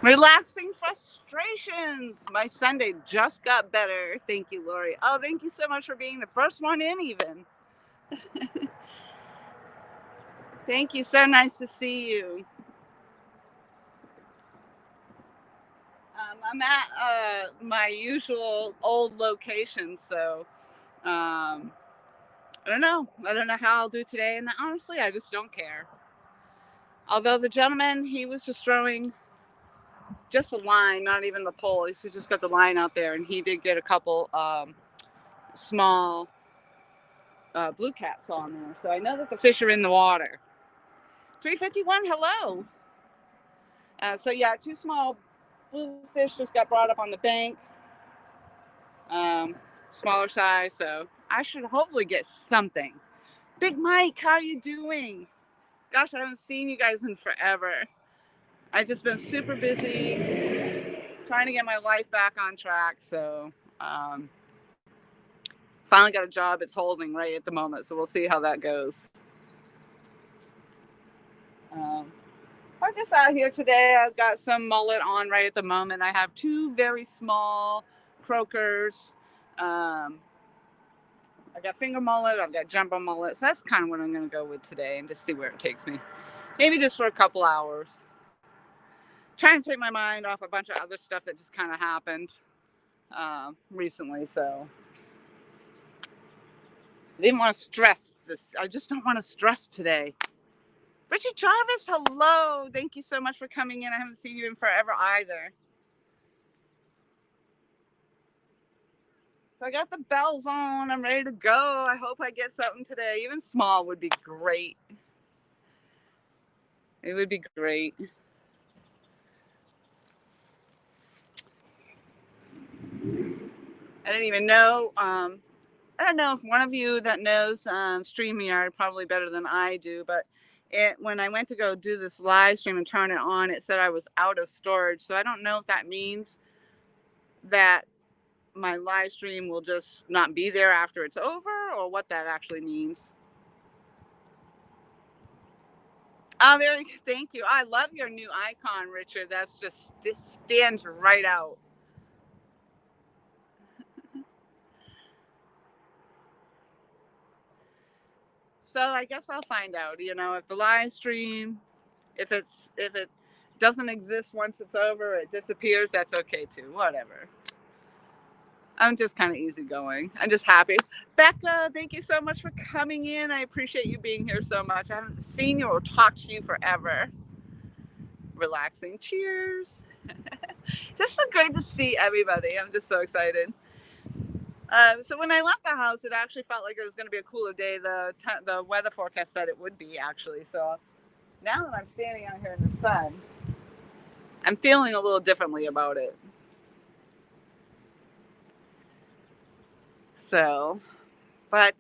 Relaxing frustrations. My Sunday just got better. Thank you, Lori. Oh, thank you so much for being the first one in, even. Thank you. So nice to see you. I'm at my usual old location, so I don't know. I don't know how I'll do today, and honestly, I just don't care. Although the gentleman, he was just throwing just a line, not even the pole. He's just got the line out there, and he did get a couple small blue cats on there. So I know that the fish are in the water. 351, hello. So yeah, two small blue fish just got brought up on the bank. Smaller size, so I should hopefully get something. Big Mike, how are you doing? Gosh, I haven't seen you guys in forever. I've just been super busy trying to get my life back on track, so finally got a job. It's holding right at the moment, so we'll see how that goes. I'm just out here today. I've got some mullet on right at the moment. I have two very small croakers. I got finger mullet. I've got jumbo mullet. So that's kind of what I'm going to go with today and just see where it takes me. Maybe just for a couple hours. Trying to take my mind off a bunch of other stuff that just kind of happened recently. So I didn't want to stress this. I just don't want to stress today. Richard Jarvis, hello. Thank you so much for coming in. I haven't seen you in forever either. So I got the bells on. I'm ready to go. I hope I get something today. Even small would be great. It would be great. I didn't even know. I don't know if one of you that knows StreamYard probably better than I do, but when I went to go do this live stream and turn it on, it said I was out of storage. So I don't know if that means that my live stream will just not be there after it's over, or what that actually means. Oh, there you go. Thank you. I love your new icon, Richard. This stands right out. So I guess I'll find out, if the live stream, if it doesn't exist once it's over, it disappears, that's okay too. Whatever. I'm just kind of easygoing. I'm just happy. Becca, thank you so much for coming in. I appreciate you being here so much. I haven't seen you or talked to you forever. Relaxing. Cheers. Just so great to see everybody. I'm just so excited. So when I left the house, it actually felt like it was going to be a cooler day. The weather forecast said it would be, actually. So now that I'm standing out here in the sun, I'm feeling a little differently about it. So, but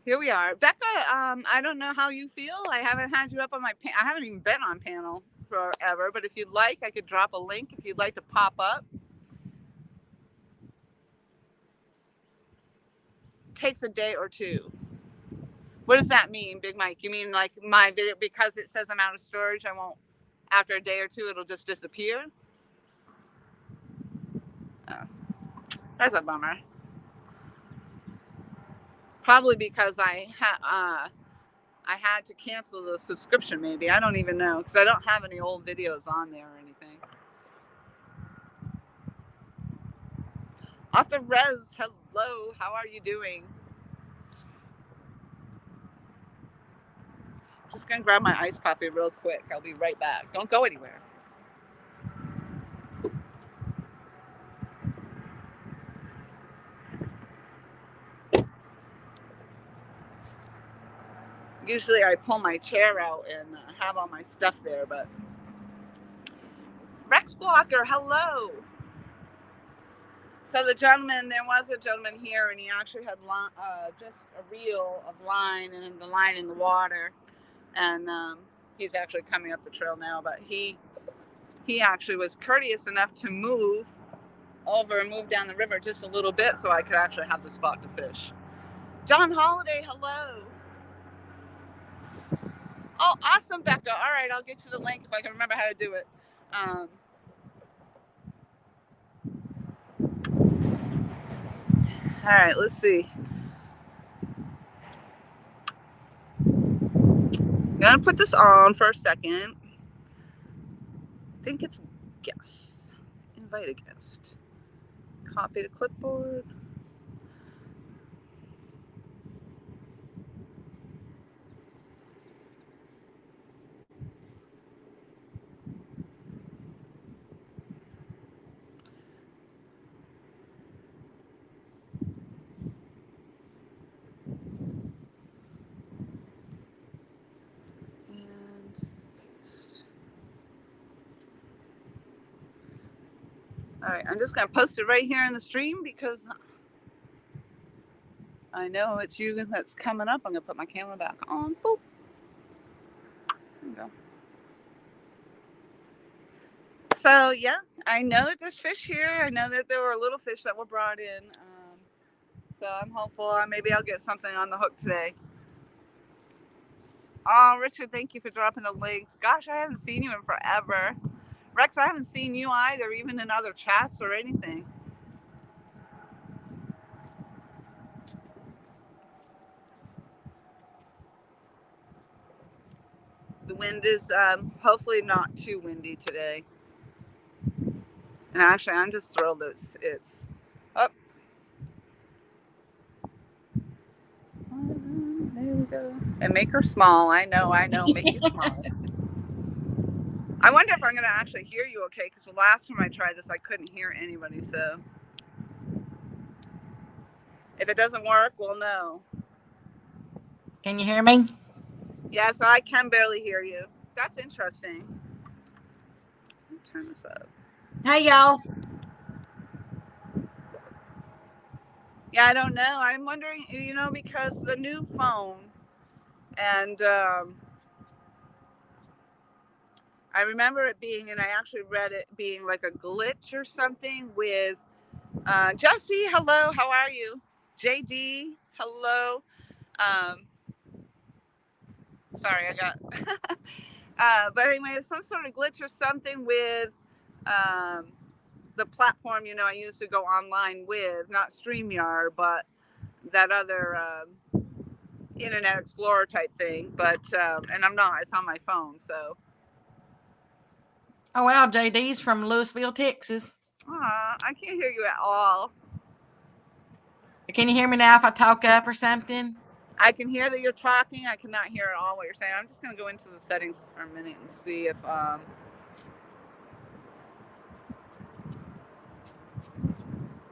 here we are. Becca, I don't know how you feel. I haven't had you up on I haven't even been on panel forever, but if you'd like, I could drop a link if you'd like to pop up. Takes a day or two. What does that mean, Big Mike? You mean like my video, because it says I'm out of storage, I won't, after a day or two, it'll just disappear? Oh, that's a bummer. Probably because I had to cancel the subscription, maybe. I don't even know, because I don't have any old videos on there or anything. Off the res, hello, how are you doing? Just gonna grab my iced coffee real quick. I'll be right back. Don't go anywhere. Usually I pull my chair out and have all my stuff there, but Rex Blocker, hello. So there was a gentleman here, and he actually had just a reel of line and the line in the water, and he's actually coming up the trail now, but he actually was courteous enough to move over and move down the river just a little bit so I could actually have the spot to fish. John Holiday, hello. Oh, awesome, Becca. All right, I'll get you the link if I can remember how to do it. All right, let's see. I'm gonna put this on for a second. I think it's guest. Invite a guest. Copy to clipboard. And paste. All right, I'm just gonna post it right here in the stream because I know it's you that's coming up. I'm gonna put my camera back on. Boop. There we go. So yeah, I know that there's fish here. I know that there were little fish that were brought in. So I'm hopeful maybe I'll get something on the hook today. Oh, Richard, thank you for dropping the links. Gosh, I haven't seen you in forever. Rex, I haven't seen you either, even in other chats or anything. The wind is hopefully not too windy today. And actually, I'm just thrilled it's up. There we go. And make her small. I know. Make you small. I wonder if I'm going to actually hear you okay, because the last time I tried this, I couldn't hear anybody. So if it doesn't work, we'll know. Can you hear me? Yes, I can barely hear you. That's interesting. Let me turn this up. Hey, y'all. Yeah, I don't know. I'm wondering, because the new phone, and I remember it being, and I actually read it being like a glitch or something with Jesse. Hello, how are you? JD, hello. Sorry, I got. But anyway, it's some sort of glitch or something with the platform. I used to go online with, not StreamYard, but that other Internet Explorer type thing. But and I'm not. It's on my phone, so. Oh, wow, JD's from Louisville, Texas. I can't hear you at all. Can you hear me now if I talk up or something? I can hear that you're talking. I cannot hear at all what you're saying. I'm just going to go into the settings for a minute and see if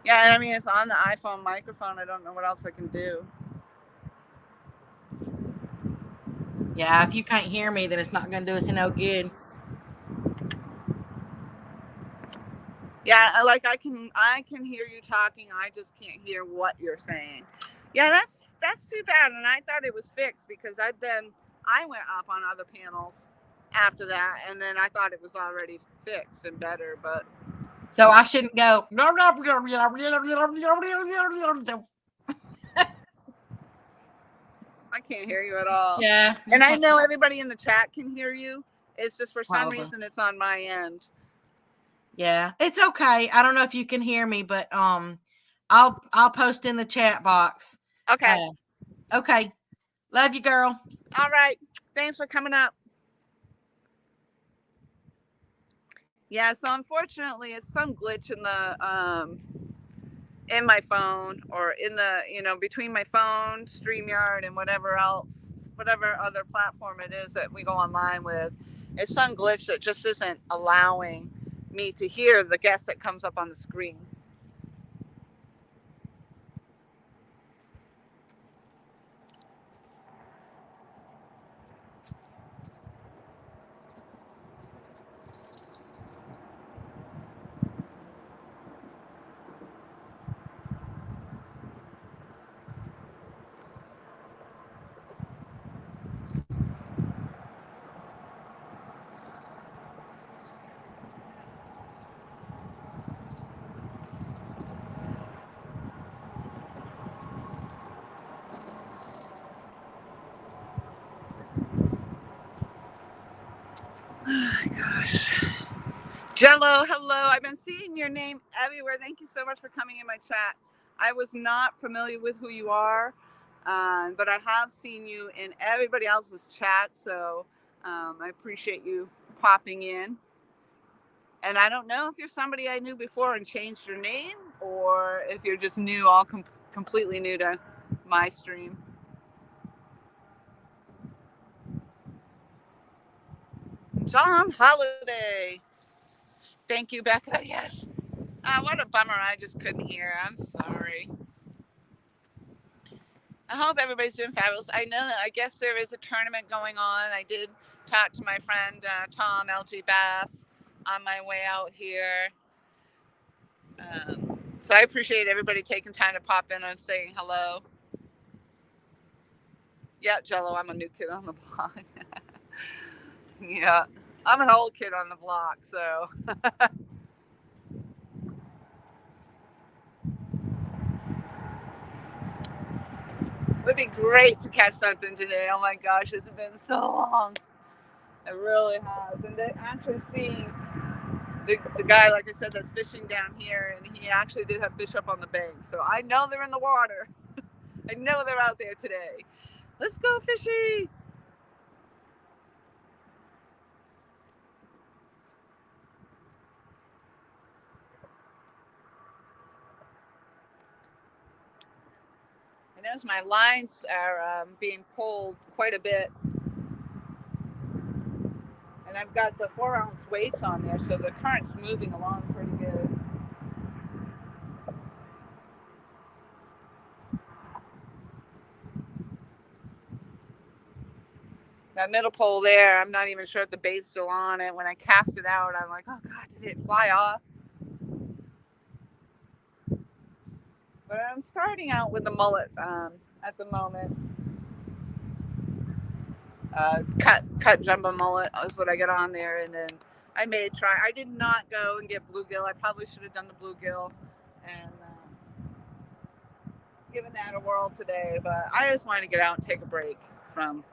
yeah, and I mean, it's on the iPhone microphone. I don't know what else I can do. Yeah, if you can't hear me, then it's not going to do us no good. Yeah, like I can hear you talking. I just can't hear what you're saying. Yeah, that's too bad. And I thought it was fixed because I went up on other panels after that, and then I thought it was already fixed and better, but. So I shouldn't go. I can't hear you at all. Yeah. And I know everybody in the chat can hear you. It's just for some Probably. reason it's on my end. Yeah, it's okay. I don't know if you can hear me, but I'll post in the chat box. Okay. Okay. Love you, girl. All right. Thanks for coming up. Yeah, so unfortunately it's some glitch in the in my phone, or in the between my phone, StreamYard, and whatever other platform it is that we go online with. It's some glitch that just isn't allowing me to hear the guest that comes up on the screen. Jello, hello. I've been seeing your name everywhere. Thank you so much for coming in my chat. I was not familiar with who you are, but I have seen you in everybody else's chat, so I appreciate you popping in. And I don't know if you're somebody I knew before and changed your name, or if you're just new, completely new to my stream. John Holiday. Thank you, Becca. Yes. What a bummer. I just couldn't hear. I'm sorry. I hope everybody's doing fabulous. I know that I guess there is a tournament going on. I did talk to my friend Tom LG Bass on my way out here. So I appreciate everybody taking time to pop in and saying hello. Yeah, Jello, I'm a new kid on the block. Yeah, I'm an old kid on the block, so. It would be great to catch something today. Oh my gosh, it's been so long. It really has. And to actually see the guy, like I said, that's fishing down here, and he actually did have fish up on the bank. So I know they're in the water. I know they're out there today. Let's go fishing. I notice my lines are being pulled quite a bit. And I've got the 4-ounce weights on there, so the current's moving along pretty good. That middle pole there, I'm not even sure if the bait's still on it. When I cast it out, I'm like, oh God, did it fly off? But I'm starting out with the mullet at the moment. Cut jumbo mullet is what I get on there, and then I may try. I did not go and get bluegill. I probably should have done the bluegill and given that a whirl today. But I just wanted to get out and take a break from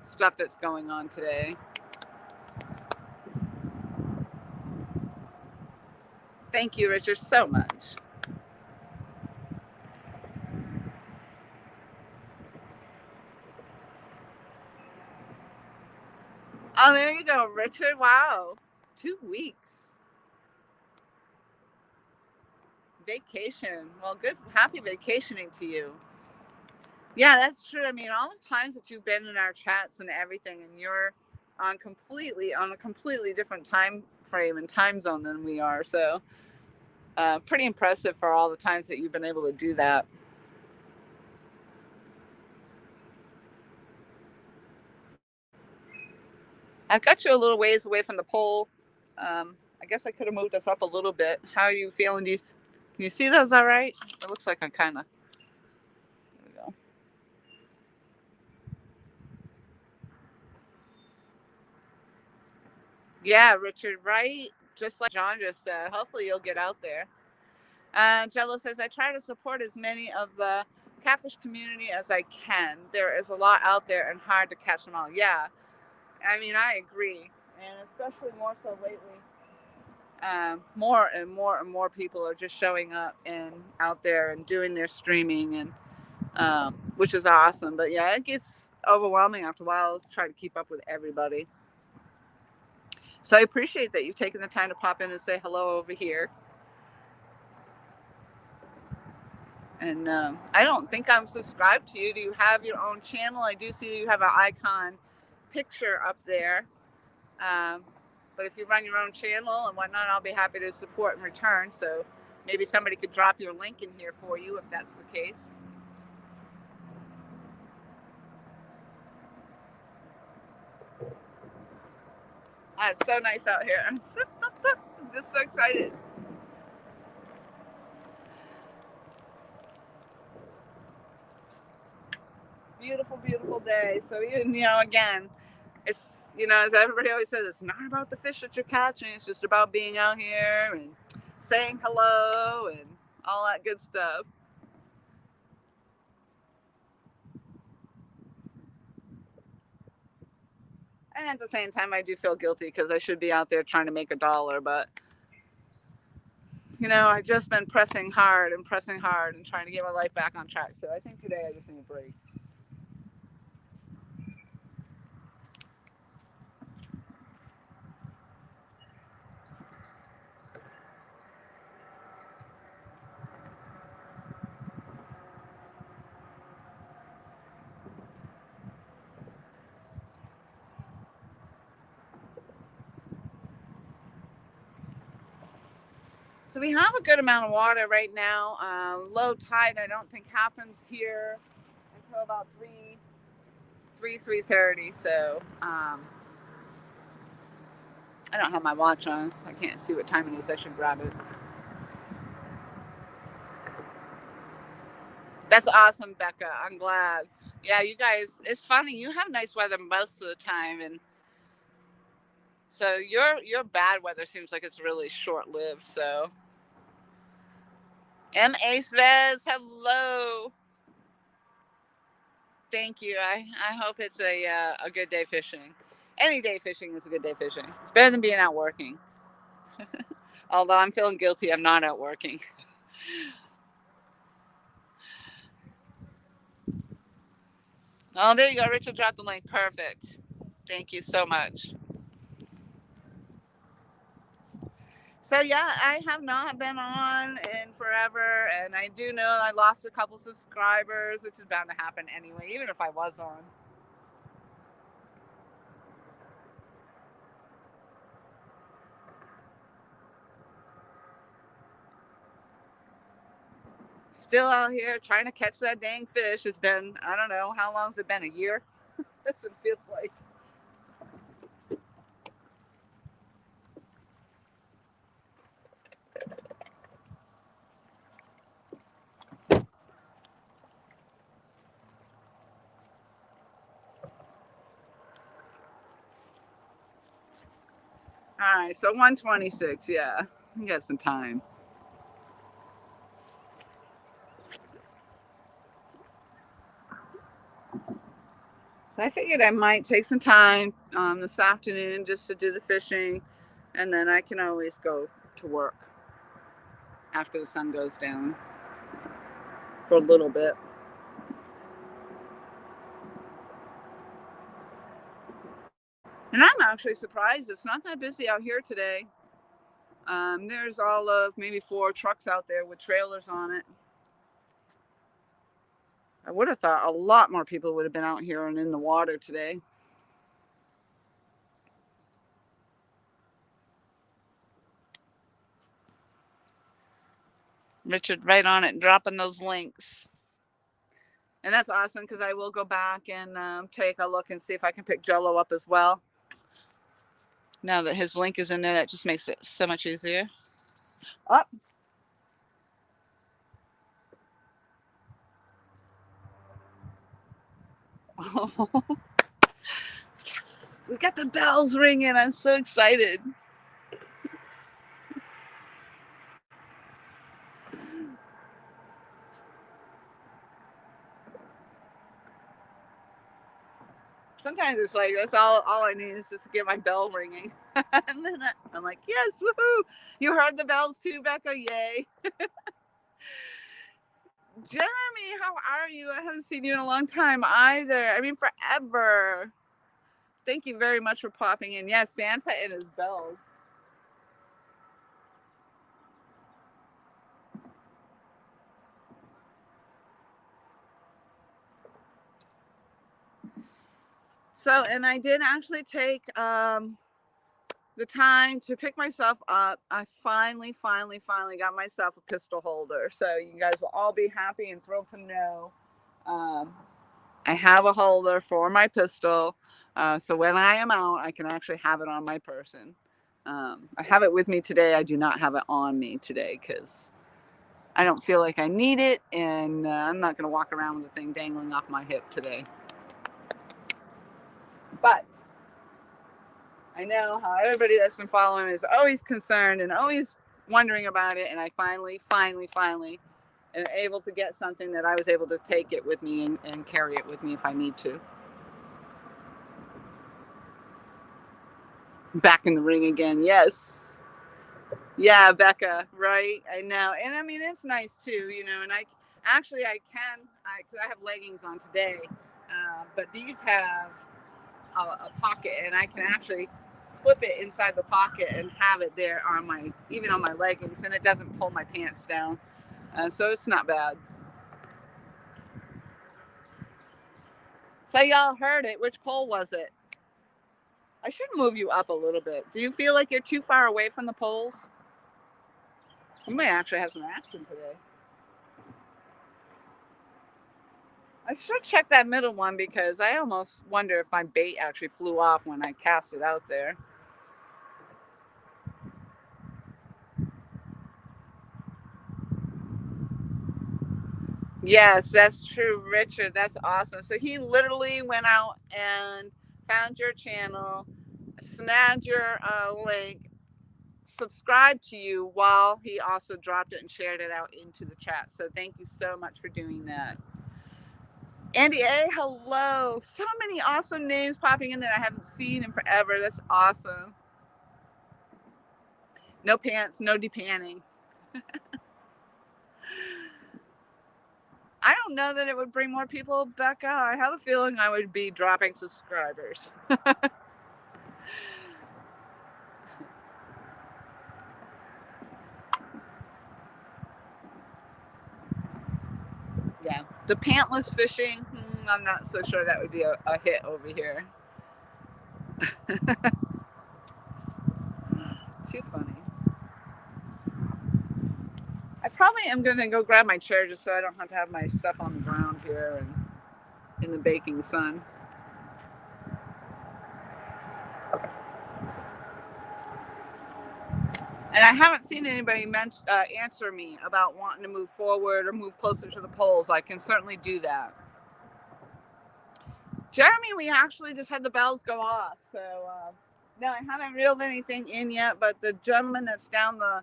stuff that's going on today. Thank you, Richard, so much. Oh, there you go, Richard. Wow. 2 weeks. Vacation. Well, good. Happy vacationing to you. Yeah, that's true. I mean, all the times that you've been in our chats and everything, and you're on a completely different time frame and time zone than we are. So pretty impressive for all the times that you've been able to do that. I've got you a little ways away from the pole. I guess I could have moved us up a little bit. How are you feeling? Can you see those all right? It looks like I'm kind of. There we go. Yeah, Richard, right? Just like John just said. Hopefully you'll get out there. Jello says, I try to support as many of the catfish community as I can. There is a lot out there and hard to catch them all. Yeah, I mean, I agree. And especially more so lately. More and more and more people are just showing up and out there and doing their streaming, and which is awesome. But yeah, it gets overwhelming after a while to try to keep up with everybody. So I appreciate that you've taken the time to pop in and say hello over here. And I don't think I'm subscribed to you. Do you have your own channel? I do see you have an icon picture up there. But if you run your own channel and whatnot, I'll be happy to support in return. So maybe somebody could drop your link in here for you if that's the case. It's so nice out here. I'm just so excited. Beautiful, beautiful day. So, again, it's, as everybody always says, it's not about the fish that you're catching. It's just about being out here and saying hello and all that good stuff. And at the same time, I do feel guilty because I should be out there trying to make $1, but I've just been pressing hard and trying to get my life back on track. So I think today I just need a break. So we have a good amount of water right now. Low tide I don't think happens here until about 3:30. So I don't have my watch on, so I can't see what time it is. I should grab it. That's awesome, Becca. I'm glad. Yeah, you guys, it's funny. You have nice weather most of the time, and so your bad weather seems like it's really short lived. So M.A. Svez, hello. Thank you. I hope it's a good day fishing. Any day fishing is a good day fishing. It's better than being out working. Although I'm feeling guilty, I'm not out working. Oh, there you go. Richard dropped the link. Perfect. Thank you so much. So yeah, I have not been on in forever, and I do know I lost a couple subscribers, which is bound to happen anyway, even if I was on. Still out here trying to catch that dang fish. It's been, I don't know, how long's it been? A year? That's what it feels like. All right, so 126, yeah. We got some time. So I figured I might take some time this afternoon just to do the fishing, and then I can always go to work after the sun goes down for a little bit. And I'm actually surprised it's not that busy out here today. There's all of maybe 4 trucks out there with trailers on it. I would have thought a lot more people would have been out here and in the water today. Richard, right on it, dropping those links. And that's awesome because I will go back and take a look and see if I can pick Jello up as well. Now that his link is in there, that just makes it so much easier. Up. Oh. Yes, we got the bells ringing. I'm so excited. Sometimes it's like that's all I need is just to get my bell ringing. And then I'm like, yes, woohoo! You heard the bells too, Becca? Yay. Jeremy, how are you? I haven't seen you in a long time either. I mean, forever. Thank you very much for popping in. Yes, Santa and his bells. So, and I did actually take the time to pick myself up. I finally got myself a pistol holder. So you guys will all be happy and thrilled to know I have a holder for my pistol. So when I am out, I can actually have it on my person. I have it with me today. I do not have it on me today because I don't feel like I need it. And I'm not going to walk around with the thing dangling off my hip today. But I know how everybody that's been following is always concerned and always wondering about it. And I finally am able to get something that I was able to take it with me and carry it with me if I need to. Back in the ring again. Yes. Yeah, Becca. Right. I know. And I mean, it's nice too, you know, and I cause I have leggings on today, but these have a pocket and I can actually clip it inside the pocket and have it there on even on my leggings, and it doesn't pull my pants down. So it's not bad. So y'all heard it. Which pole was it? I should move you up a little bit. Do you feel like you're too far away from the poles? You may actually have some action today. I should check that middle one because I almost wonder if my bait actually flew off when I cast it out there. Yes, that's true, Richard. That's awesome. So he literally went out and found your channel, snagged your link, subscribed to you while he also dropped it and shared it out into the chat. So thank you so much for doing that. Andy A, hello. So many awesome names popping in that I haven't seen in forever. That's awesome. No pants, no depanning. I don't know that it would bring more people back out. I have a feeling I would be dropping subscribers. Yeah. The pantless fishing, I'm not so sure that would be a hit over here. Too funny. I probably am going to go grab my chair just so I don't have to have my stuff on the ground here and in the baking sun. And I haven't seen anybody answer me about wanting to move forward or move closer to the poles. I can certainly do that. Jeremy, we actually just had the bells go off. So, no, I haven't reeled anything in yet, but the gentleman that's down the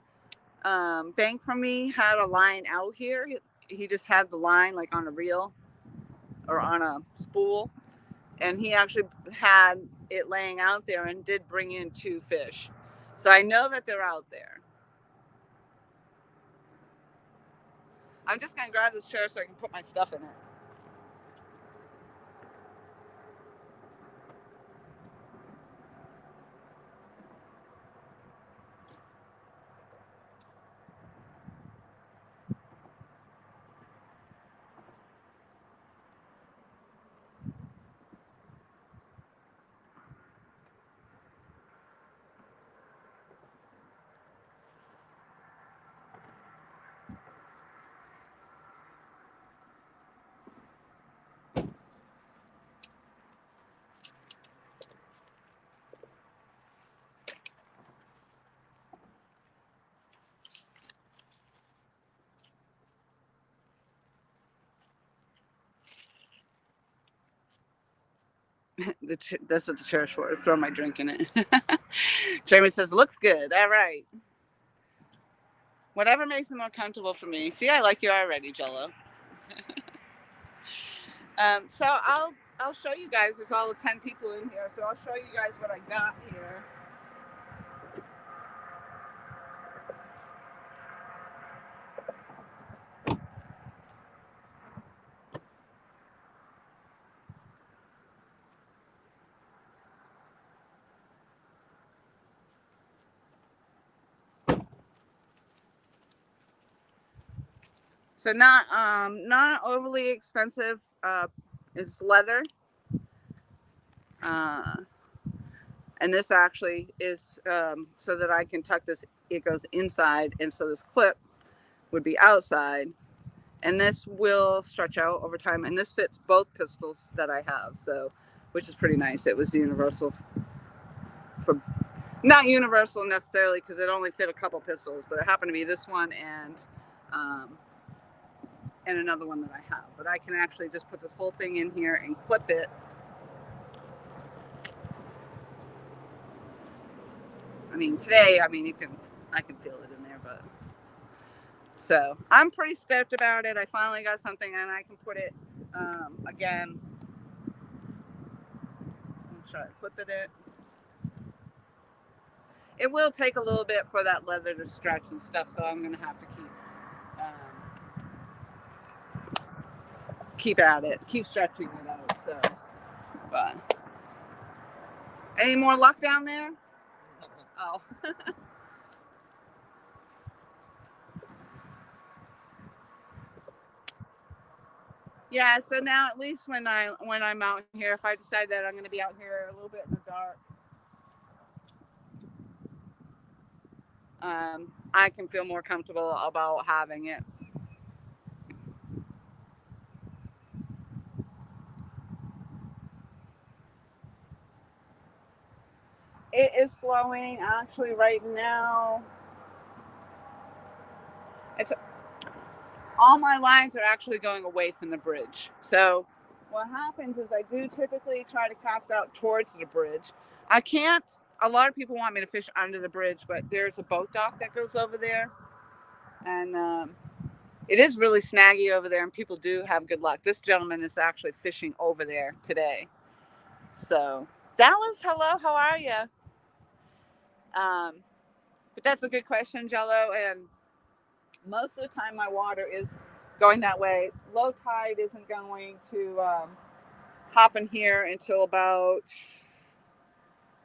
bank from me had a line out here. He just had the line like on a reel or on a spool, and he actually had it laying out there and did bring in 2 fish. So I know that they're out there. I'm just going to grab this chair so I can put my stuff in it. That's what the chair's for. Throw my drink in it. Jeremy says, looks good. All right. Whatever makes it more comfortable for me. See, I like you already, Jello. So I'll show you guys. There's all the 10 people in here. So I'll show you guys what I got here. So not overly expensive. It's leather. And this actually is so that I can tuck this. It goes inside, and so this clip would be outside, and this will stretch out over time. And this fits both pistols that I have, so which is pretty nice. It was universal for not universal necessarily because it only fit a couple pistols, but it happened to be this one and another one that I have. But I can actually just put this whole thing in here and clip it. I mean, today, I can feel it in there, but so I'm pretty stoked about it. I finally got something and I can put it again. Try to clip it in. it will take a little bit for that leather to stretch and stuff. So I'm gonna have to keep at it, keep stretching it out. So, but any more luck down there? Oh. Yeah, so now at least when I'm out here, if I decide that I'm going to be out here a little bit in the dark, I can feel more comfortable about having it. It is flowing actually right now. It's all my lines are actually going away from the bridge. So what happens is I do typically try to cast out towards the bridge. I can't. A lot of people want me to fish under the bridge, but there's a boat dock that goes over there, and it is really snaggy over there, and people do have good luck. This gentleman is actually fishing over there today. So Dallas, hello, how are you? But that's a good question, Jello, and most of the time my water is going that way. Low tide isn't going to hop in here until about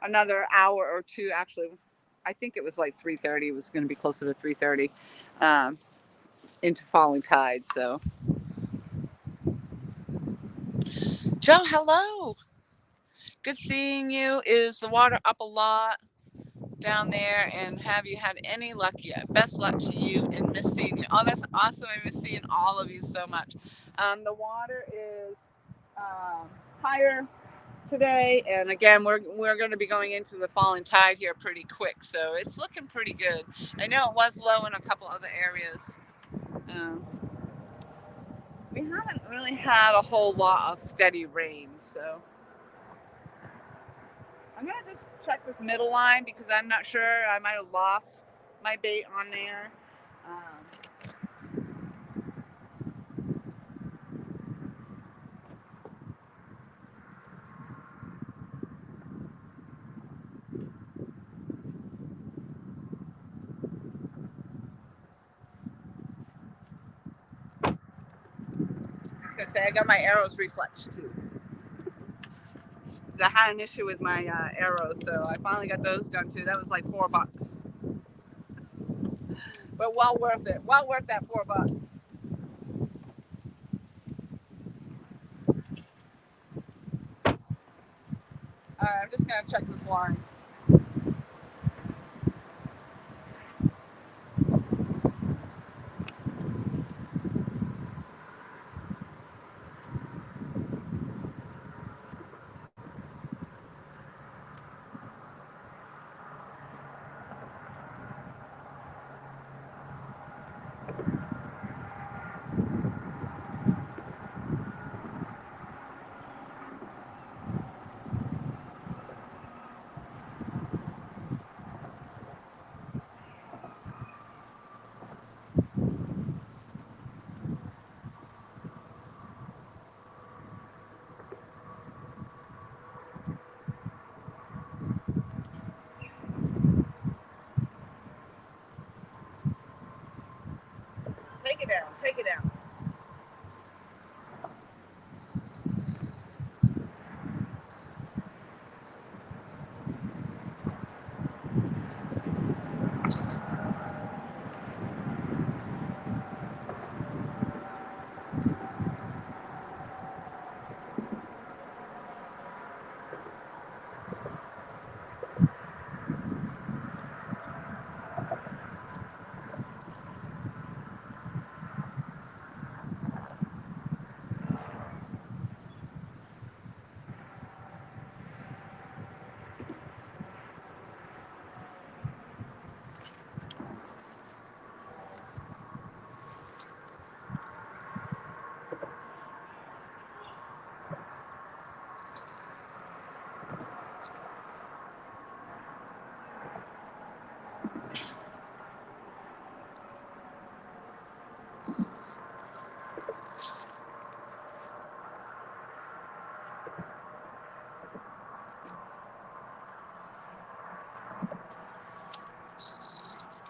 another hour or two. Actually, I think it was like 3:30. It was going to be closer to 3:30 into falling tide. So, Joe, hello. Good seeing you. Is the water up a lot down there? And have you had any luck yet? Best luck to you and miss seeing you. Oh, that's awesome. I miss seeing all of you so much. The water is higher today, and again we're going to be going into the falling tide here pretty quick, so it's looking pretty good. I know it was low in a couple other areas. We haven't really had a whole lot of steady rain, so I'm gonna just check this middle line because I'm not sure. I might have lost my bait on there. I was gonna say I got my arrows reflexed too. I had an issue with my arrows, so I finally got those done too. That was like $4, but well worth it. Well worth that $4. All right, I'm just gonna check this line.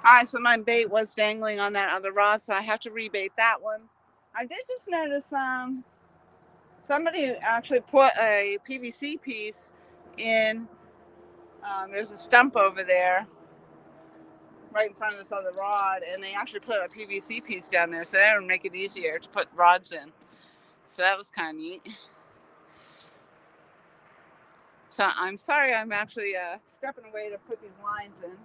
All right, so my bait was dangling on that other rod, so I have to rebait that one. I did just notice somebody actually put a PVC piece in. There's a stump over there right in front of this other rod, and they actually put a PVC piece down there, so that would make it easier to put rods in. So that was kind of neat. So I'm sorry, I'm actually stepping away to put these lines in.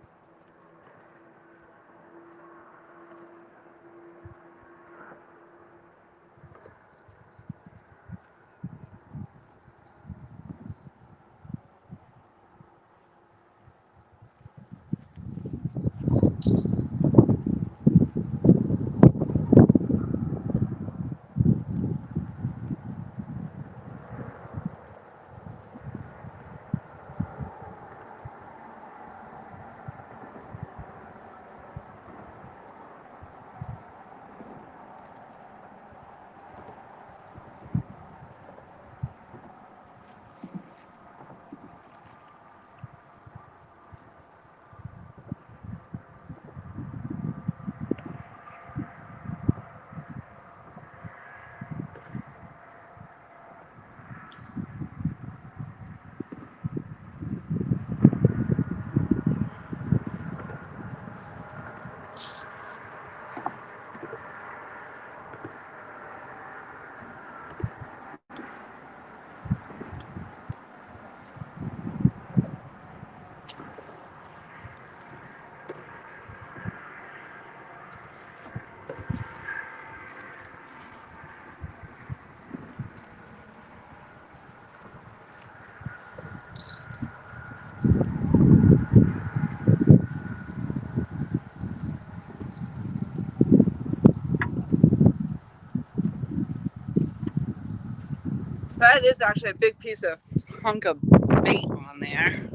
So that is actually a big piece of hunk of bait on there.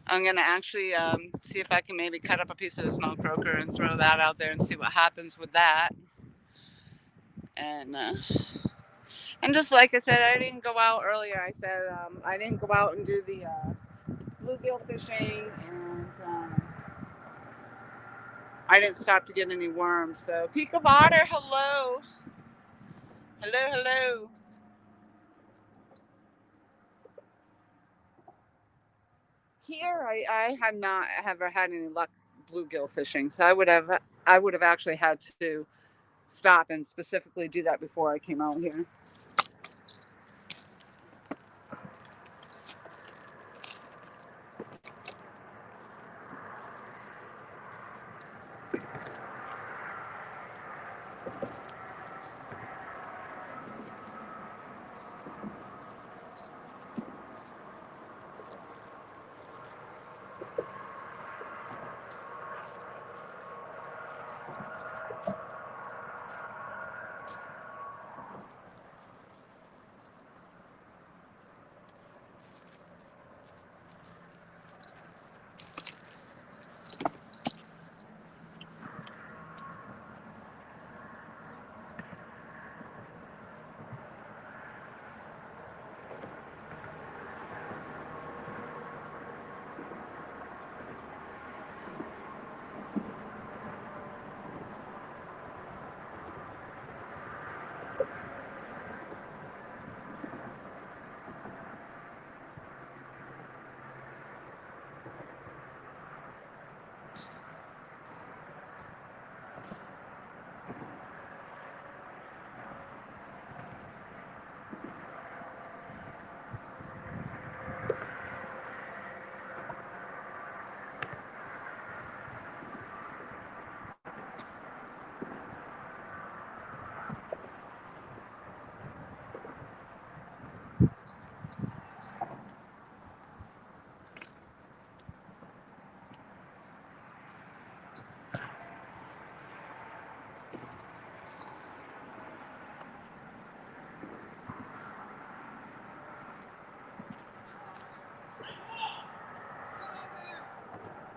I'm gonna actually see if I can maybe cut up a piece of the small croaker and throw that out there and see what happens with that. And just like I said, I didn't go out earlier. I said I didn't go out and do the bluegill fishing, and I didn't stop to get any worms. So Peak of Otter, hello, hello, hello. Here, I had not ever had any luck bluegill fishing, so I would have actually had to stop and specifically do that before I came out here.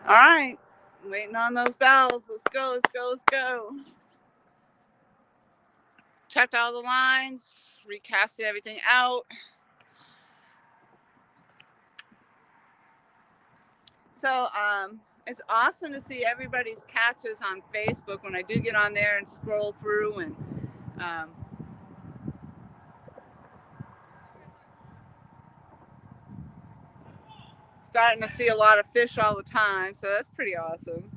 All right, waiting on those bells. Let's go, let's go, let's go. Checked all the lines, recasted everything out. So it's awesome to see everybody's catches on Facebook when I do get on there and scroll through, and starting to see a lot of fish all the time, so that's pretty awesome.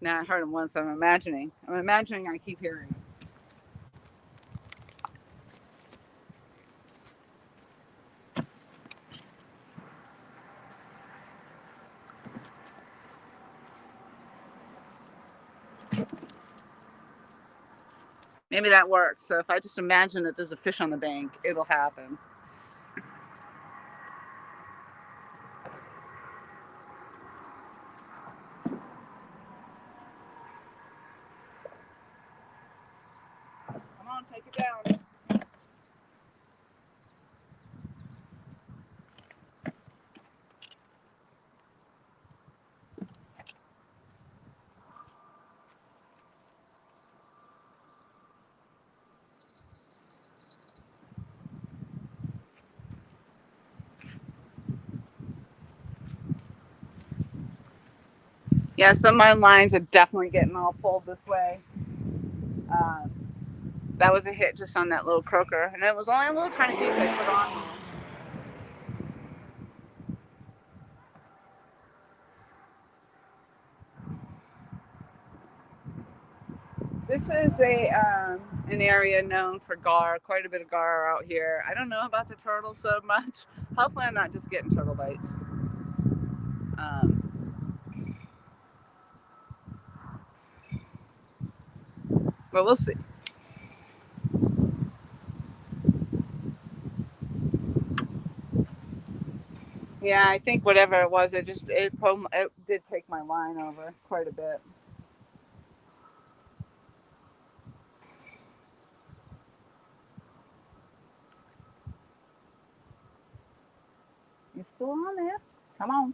Now I heard him once. I'm imagining I keep hearing him. Maybe that works. So if I just imagine that there's a fish on the bank, it'll happen. Come on, take it down. Yeah, some of my lines are definitely getting all pulled this way. That was a hit just on that little croaker, and it was only a little tiny piece I put on there. This is an area known for gar, quite a bit of gar out here. I don't know about the turtles so much. Hopefully I'm not just getting turtle bites. But we'll see. Yeah, I think whatever it was, it did take my line over quite a bit. You still on there? Come on.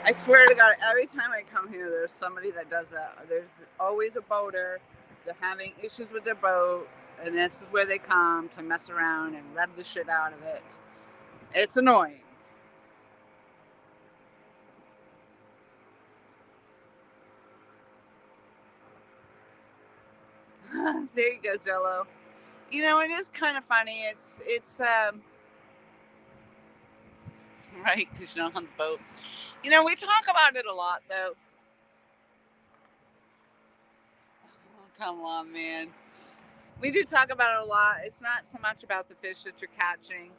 I swear to God, every time I come here, there's somebody that does that. There's always a boater. They're having issues with their boat, and this is where they come to mess around and rev the shit out of it. It's annoying. There you go, Jello. You know, it is kind of funny. It's right, because you're not on the boat. You know, we talk about it a lot, though. Oh, come on, man. We do talk about it a lot. It's not so much about the fish that you're catching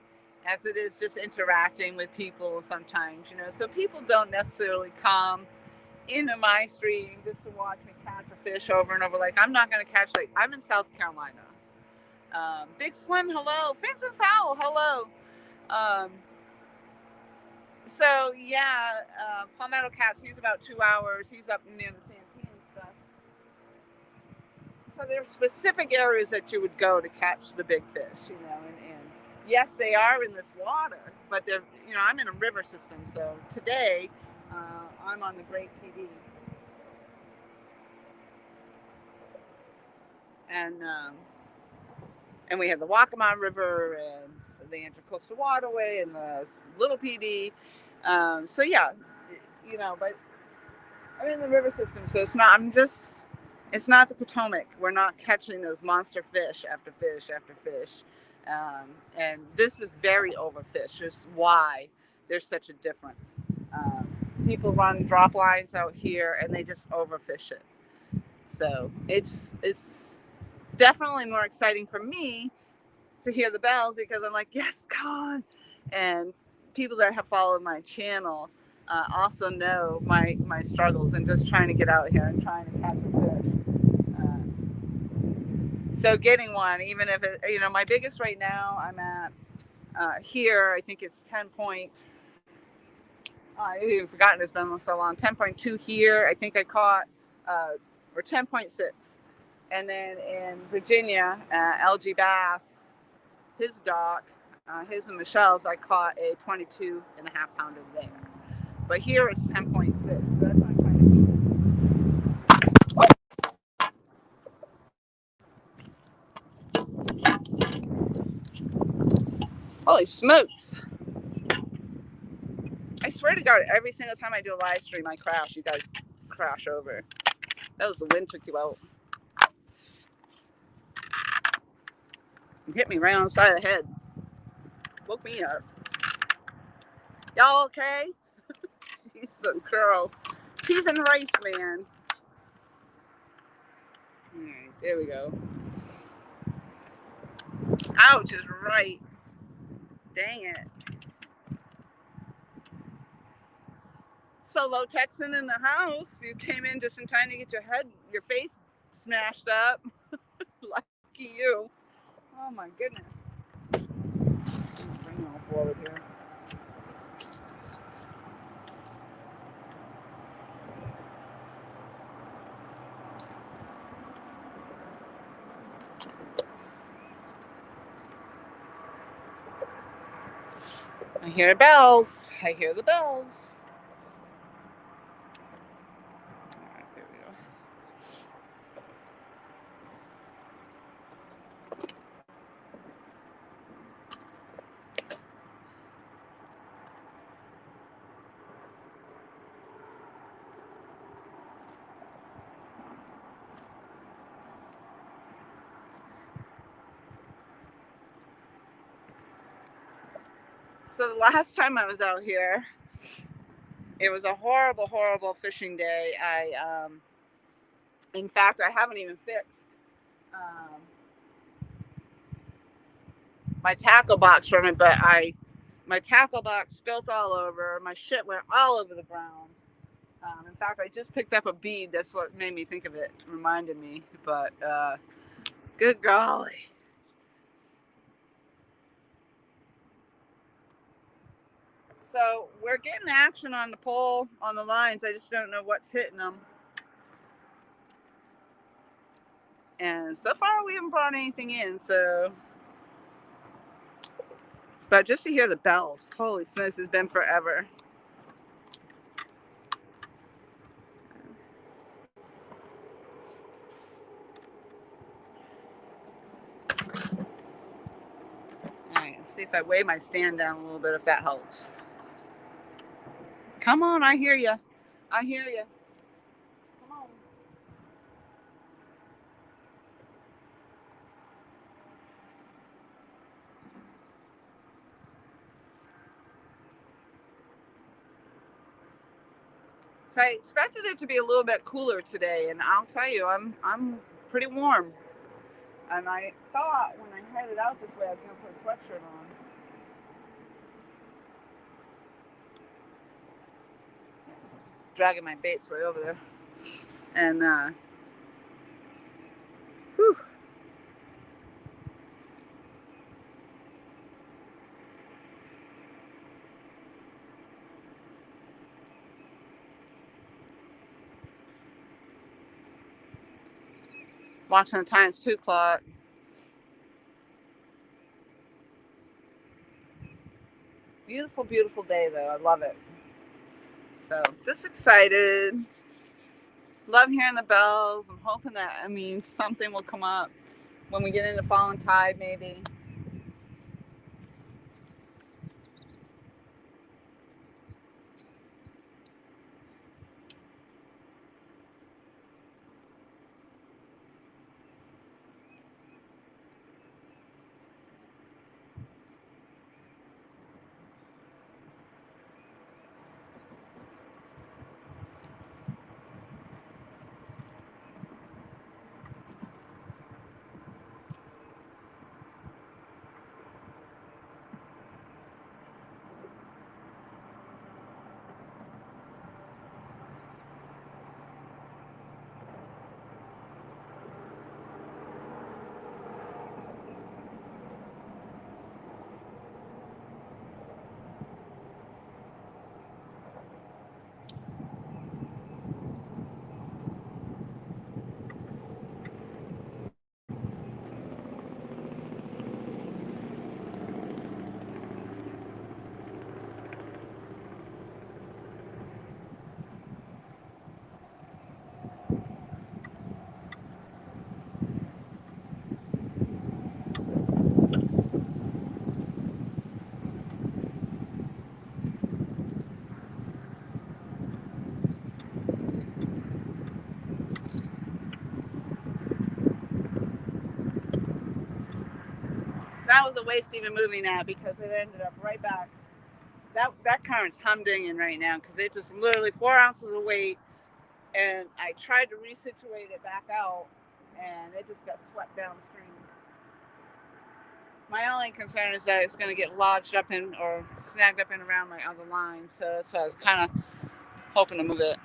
as it is just interacting with people sometimes, you know. So people don't necessarily come into my stream just to watch me catch a fish over and over. Like, I'm not going to catch, like, I'm in South Carolina. Big Slim, hello. Fins and Fowl, hello. So, yeah, Palmetto Cats, he's about 2 hours. He's up near the Santee and stuff. So there are specific areas that you would go to catch the big fish, you know, and yes, they are in this water, but they're, you know, I'm in a river system. So today, I'm on the Great PD. And we have the Waccamaw River and the Intercoastal Waterway and the Little PD. So yeah, you know, but I'm in the river system, so it's not. It's not the Potomac. We're not catching those monster fish after fish after fish, and this is very overfished. It's why there's such a difference. People run drop lines out here, and they just overfish it. So it's definitely more exciting for me to hear the bells because I'm like, yes, God. And people that have followed my channel also know my struggles and just trying to get out here and trying to catch a fish. So getting one, even if it, you know, my biggest right now, I'm at here, I think it's 10 point. I've even forgotten, it's been so long. 10.2 here. I think I caught, or 10.6. And then in Virginia, LG Bass, his dock, his and Michelle's, I caught a 22.5 pounder there. But here it's 10.6. So that's what I'm trying to do. Holy smokes. I swear to God, every single time I do a live stream, I crash. You guys crash over. That was the wind took you out. You hit me right on the side of the head. Woke me up. Y'all okay? Jesus, girl. Peas and rice, man. Alright, there we go. Ouch is right. Dang it. Solo Texan in the house. You came in just in time to get your face smashed up. Lucky you. Oh my goodness. Bring it all forward here. I hear bells. I hear the bells. All right, there we go. So the last time I was out here, it was a horrible, horrible fishing day. In fact, I haven't even fixed my tackle box from it, but my tackle box spilt all over. My shit went all over the ground. In fact, I just picked up a bead. That's what made me think of it, reminded me. But good golly. So we're getting action on the pole, on the lines. I just don't know what's hitting them. And so far, we haven't brought anything in. So, but just to hear the bells, holy smokes, it's been forever. All right, let's see if I weigh my stand down a little bit, if that helps. Come on, I hear you. I hear you. Come on. So I expected it to be a little bit cooler today, and I'll tell you, I'm pretty warm. And I thought when I headed out this way, I was going to put a sweatshirt on. Dragging my baits way over there. And, whew. Watching the time, it's 2 o'clock. Beautiful, beautiful day, though. I love it. So, just excited. Love hearing the bells. I'm hoping that, something will come up when we get into fall and tide, maybe. That was a waste even moving that because it ended up right back. That current's humdinging right now because it just literally 4 ounces of weight, and I tried to resituate it back out, and it just got swept downstream. My only concern is that it's going to get lodged up in or snagged up in around my other lines, so that's why I was kind of hoping to move it.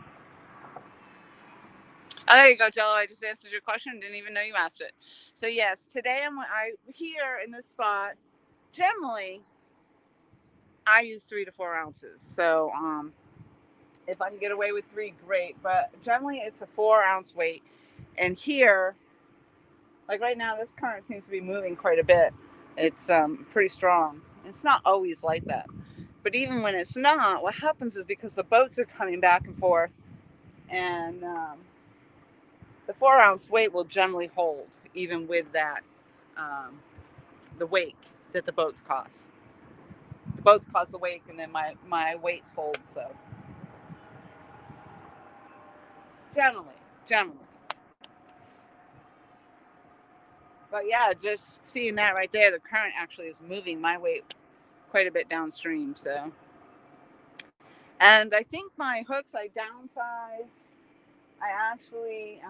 Oh, there you go, Jello. I just answered your question. Didn't even know you asked it. So yes, today I'm here in this spot. Generally, I use 3 to 4 ounces. So if I can get away with 3, great. But generally, it's a 4-ounce weight. And here, like right now, this current seems to be moving quite a bit. It's pretty strong. It's not always like that. But even when it's not, what happens is because the boats are coming back and forth, and the 4-ounce weight will generally hold, even with that, the wake that the boats cost. The boats cost the wake, and then my weights hold. So generally. But yeah, just seeing that right there, the current actually is moving my weight quite a bit downstream. So, and I think my hooks I downsized. I actually,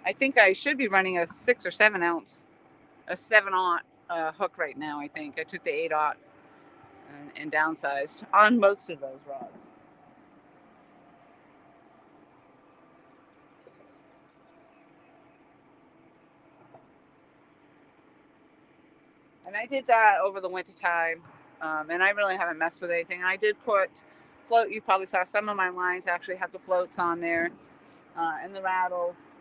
I think I should be running a 6 or 7 ounce, a 7/0 hook right now. I think I took the 8/0 and downsized on most of those rods. And I did that over the winter time, and I really haven't messed with anything. I did put float. You probably saw some of my lines actually have the floats on there, and the rattles.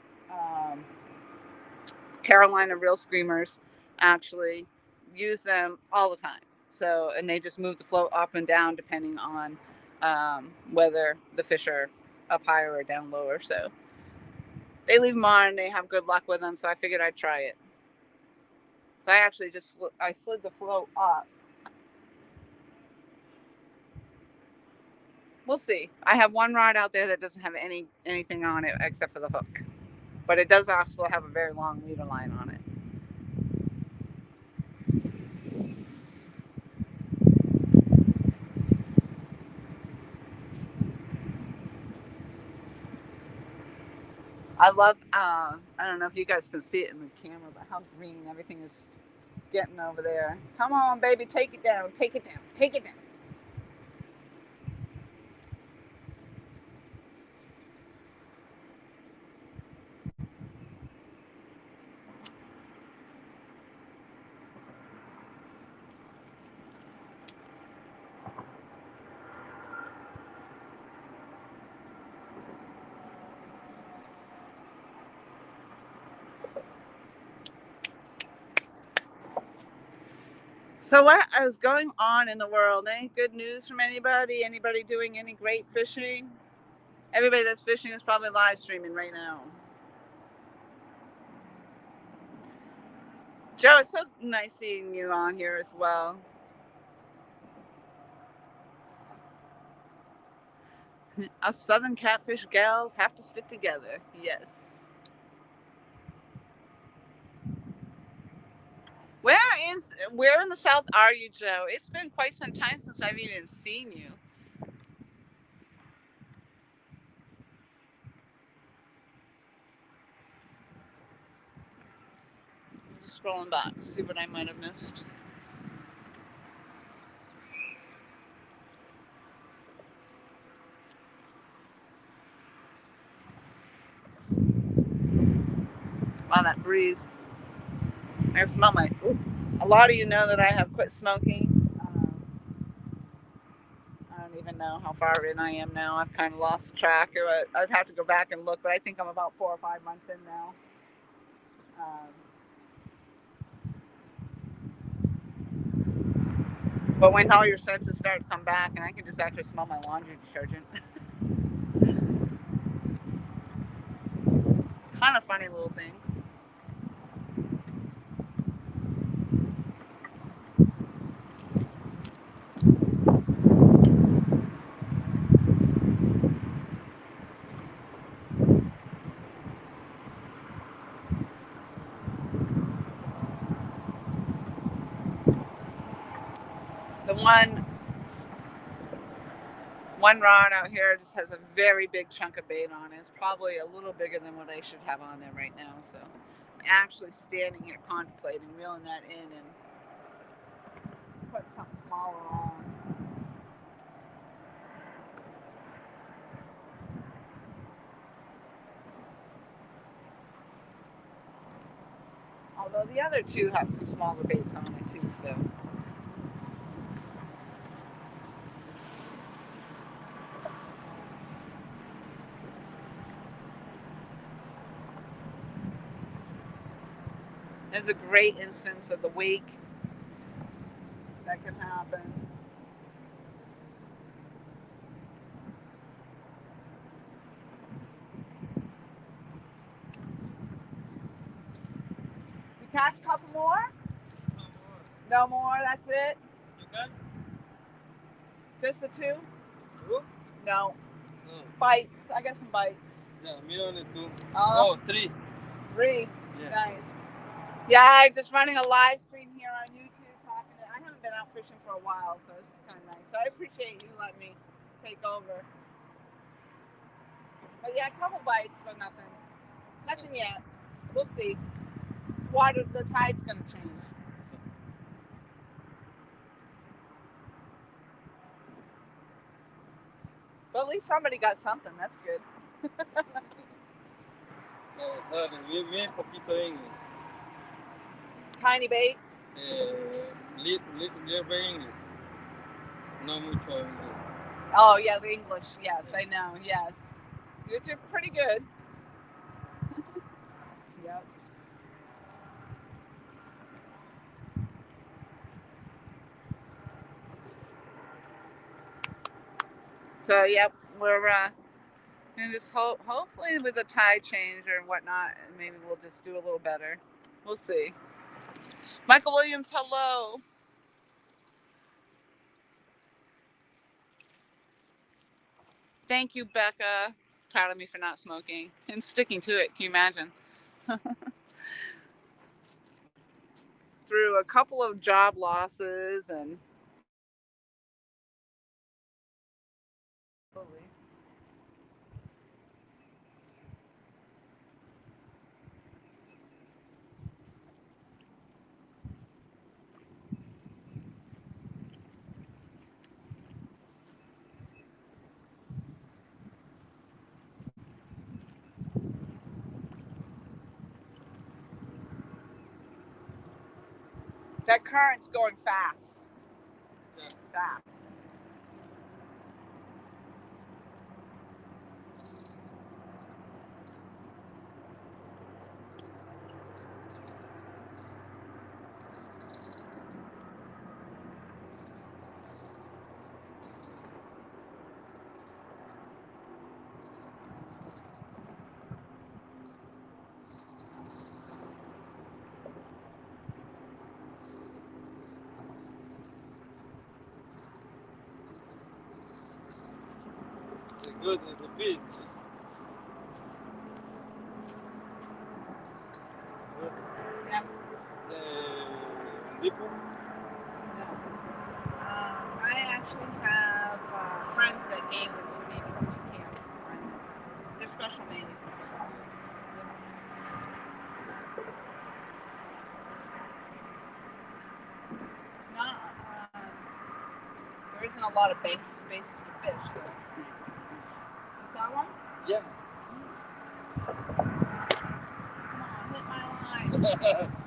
Carolina Real Screamers actually use them all the time. So, and they just move the float up and down depending on whether the fish are up higher or down lower. So they leave them on. They have good luck with them. So I figured I'd try it. So I actually just slid the float up. We'll see. I have one rod out there that doesn't have anything on it except for the hook, but it does also have a very long leader line on it. I love, I don't know if you guys can see it in the camera, but how green everything is getting over there. Come on, baby, take it down, take it down, take it down. So what is going on in the world? Any good news from anybody? Anybody doing any great fishing? Everybody that's fishing is probably live streaming right now. Joe, it's so nice seeing you on here as well. Us Southern catfish gals have to stick together. Yes. Where in the South are you, Joe? It's been quite some time since I've even seen you. Just scrolling back to see what I might have missed. Wow, that breeze. I smell my. Ooh. A lot of you know that I have quit smoking. I don't even know how far in I am now. I've kind of lost track. I'd have to go back and look, but I think I'm about 4 or 5 months in now. But when all your senses start to come back, and I can just actually smell my laundry detergent. Kind of funny little things. one rod out here just has a very big chunk of bait on it. It's probably a little bigger than what I should have on there right now. So I'm actually standing here contemplating reeling that in and putting something smaller on. Although the other two have some smaller baits on it too, so. There's a great instance of the wake that can happen. You catch a couple more? No more, that's it? You got? Just the two? Two? No. No. Bites. I got some bites. Yeah, me only two. Oh, three. Three. Yeah. Nice. Yeah, I'm just running a live stream here on YouTube talking to. I haven't been out fishing for a while, so it's just kind of nice. So I appreciate you letting me take over. But yeah, a couple bites, but nothing. Nothing yet. We'll see. The tide's gonna change. But at least somebody got something. That's good. Bien poquito English. Tiny bait. Little English. No mucho English. Oh yeah, the English. Yes, I know. Yes, which are pretty good. Yep. So yep, we're gonna just hopefully with the tide change or whatnot, maybe we'll just do a little better. We'll see. Michael Williams, hello. Thank you, Becca. Proud of me for not smoking and sticking to it. Can you imagine? Through a couple of job losses and that current's going fast. Yeah. Fast. Good as a beach. Yep. Depot? No. I actually have friends that gave them to me because you can't find them. They're special made. Not, there isn't a lot of space to fish. So. You saw one? Yeah. Come on, hit my line.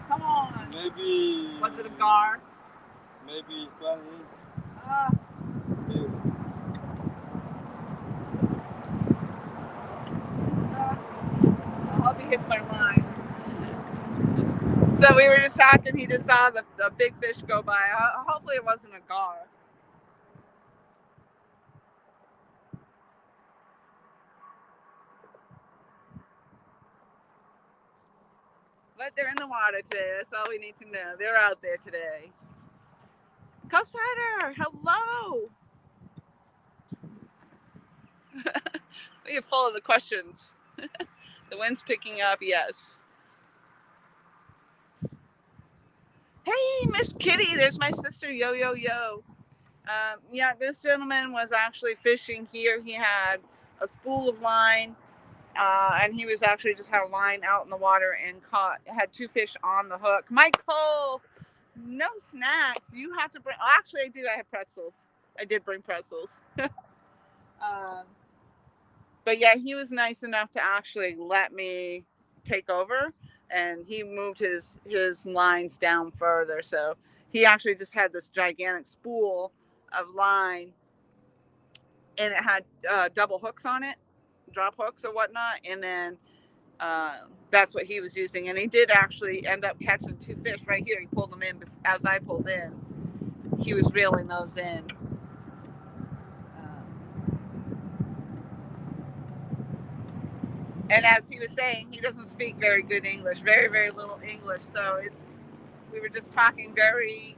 Come on. Maybe. Was it a gar? Maybe 20. Yeah. I hope he hits my line. So we were just talking. He just saw the big fish go by. Hopefully it wasn't a gar. But they're in the water today. That's all we need to know. They're out there today. Coast Rider, hello. We are full of the questions. The wind's picking up, yes. Hey, Miss Kitty, there's my sister, Yo Yo Yo. Yeah, this gentleman was actually fishing here. He had a spool of line, and he was actually just had a line out in the water and had two fish on the hook. Michael, no snacks. You have to bring. Oh, actually, I do. I have pretzels. I did bring pretzels. um, but yeah, he was nice enough to actually let me take over, and he moved his lines down further. So he actually just had this gigantic spool of line, and it had double hooks on it, drop hooks or whatnot, and then that's what he was using. And he did actually end up catching two fish right here. He pulled them in as I pulled in. He was reeling those in. And as he was saying, he doesn't speak very good English, very, very little English. So we were just talking very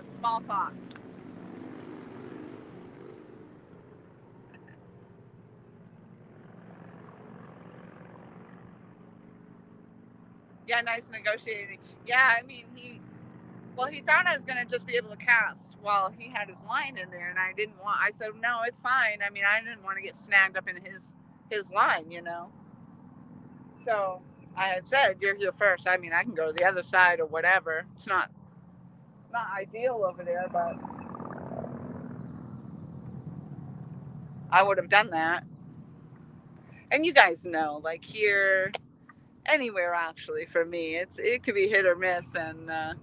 small talk. Yeah, nice negotiating. Yeah, I mean, he thought I was going to just be able to cast while he had his line in there. And I said, no, it's fine. I mean, I didn't want to get snagged up in his line, you know? So I had said, you're here first. I mean, I can go to the other side or whatever. It's not ideal over there, but I would have done that. And you guys know, like here, anywhere actually, for me, it could be hit or miss, and I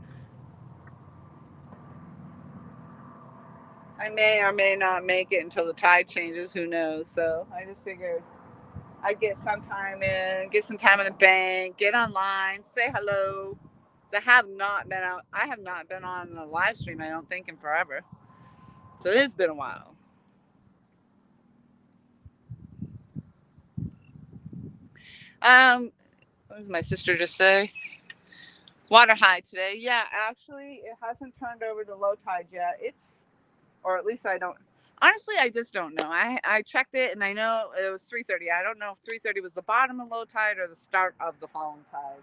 may or may not make it until the tide changes. Who knows? So I just figured I'd get some time in, get some time in the bank, get online, say hello. I have not been out. I have not been on a live stream, I don't think, in forever. So it's been a while. What does my sister just say? Water high today. Yeah, actually, it hasn't turned over to low tide yet. Or at least I don't. Honestly, I just don't know. I checked it, and I know it was 3:30. I don't know if 3:30 was the bottom of low tide or the start of the falling tide.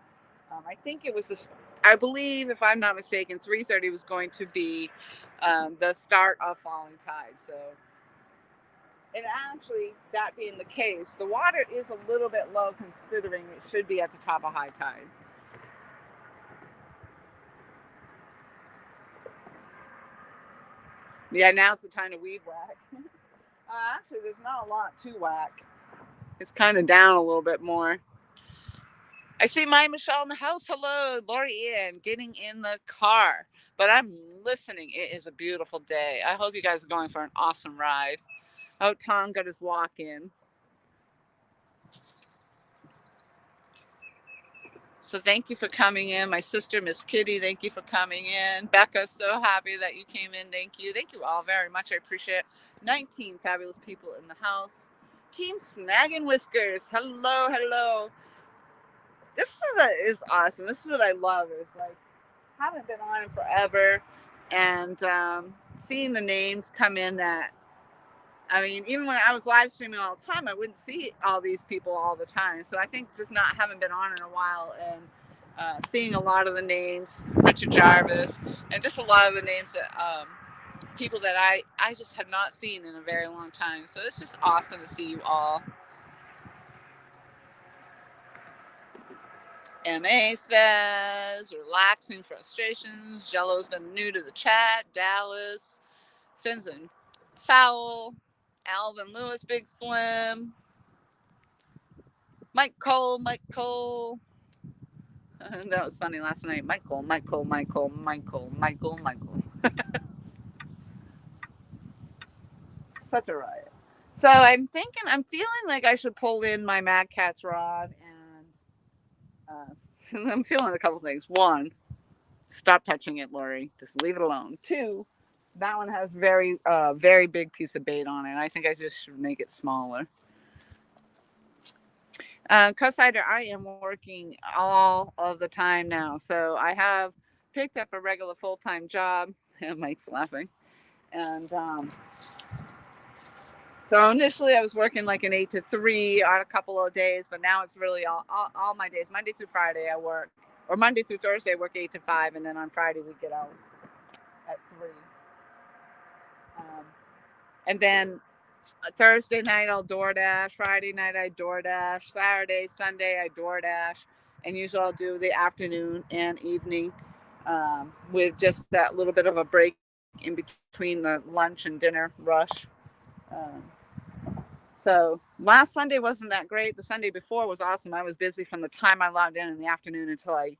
I think it was I believe, if I'm not mistaken, 3:30 was going to be the start of falling tide. So, and actually, that being the case, the water is a little bit low considering it should be at the top of high tide. Yeah, now's the time to weed whack. Actually, there's not a lot to whack. It's kind of down a little bit more. I see my Michelle in the house. Hello, Lori Ann, getting in the car. But I'm listening. It is a beautiful day. I hope you guys are going for an awesome ride. Oh, Tom got his walk in. So thank you for coming in. My sister, Miss Kitty, thank you for coming in. Becca, so happy that you came in. Thank you. Thank you all very much. I appreciate it. 19 fabulous people in the house. Team Snagging Whiskers. Hello, hello. This is awesome. This is what I love. It's like, haven't been on in forever. And seeing the names come in that, I mean, even when I was live streaming all the time, I wouldn't see all these people all the time. So I think just not having been on in a while and seeing a lot of the names, Richard Jarvis, and just a lot of the names that people that I just have not seen in a very long time. So it's just awesome to see you all. MA's Fez, Relaxing Frustrations, Jello's been new to the chat, Dallas, Finson, Fowl, Alvin Lewis, Big Slim, Mike Cole. That was funny last night. Michael. Such a riot. So I'm feeling like I should pull in my Mad Catz rod, and I'm feeling a couple things. One, stop touching it, Lori. Just leave it alone. Two, that one has very big piece of bait on it. I think I just should make it smaller. Co-sider, I am working all of the time now. So I have picked up a regular full-time job. Mike's laughing. And so initially I was working like an 8 to 3 on a couple of days, but now it's really all my days. Monday through Friday I work, or Monday through Thursday I work 8 to 5, and then on Friday we get out at 3. And then Thursday night I'll DoorDash. Friday night I DoorDash. Saturday, Sunday I DoorDash. And usually I'll do the afternoon and evening with just that little bit of a break in between the lunch and dinner rush. Um, so last Sunday wasn't that great. The Sunday before was awesome. I was busy from the time I logged in the afternoon until I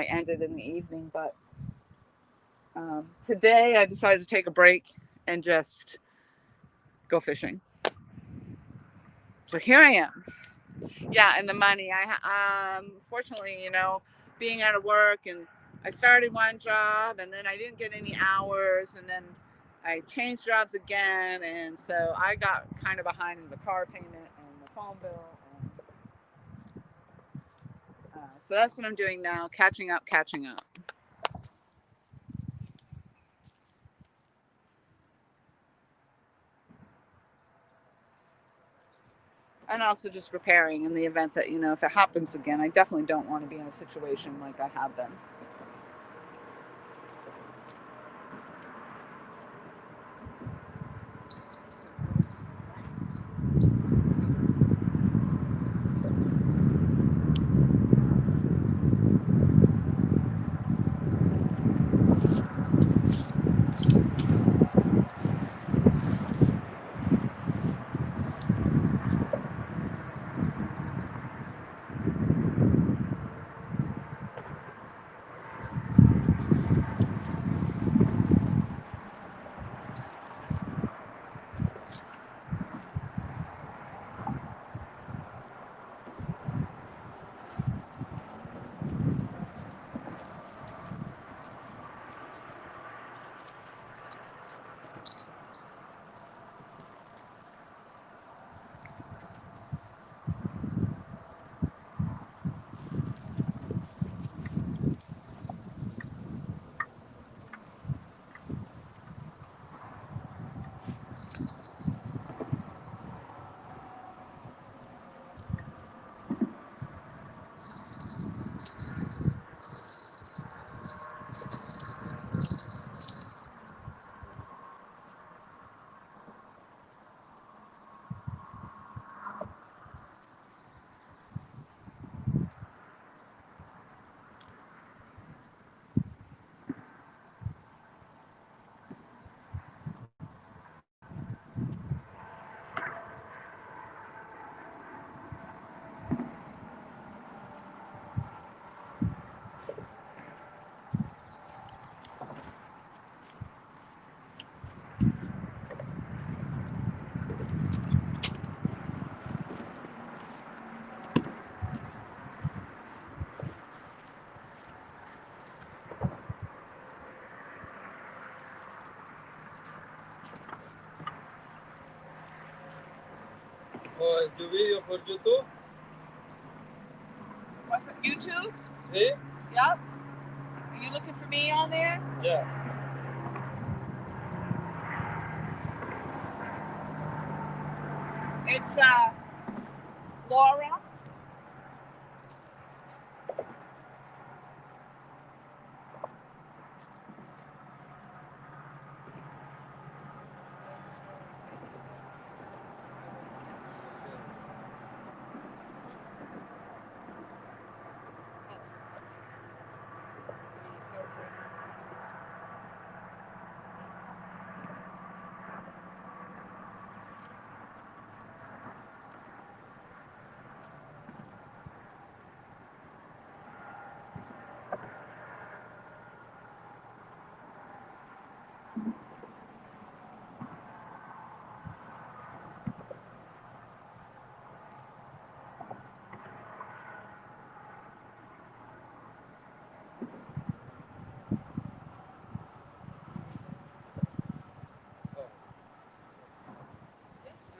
ended in the evening. But today I decided to take a break and just go fishing. So here I am. Yeah, and the money. Fortunately, being out of work, and I started one job and then I didn't get any hours, and then I changed jobs again, and so I got kind of behind in the car payment and the phone bill. And, so that's what I'm doing now, catching up. And also just preparing in the event that, if it happens again, I definitely don't want to be in a situation like I have been. Oh, ¿es tu video por YouTube? What's it, YouTube? Sí? Yep. Are you looking for me on there? Yeah. It's Laura.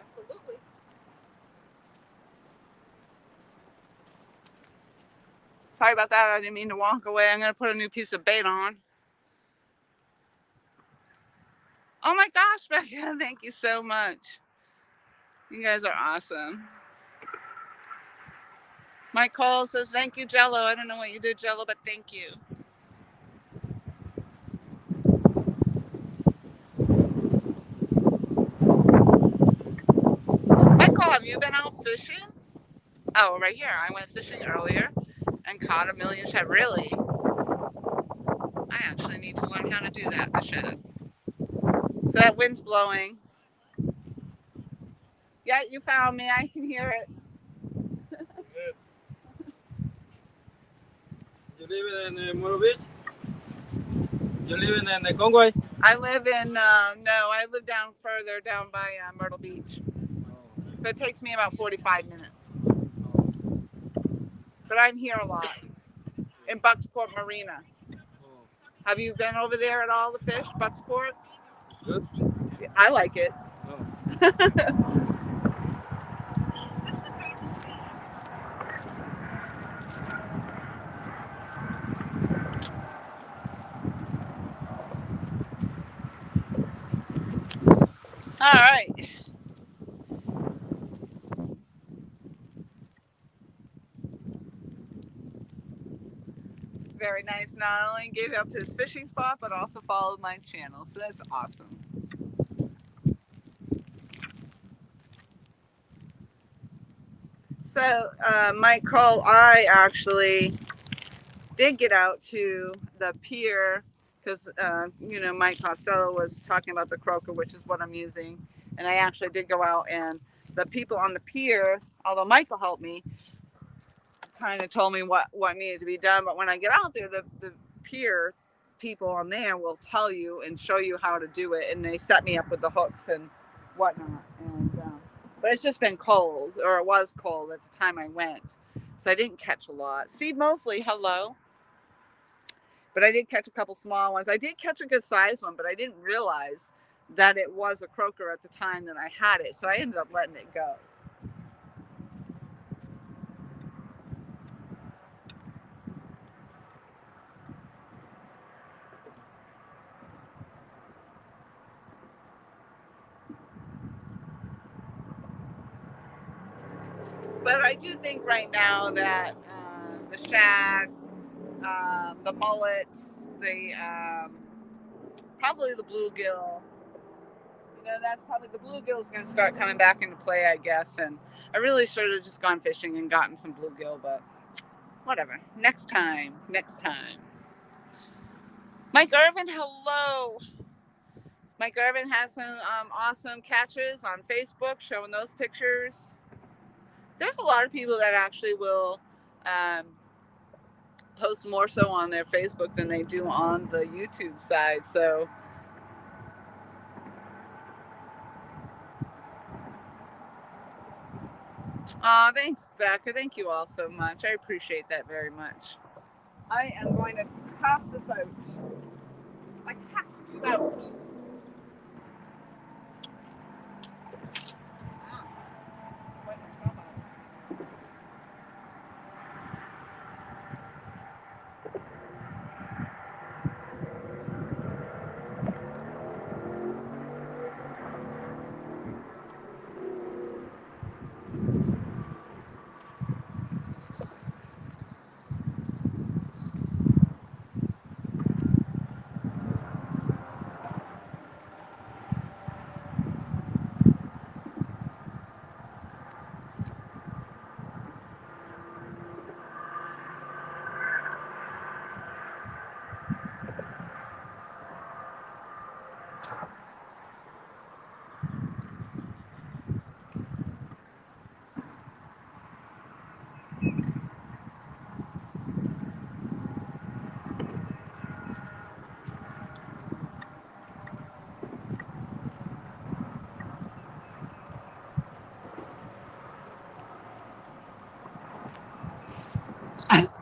Absolutely. Sorry about that. I didn't mean to walk away. I'm going to put a new piece of bait on. Oh my gosh, Becca. Thank you so much. You guys are awesome. Mike Cole says, thank you, Jello. I don't know what you did, Jello, but thank you. you been out fishing? Oh, right here. I went fishing earlier and caught a million shad. Really? I actually need to learn how to do that, the shed. So that wind's blowing. Yeah, you found me. I can hear it. Good. You live in Moro Beach? You live in Conway? I live in, no, I live down further down by Myrtle Beach. So it takes me about 45 minutes. But I'm here a lot in Bucksport Marina. Oh, Have you been over there at all to fish, Bucksport? it's good. I like it. Oh. All right. Very nice. Not only gave up his fishing spot, but also followed my channel. So that's awesome. So, Mike Cole, I actually did get out to the pier because, Mike Costello was talking about the croaker, which is what I'm using. And I actually did go out, and the people on the pier, although Michael helped me, kind of told me what needed to be done. But when I get out there, the pier people on there will tell you and show you how to do it. And they set me up with the hooks and whatnot. And but it's just been cold, or it was cold at the time I went. So I didn't catch a lot. Steve Mosley, hello. But I did catch a couple small ones. I did catch a good sized one, but I didn't realize that it was a croaker at the time that I had it. So I ended up letting it go. But I do think right now that the shad, the mullets, the probably the bluegill, that's probably the bluegill is going to start coming back into play, I guess. And I really should have just gone fishing and gotten some bluegill, but whatever. Next time. Mike Irvin, hello. Mike Irvin has some awesome catches on Facebook showing those pictures. There's a lot of people that actually will post more so on their Facebook than they do on the YouTube side. So thanks, Becca. Thank you all so much. I appreciate that very much. I am going to cast this out. I cast you out.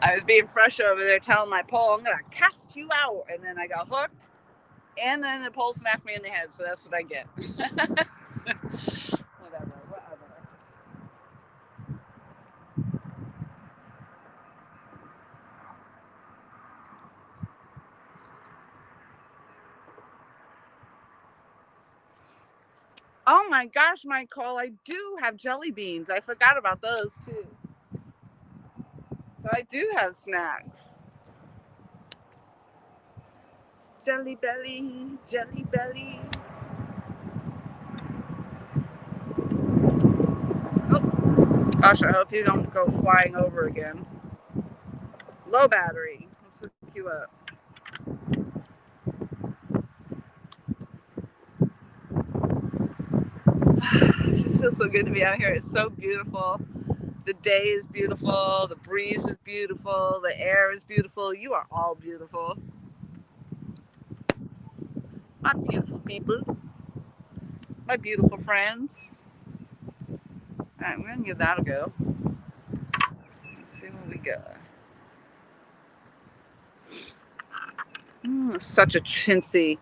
I was being fresh over there telling my pole, I'm going to cast you out. And then I got hooked. And then the pole smacked me in the head. So that's what I get. Whatever. Oh my gosh, Michael, I do have jelly beans. I forgot about those too. So I do have snacks. Jelly belly, jelly belly. Oh, Gosh, I hope you don't go flying over again. Low battery. Let's hook you up. It just feels so good to be out here. It's so beautiful. The day is beautiful. The breeze is beautiful. The air is beautiful. You are all beautiful. My beautiful people. My beautiful friends. All right, we're going to give that a go. Let's see what we got. Such a chintzy.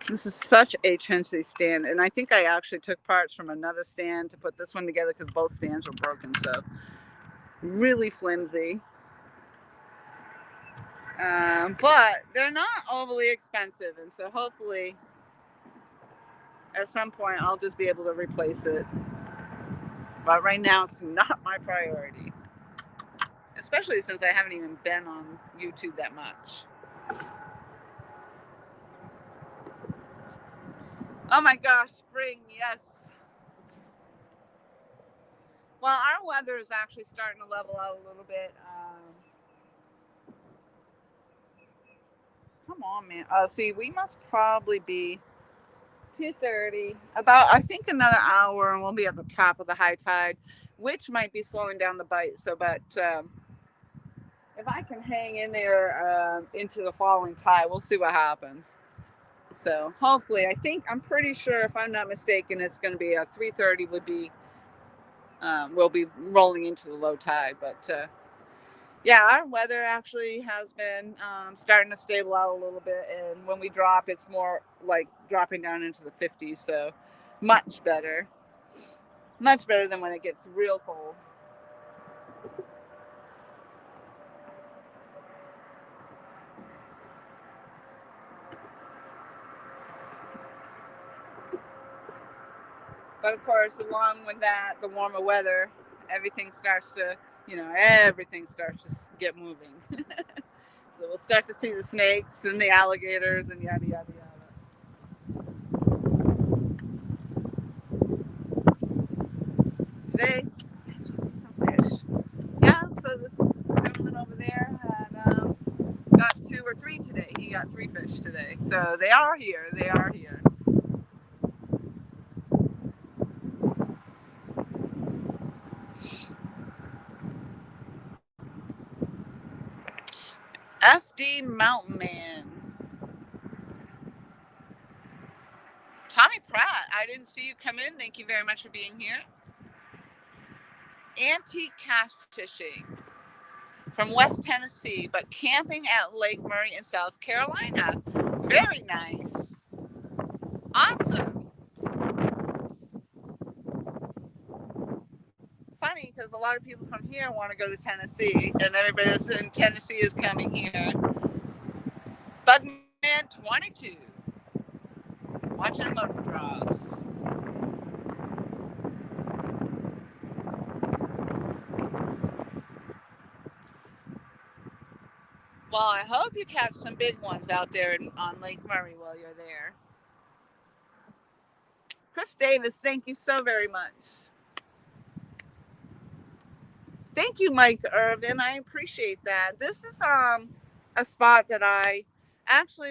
This is such a chintzy stand, and I think I actually took parts from another stand to put this one together because both stands were broken, so really flimsy. But they're not overly expensive, and so hopefully at some point I'll just be able to replace it. But right now it's not my priority, especially since I haven't even been on YouTube that much. Oh my gosh, spring, yes. Well, our weather is actually starting to level out a little bit. Come on, man. See, we must probably be 2:30. About, I think, another hour, and we'll be at the top of the high tide, which might be slowing down the bite. So, but if I can hang in there into the falling tide, we'll see what happens. So hopefully, I'm pretty sure, if I'm not mistaken, it's going to be 3:30 would be, we'll be rolling into the low tide. But yeah, our weather actually has been starting to stable out a little bit. And when we drop, it's more like dropping down into the 50s. So much better. Much better than when it gets real cold. But of course, along with that, the warmer weather, everything starts to get moving. So we'll start to see the snakes and the alligators and yada, yada, yada. Today, I just see some fish. Yeah, so this gentleman over there had got 2 or 3 today. He got 3 fish today. So they are here. They are here. SD Mountain Man. Tommy Pratt, I didn't see you come in. Thank you very much for being here. Antique cash fishing from West Tennessee, but camping at Lake Murray in South Carolina. Very nice. Awesome. Funny, because a lot of people from here want to go to Tennessee, and everybody that's in Tennessee is coming here. Bugman 22. Watching motor draws. Well, I hope you catch some big ones out there on Lake Murray while you're there. Chris Davis, thank you so very much. Thank you, Mike Irvin. I appreciate that. This is a spot that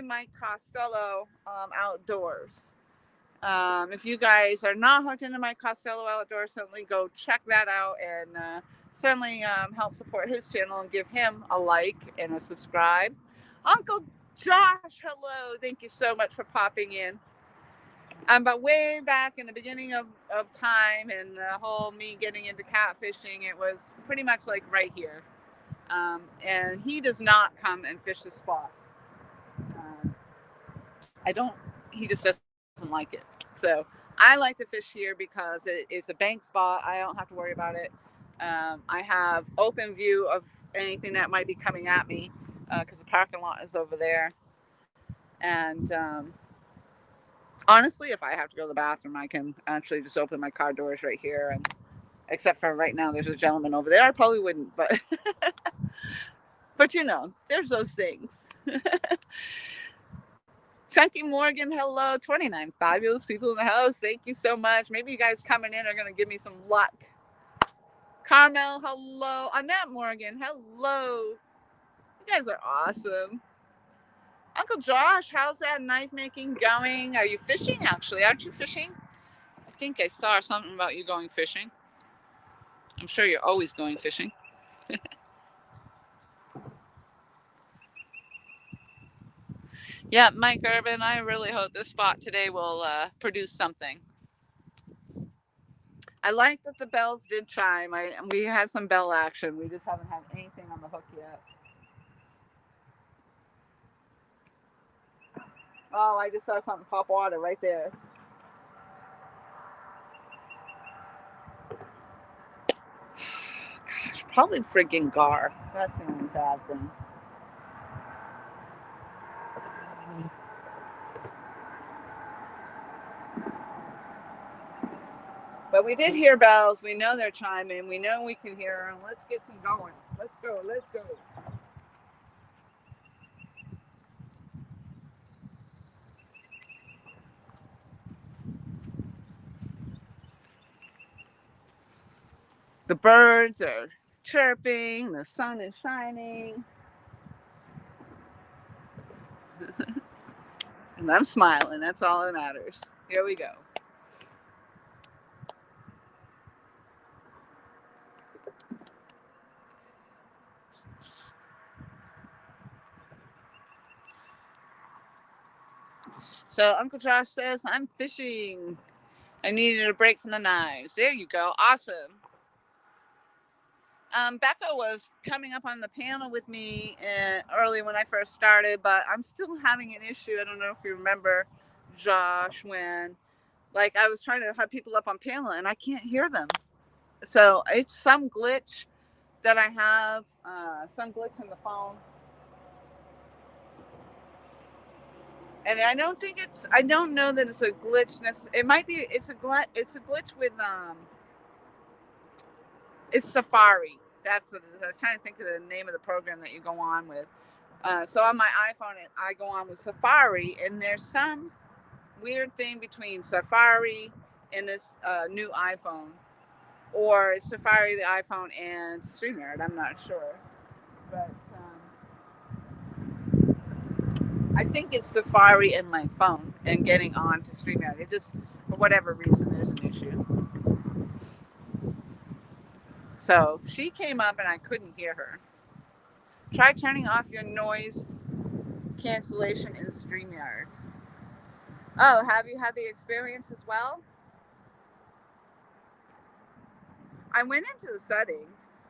Mike Costello Outdoors. If you guys are not hooked into Mike Costello Outdoors, certainly go check that out, and certainly help support his channel and give him a like and a subscribe. Uncle Josh, hello. Thank you so much for popping in. But way back in the beginning of time and the whole me getting into catfishing, it was pretty much like right here. And he does not come and fish the spot. He just doesn't like it. So I like to fish here because it's a bank spot. I don't have to worry about it. I have open view of anything that might be coming at me because the parking lot is over there. And honestly, if I have to go to the bathroom, I can actually just open my car doors right here. And except for right now, there's a gentleman over there. I probably wouldn't, but but there's those things. Chunky Morgan, hello. 29 fabulous people in the house. Thank you so much. Maybe you guys coming in are going to give me some luck. Carmel, hello. Annette Morgan, hello. You guys are awesome. Uncle Josh, how's that knife making going? Are you fishing, actually? Aren't you fishing? I think I saw something about you going fishing. I'm sure you're always going fishing. Yeah, Mike Urban, I really hope this spot today will produce something. I like that the bells did chime. We have some bell action. We just haven't had anything on the hook yet. Oh, I just saw something pop water right there. Gosh, probably freaking gar. That's the only bad thing. But we did hear bells. We know they're chiming. We know we can hear them. Let's get some going. Let's go. Let's go. The birds are chirping. The sun is shining. And I'm smiling. That's all that matters. Here we go. So Uncle Josh says, I'm fishing. I needed a break from the knives. There you go. Awesome. Becca was coming up on the panel with me early when I first started, but I'm still having an issue. I don't know if you remember, Josh, when I was trying to have people up on panel and I can't hear them. So it's some glitch that I have, some glitch in the phone. And I don't know that it's a glitch. It might be, it's a glitch with, it's Safari. I was trying to think of the name of the program that you go on with. So on my iPhone, I go on with Safari, and there's some weird thing between Safari and this new iPhone, or Safari, the iPhone, and StreamYard. I'm not sure, but I think it's Safari in my phone and getting on to StreamYard. It just, for whatever reason, there's an issue. So she came up and I couldn't hear her. Try turning off your noise cancellation in StreamYard. Oh, have you had the experience as well? I went into the settings.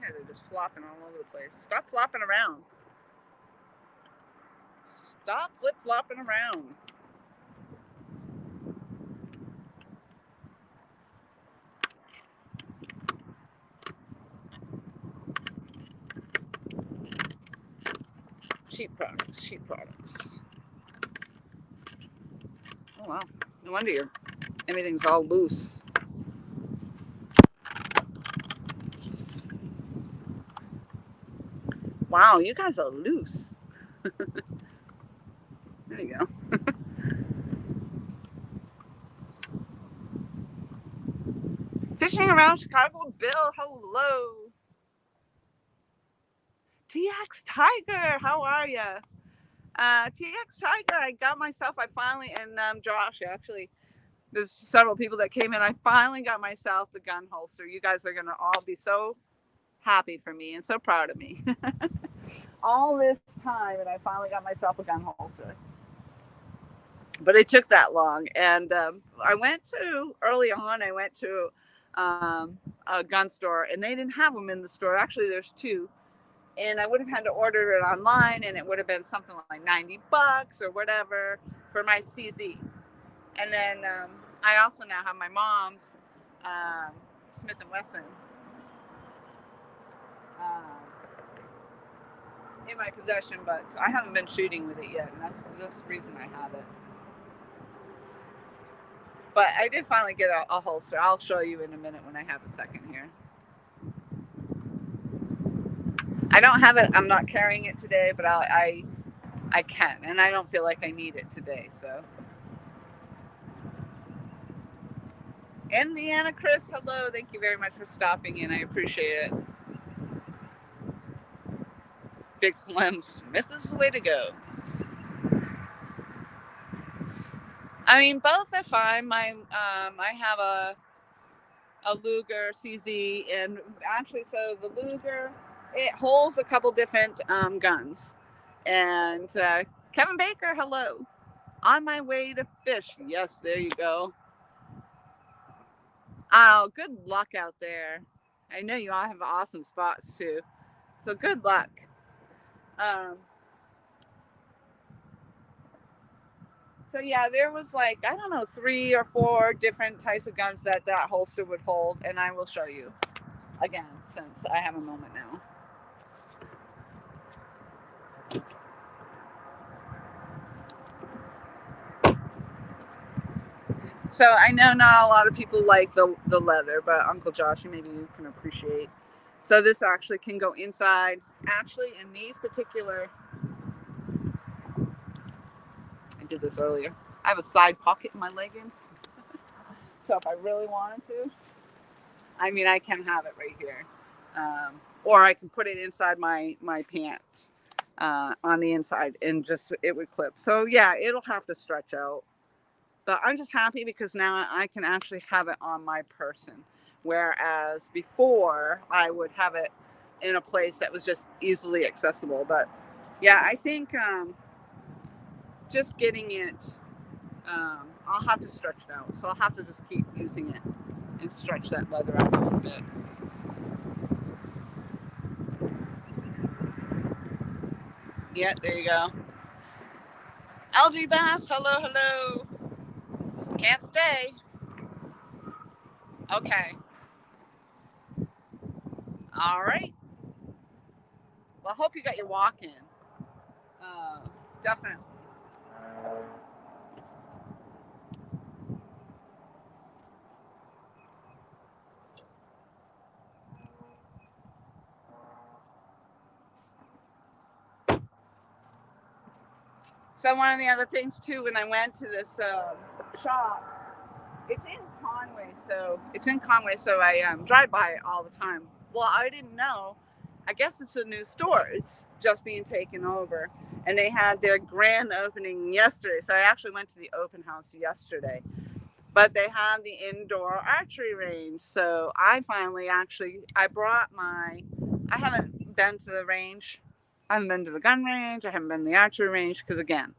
Yeah, they're just flopping all over the place. Stop flopping around. Stop flip-flopping around. Cheap products. Oh, wow. No wonder everything's all loose. Wow, you guys are loose. There you go. Fishing around Chicago, Bill, hello. TX Tiger, how are you? TX Tiger, I finally, and Josh, actually, there's several people that came in. I finally got myself the gun holster. You guys are going to all be so happy for me and so proud of me. All this time, and I finally got myself a gun holster. But it took that long. And early on, I went to a gun store, and they didn't have them in the store. Actually, there's two. And I would have had to order it online, and it would have been something like $90 or whatever for my CZ. And then I also now have my mom's Smith & Wesson in my possession, but I haven't been shooting with it yet, and that's the reason I have it. But I did finally get a holster. I'll show you in a minute when I have a second here. I don't have it. I'm not carrying it today, but I can, and I don't feel like I need it today. So Indiana Chris, hello. Thank you very much for stopping in. I appreciate it. Big Slim Smith is the way to go. I mean, both are fine. I have a Luger CZ, and actually, so the Luger, it holds a couple different guns. And Kevin Baker, hello. On my way to fish. Yes, there you go. Oh, good luck out there. I know you all have awesome spots too. So good luck. So yeah, there was like, I don't know, 3 or 4 different types of guns that holster would hold, and I will show you again since I have a moment now. So I know not a lot of people like the leather, but Uncle Josh, maybe you can appreciate. So this actually can go inside. Actually, in these particular, I did this earlier. I have a side pocket in my leggings. So if I really wanted to, I mean, I can have it right here. Or I can put it inside my pants on the inside, and just it would clip. So yeah, it'll have to stretch out. But I'm just happy because now I can actually have it on my person. Whereas before I would have it in a place that was just easily accessible. But yeah, I think just getting it, I'll have to stretch it out. So I'll have to just keep using it and stretch that leather out a little bit. Yeah, there you go. LG Bass, hello, hello. Can't stay. Okay. All right. Well, I hope you got your walk in. Definitely. So one of the other things too, when I went to this shop, it's in Conway, so I drive by it all the time. Well, I didn't know. I guess it's a new store. It's just being taken over, and they had their grand opening yesterday. So I actually went to the open house yesterday. But they have the indoor archery range. So I haven't been to the range. I haven't been to the gun range. I haven't been to the archery range because, again,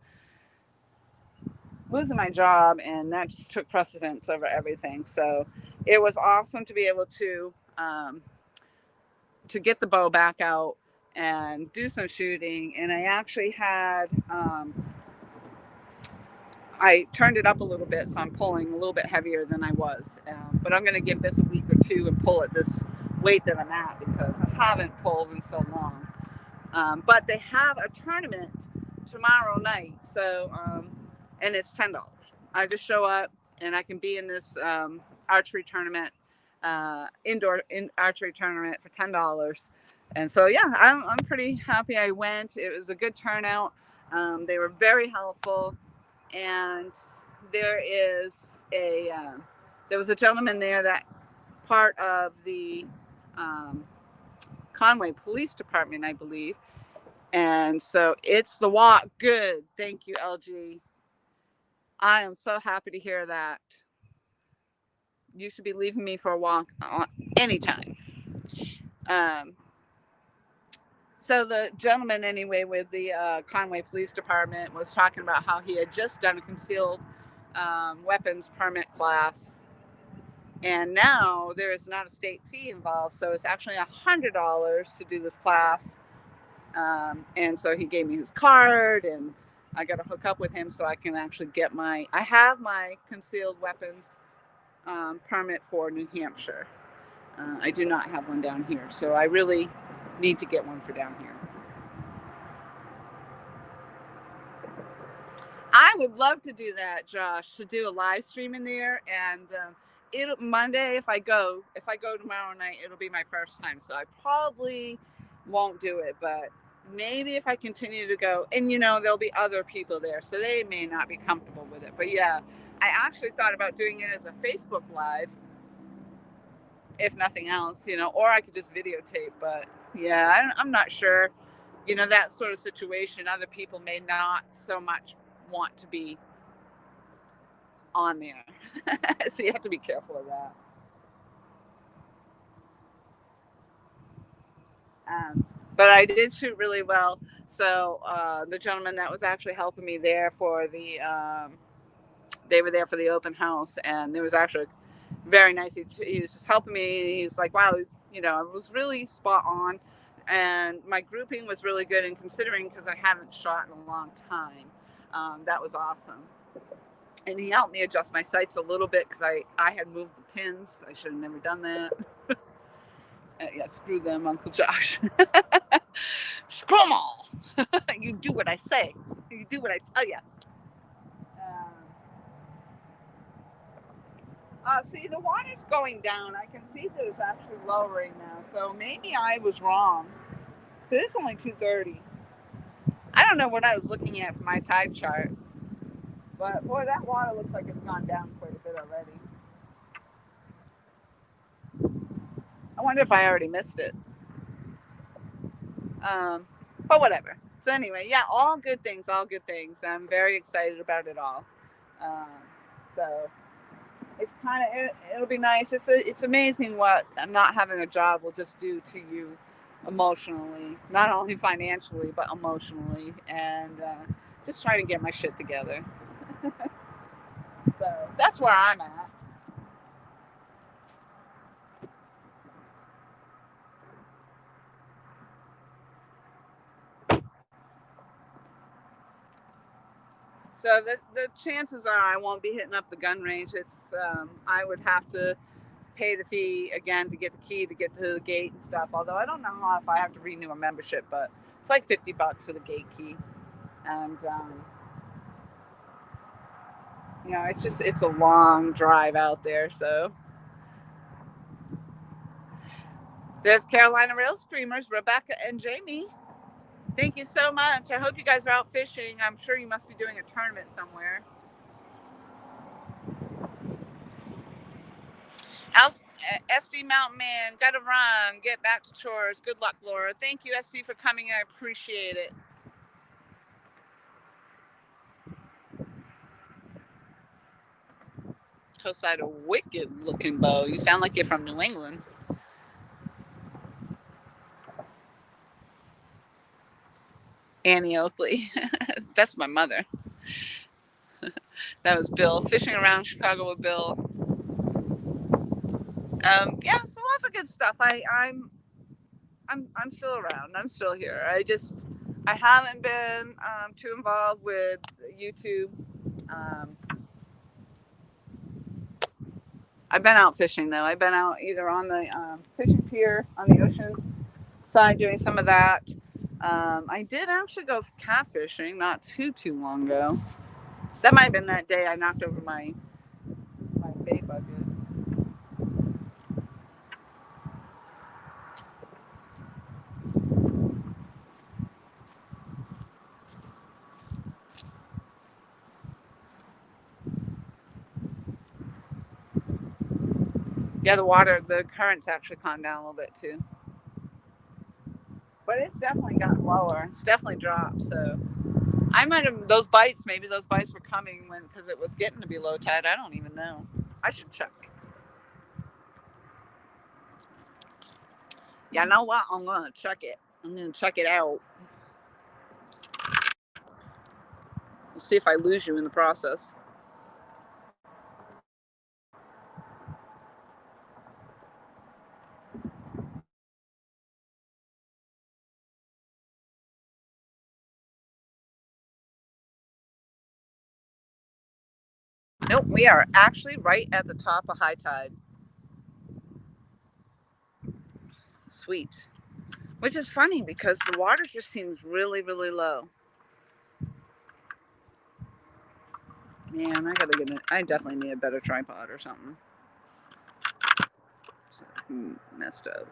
losing my job, and that just took precedence over everything. So it was awesome to be able to get the bow back out and do some shooting. And I actually had, I turned it up a little bit, so I'm pulling a little bit heavier than I was. But I'm going to give this a week or two and pull at this weight that I'm at because I haven't pulled in so long. But they have a tournament tomorrow night, so and it's $10. I just show up and I can be in this archery tournament, indoor archery tournament for $10. And so yeah, I'm pretty happy I went. It was a good turnout. They were very helpful, and there was a gentleman there that part of the Conway Police Department, I believe. And so it's the walk. Good. Thank you, LG. I am so happy to hear that. You should be leaving me for a walk anytime. So the gentleman, anyway, with the Conway Police Department was talking about how he had just done a concealed weapons permit class. And now there is not a state fee involved. So it's actually $100 to do this class. And so he gave me his card, and I got to hook up with him so I can actually get I have my concealed weapons permit for New Hampshire. I do not have one down here, so I really need to get one for down here. I would love to do that, Josh, to do a live stream in there, and Monday, if I go tomorrow night, it'll be my first time, so I probably won't do it, but maybe if I continue to go, and there'll be other people there, so they may not be comfortable with it. But yeah, I actually thought about doing it as a Facebook Live, if nothing else, or I could just videotape. But yeah, I'm not sure. That sort of situation, other people may not so much want to be on there. So you have to be careful of that. But I did shoot really well. So the gentleman that was actually helping me there for they were there for the open house, and it was actually very nice. He was just helping me. He's like, wow, it was really spot on. And my grouping was really good, and considering, because I haven't shot in a long time, that was awesome. And he helped me adjust my sights a little bit, because I had moved the pins. I should have never done that. Yeah, screw them, Uncle Josh. Screw them all. You do what I say. You do what I tell you. See, the water's going down. I can see that it's actually lowering now. So maybe I was wrong. It's only 2:30. I don't know what I was looking at for my tide chart. But boy, that water looks like it's gone down quite a bit already. I wonder if I already missed it. But whatever. So anyway, yeah, all good things. I'm very excited about it all. So it's it'll be nice. It's amazing what not having a job will just do to you emotionally, not only financially, but emotionally. And just trying to get my shit together. So that's where I'm at. So the chances are I won't be hitting up the gun range. It's I would have to pay the fee again to get the key to get to the gate and stuff. Although I don't know if I have to renew a membership, but it's like $50 for the gate key, and it's a long drive out there. So there's Carolina Rail Screamers, Rebecca and Jamie. Thank you so much. I hope you guys are out fishing. I'm sure you must be doing a tournament somewhere. SD Mountain Man, gotta run. Get back to chores. Good luck, Laura. Thank you, SD, for coming. I appreciate it. Coastside, a wicked looking bow. You sound like you're from New England. Annie Oakley. That's my mother. That was Bill. Fishing around Chicago with Bill. Yeah, so lots of good stuff. I'm still around. I'm still here. I haven't been too involved with YouTube. I've been out fishing though. I've been out either on the fishing pier on the ocean side doing some of that. I did actually go catfishing not too long ago. That might have been that day I knocked over my bait bucket. Yeah, the current's actually calmed down a little bit too. But it's definitely gotten lower. It's definitely dropped. So I might have maybe those bites were coming because it was getting to be low tide. I don't even know. I should check. Yeah, you know what? I'm going to check it. I'm going to check it out. Let's see if I lose you in the process. Nope, we are actually right at the top of high tide. Sweet. Which is funny because the water just seems really, really low. Man, I definitely need a better tripod or something. Messed up.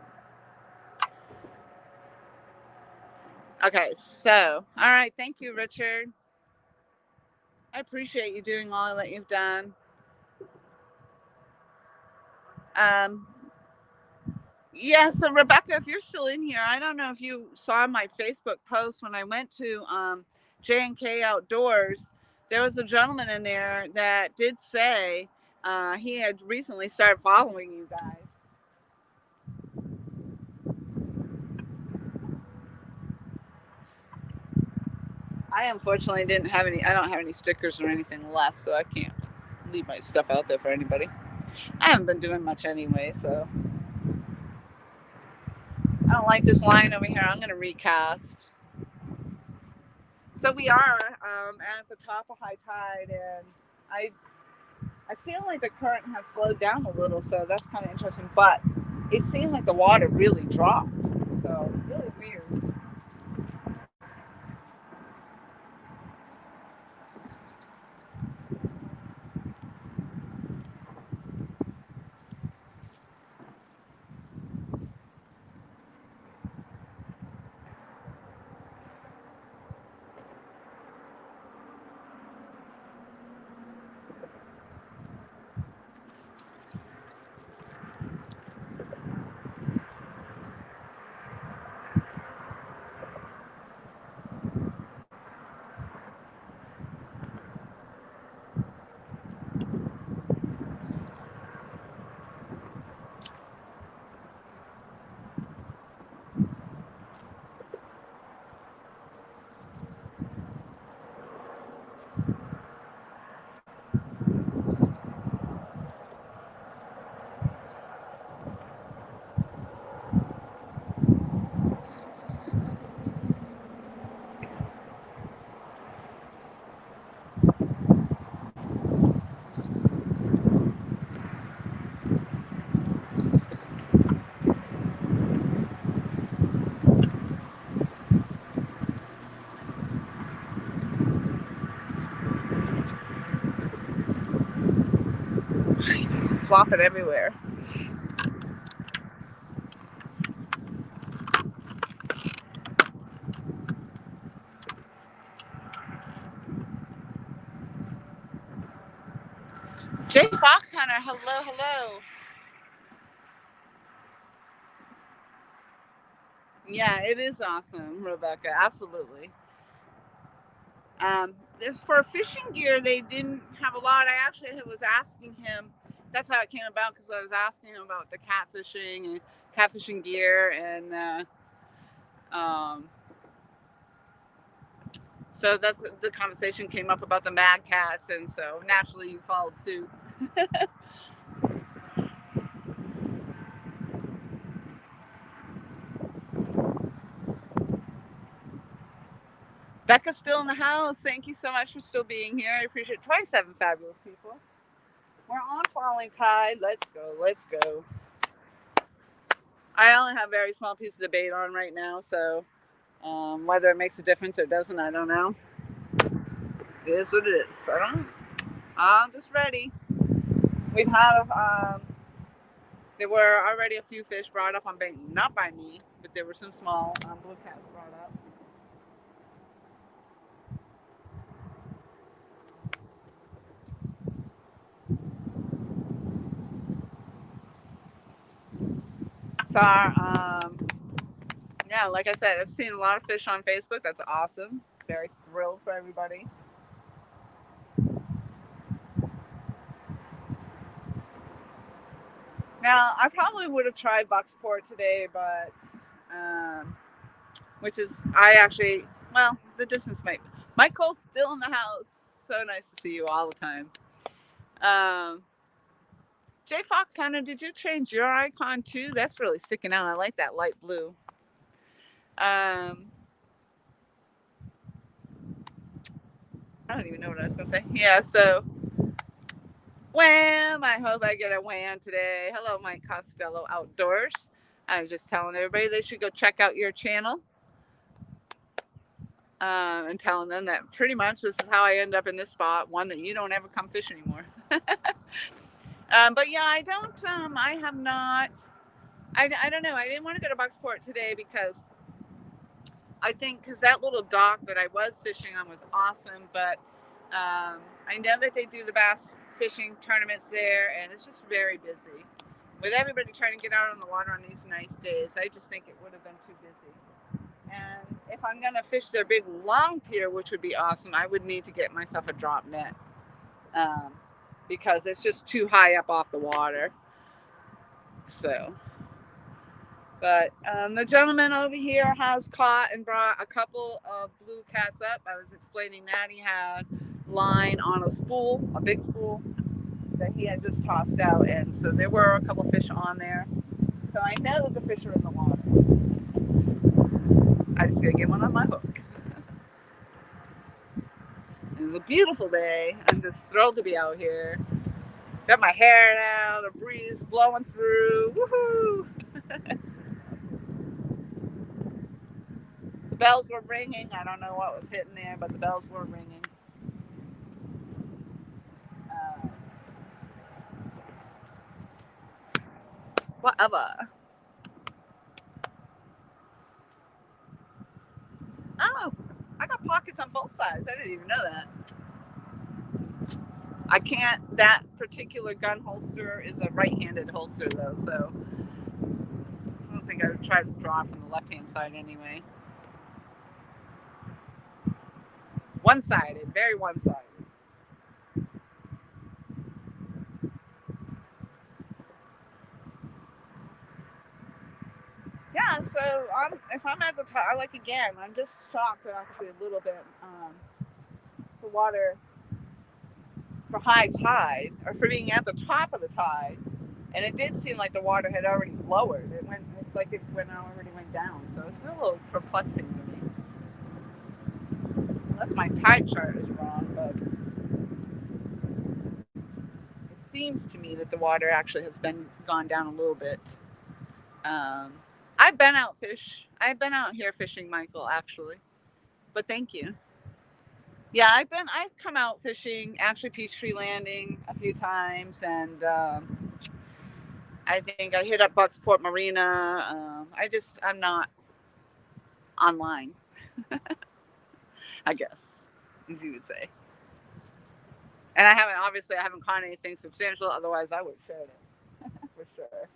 Okay, so, all right. Thank you, Richard. I appreciate you doing all that you've done. Yeah, so Rebecca, if you're still in here, I don't know if you saw my Facebook post when I went to J&K Outdoors. There was a gentleman in there that did say he had recently started following you guys. I unfortunately didn't have any. I don't have any stickers or anything left, so I can't leave my stuff out there for anybody. I haven't been doing much anyway, so I don't like this line over here. I'm going to recast. So we are at the top of high tide, and I feel like the current has slowed down a little, so that's kind of interesting. But it seemed like the water really dropped, so really weird. It's flopping everywhere. Jay Fox Hunter, hello, hello. Yeah, it is awesome, Rebecca. Absolutely. For fishing gear, they didn't have a lot. I actually was asking him. That's how it came about because I was asking him about the catfishing and catfishing gear, and so that's the conversation came up about the Mad Cats, and so naturally you followed suit. Becca's still in the house. Thank you so much for still being here. I appreciate it. 27 fabulous people. We're on falling tide. Let's go. Let's go. I only have very small pieces of bait on right now, so whether it makes a difference or doesn't, I don't know. It is what it is. I don't know. I'm just ready. We've had there were already a few fish brought up on bait, not by me, but there were some small blue cats brought up. So, yeah, like I said, I've seen a lot of fish on Facebook. That's awesome. Very thrilled for everybody. Now, I probably would have tried Bucksport today, but which is the distance might. Michael's still in the house. So nice to see you all the time. Jay Fox Hunter, did you change your icon too? That's really sticking out. I like that light blue. I don't even know what I was gonna say. Yeah, so wham! I hope I get a wham today. Hello, Mike Costello Outdoors. I was just telling everybody they should go check out your channel. And telling them that pretty much this is how I end up in this spot, one that you don't ever come fish anymore. But yeah, I have not, I don't know. I didn't want to go to Bucksport today because I think that little dock that I was fishing on was awesome, but I know that they do the bass fishing tournaments there, and it's just very busy. With everybody trying to get out on the water on these nice days, I just think it would have been too busy. And if I'm going to fish their big long pier, which would be awesome, I would need to get myself a drop net because it's just too high up off the water. So, but the gentleman over here has caught and brought a couple of blue cats up. I was explaining that he had line on a spool, a big spool that he had just tossed out, and so there were a couple fish on there. So I know that the fish are in the water. I just gotta get one on my hook. It's a beautiful day. I'm just thrilled to be out here. Got my hair down, a breeze blowing through. Woohoo! The bells were ringing. I don't know what was hitting there, but the bells were ringing. Whatever. Oh, I got pockets on both sides. I didn't even know that. I can't, that particular gun holster is a right-handed holster though, so I don't think I would try to draw from the left-hand side anyway. One-sided, very one-sided. Yeah, so if I'm at the top, like again, I'm just shocked actually a little bit. The water for high tide, or for being at the top of the tide, and it did seem like the water had already lowered. It's like it already went down, so it's a little perplexing to me. Unless my tide chart is wrong, but it seems to me that the water actually has gone down a little bit. I've been out here fishing, Michael, actually, but thank you. Yeah, I've come out fishing, actually Peachtree Landing a few times, and I think I hit up Bucksport Marina. I'm not online, I guess, as you would say. And I haven't caught anything substantial, otherwise I would share it, for sure.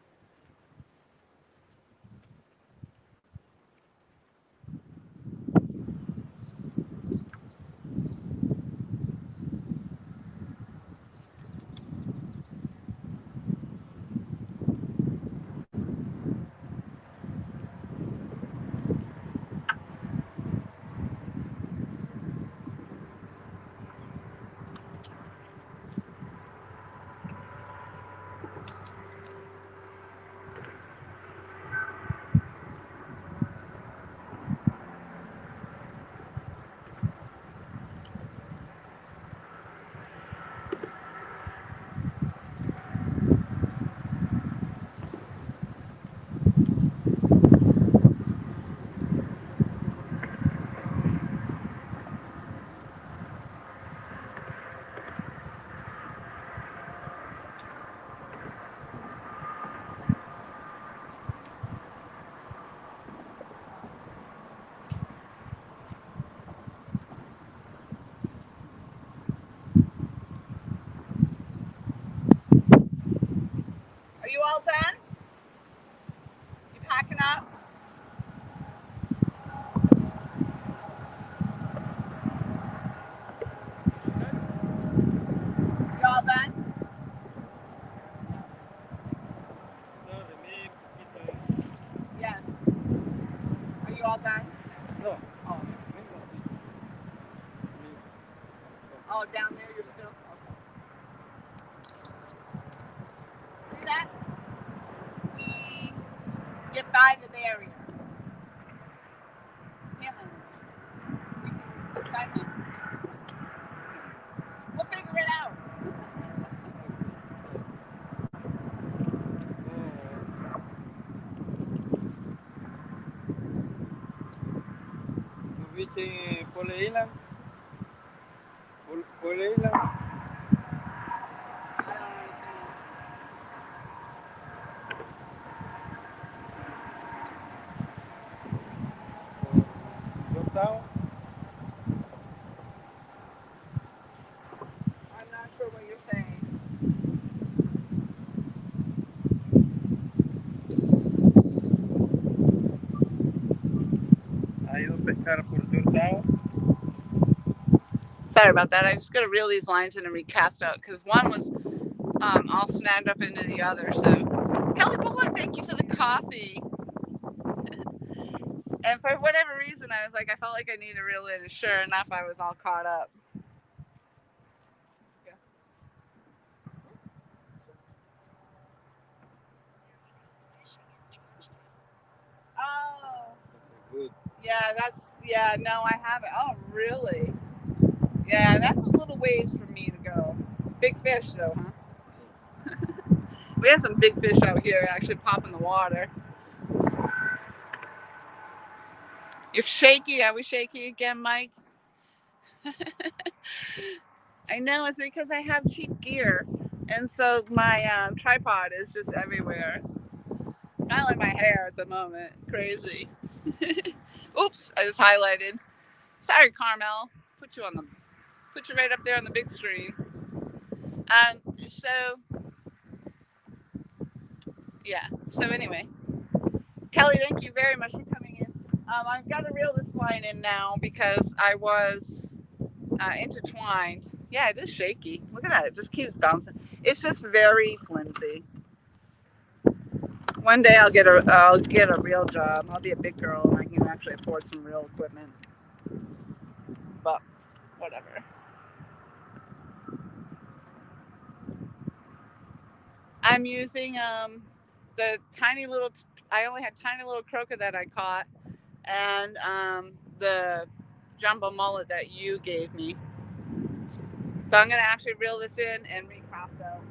Are you all done? You packing up? You all done? Yes. Are you all done? No. Oh. Oh, down there you're still? Okay. See that? We get by the barrier. Inland. We can decide to. We'll figure it out. You reaching Pole Island? Pole Island? I don't understand. Georgetown? Cara por cortado. Sorry about that. I just got to reel these lines in and recast out because one was all snagged up into the other. So, Kelly Bullock, thank you for the coffee. And for whatever reason, I was like, I felt like I needed to reel in. And sure enough, I was all caught up. Yeah. Oh. That's good. Yeah, no, I haven't. Oh, really? Yeah, that's a little ways for me to go. Big fish, though, huh? We have some big fish out here actually pop in the water. You're shaky. Are we shaky again, Mike? I know, it's because I have cheap gear. And so my tripod is just everywhere. Kind of like my hair at the moment. Crazy. Oops, I just highlighted. Sorry, Carmel. Put you right up there on the big screen. So yeah. So anyway, Kelly, thank you very much for coming in. I've got to reel this line in now because I was intertwined. Yeah, it is shaky. Look at that. It just keeps bouncing. It's just very flimsy. One day I'll get a real job. I'll be a big girl and I can actually afford some real equipment. But whatever. I'm using the tiny little. I only had tiny little croaker that I caught, and the jumbo mullet that you gave me. So I'm gonna actually reel this in and recast out.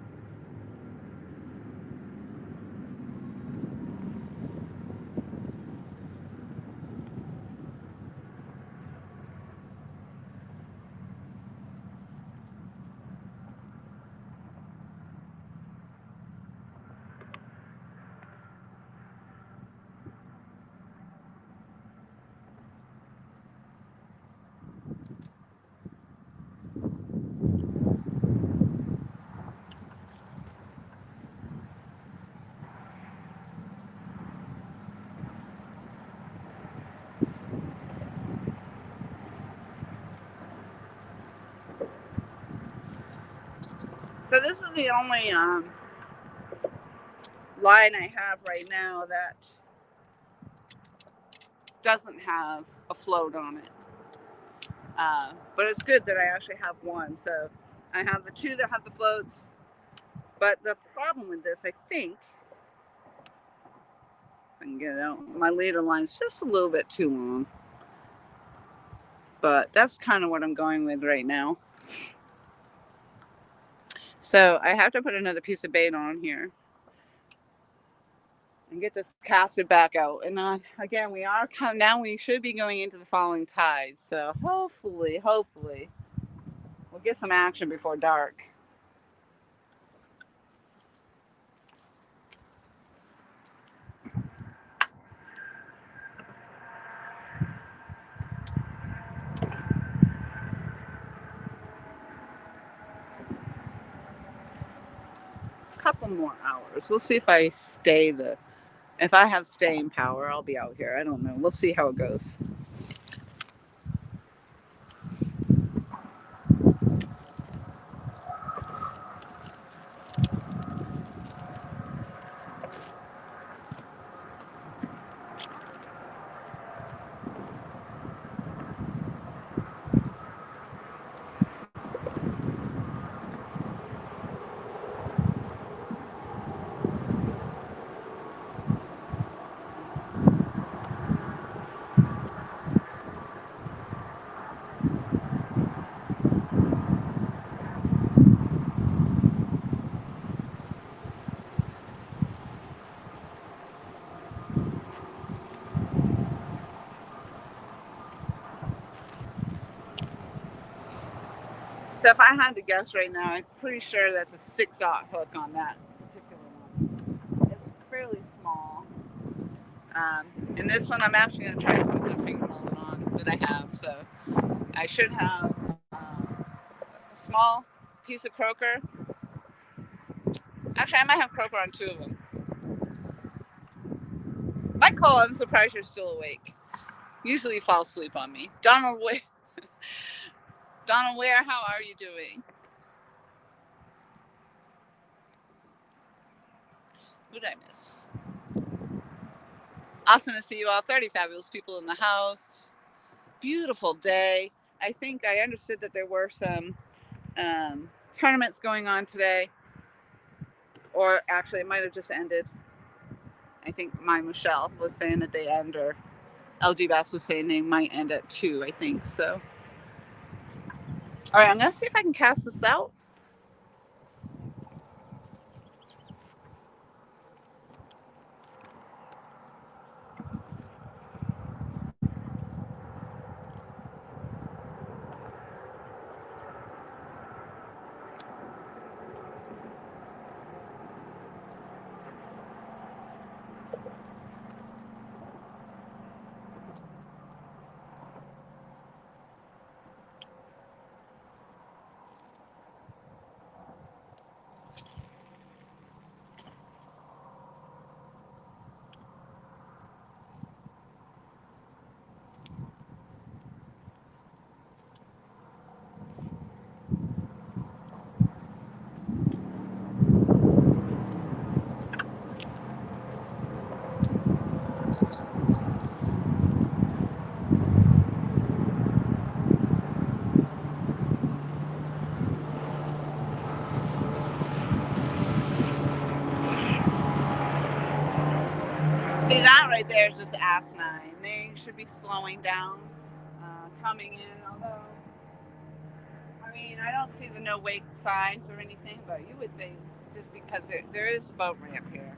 So this is the only line I have right now that doesn't have a float on it. But it's good that I actually have one. So I have the two that have the floats. But the problem with this, I think, I can get it out. My leader line's just a little bit too long. But that's kind of what I'm going with right now. So I have to put another piece of bait on here and get this casted back out. And again, we should be going into the falling tide. So hopefully, we'll get some action before dark. Couple more hours. We'll see if I if I have staying power, I'll be out here. I don't know. We'll see how it goes. So if I had to guess right now, I'm pretty sure that's a 6/0 hook on that particular one. It's fairly small. And this one, I'm actually going to try to put the finger mullet on that I have. So I should have a small piece of croaker. Actually, I might have croaker on two of them. Michael, I'm surprised you're still awake. Usually fall asleep on me. Donald Ware, Donald Ware, how are you doing? Who did I miss? Awesome to see you all. 30 fabulous people in the house. Beautiful day. I think I understood that there were some tournaments going on today, or actually it might have just ended. I think my Michelle was saying that they end, or LG Bass was saying they might end at 2, I think. So, all right, I'm going to see if I can cast this out. See, that right there is just asinine. They should be slowing down, coming in. Although, I mean, I don't see the no wake signs or anything, but you would think just because there is a boat ramp here.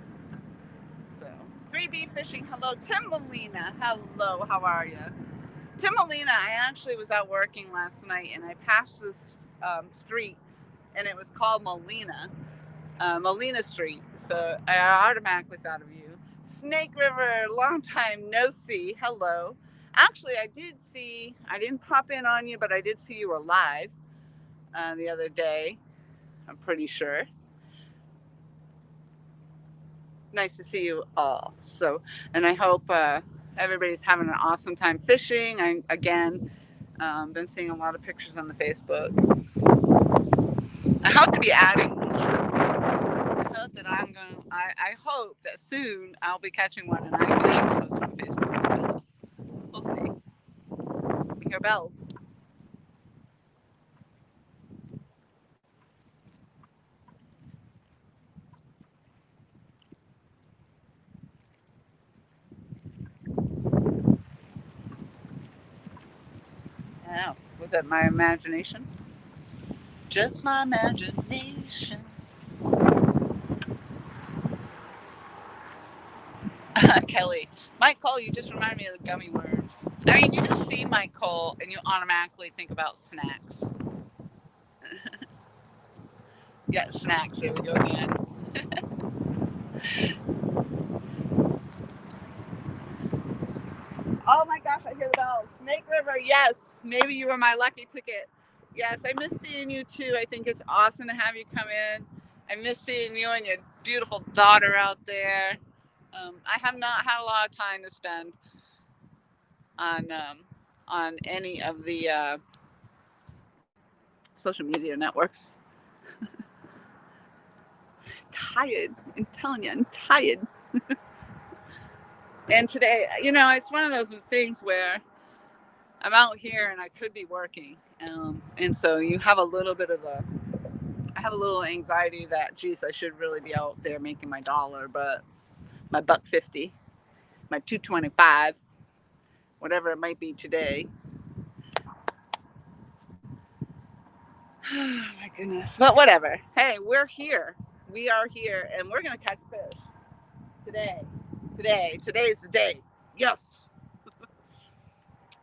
So, 3B Fishing, hello. Tim Molina, hello, how are you? Tim Molina, I actually was out working last night and I passed this street and it was called Molina Street. So I automatically thought of you. Snake River, long time no see. Hello. Actually, I didn't pop in on you, but I did see you were live the other day. I'm pretty sure. Nice to see you all. So, and I hope everybody's having an awesome time fishing. Again, been seeing a lot of pictures on the Facebook. I hope to be adding. I hope that soon I'll be catching one and I can add post on Facebook. We'll see. We hear bells. Oh, was that my imagination? Just my imagination. Kelly. Mike Cole, you just remind me of the gummy worms. I mean, you just see Mike Cole and you automatically think about snacks. Yeah, snacks. There we go again. Oh my gosh, I hear the bell. Snake River, yes. Maybe you were my lucky ticket. Yes, I miss seeing you too. I think it's awesome to have you come in. I miss seeing you and your beautiful daughter out there. I have not had a lot of time to spend on any of the social media networks. Tired. I'm telling you, I'm tired. And today, it's one of those things where I'm out here and I could be working. And so you have a little bit of I have a little anxiety that, geez, I should really be out there making my dollar, but my $1.50, my $2.25, whatever it might be today. Oh my goodness. But whatever. Hey, we're here. We are here and we're going to catch fish today. Today's the day. Yes.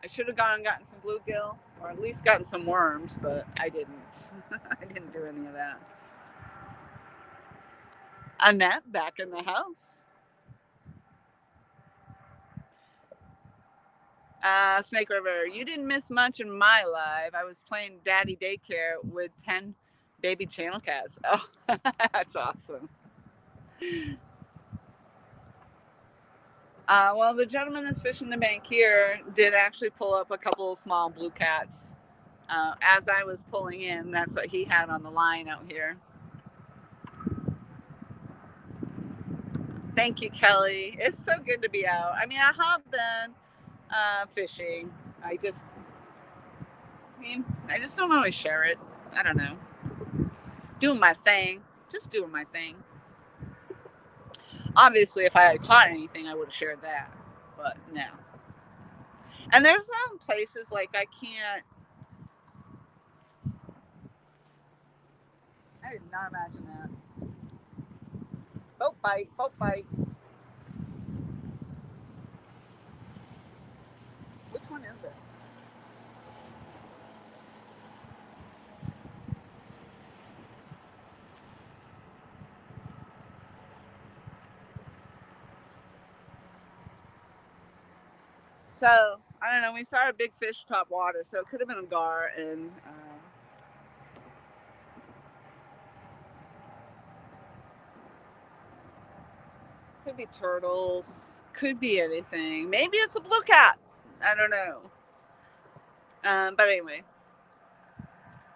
I should have gone and gotten some bluegill or at least gotten some worms, but I didn't. I didn't do any of that. Annette back in the house. Snake River, you didn't miss much in my live. I was playing Daddy Daycare with 10 baby channel cats. Oh, that's awesome. Well, the gentleman that's fishing the bank here did actually pull up a couple of small blue cats. As I was pulling in, that's what he had on the line out here. Thank you, Kelly. It's so good to be out. I mean, I have been fishing. I just don't always share it. I don't know. Doing my thing. Just doing my thing. Obviously, if I had caught anything, I would have shared that. But no. And there's some places like I can't. I did not imagine that. Boat bite, boat bite. Which one is it? So, I don't know. We saw a big fish top water, so it could have been a gar. And could be turtles. Could be anything. Maybe it's a blue cat. I don't know. But anyway.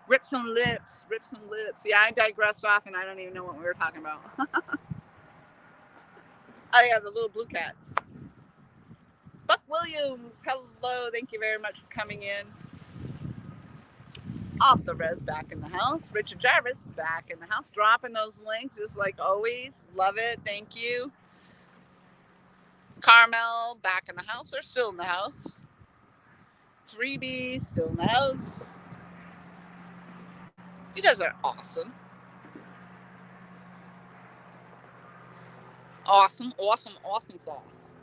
Rip some lips. Rip some lips. Yeah, I digressed off, and I don't even know what we were talking about. Oh, yeah, the little blue cats. Buck Williams, hello. Thank you very much for coming in. Off the res, back in the house. Richard Jarvis, back in the house. Dropping those links just like always. Love it. Thank you. Carmel, back in the house or still in the house. 3B, still in the house. You guys are awesome. Awesome, awesome, awesome sauce.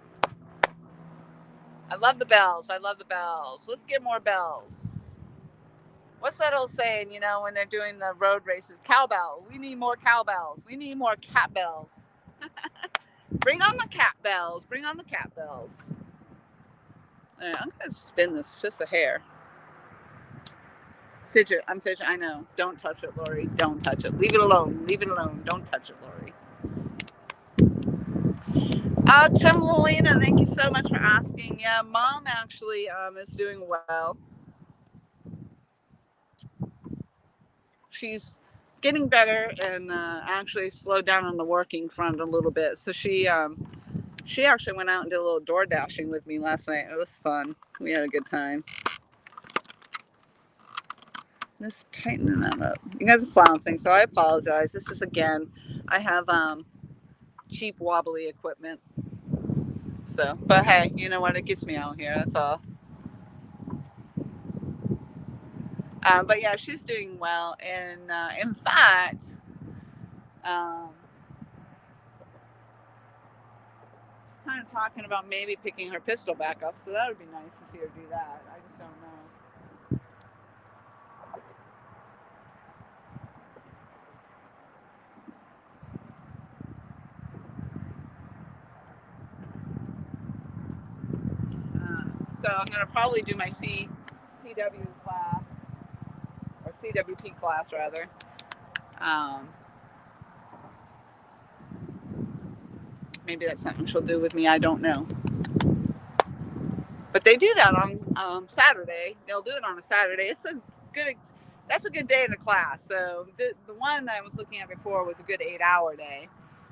I love the bells. I love the bells. Let's get more bells. What's that old saying, you know, when they're doing the road races? Cowbell. We need more cowbells. We need more cat bells. Bring on the cat bells. Bring on the cat bells. Right, I'm going to spin this just a hair. Fidget. I'm fidget. I know. Don't touch it, Lori. Don't touch it. Leave it alone. Leave it alone. Don't touch it, Lori. Tim Lolena, thank you so much for asking. Yeah, Mom actually is doing well. She's getting better and actually slowed down on the working front a little bit. So she actually went out and did a little door dashing with me last night. It was fun. We had a good time. Just tightening that up. You guys are flouncing, so I apologize. This is, again, I have cheap wobbly equipment. So, but hey, you know what? It gets me out here. That's all. But yeah, she's doing well. And in fact, kind of talking about maybe picking her pistol back up. So that would be nice to see her do that. I just don't know. So I'm going to probably do my CPW class, or CWP class rather. Maybe that's something she'll do with me. I don't know. But they do that on Saturday. They'll do it on a Saturday. That's a good day in the class. So the one I was looking at before was a good 8-hour day.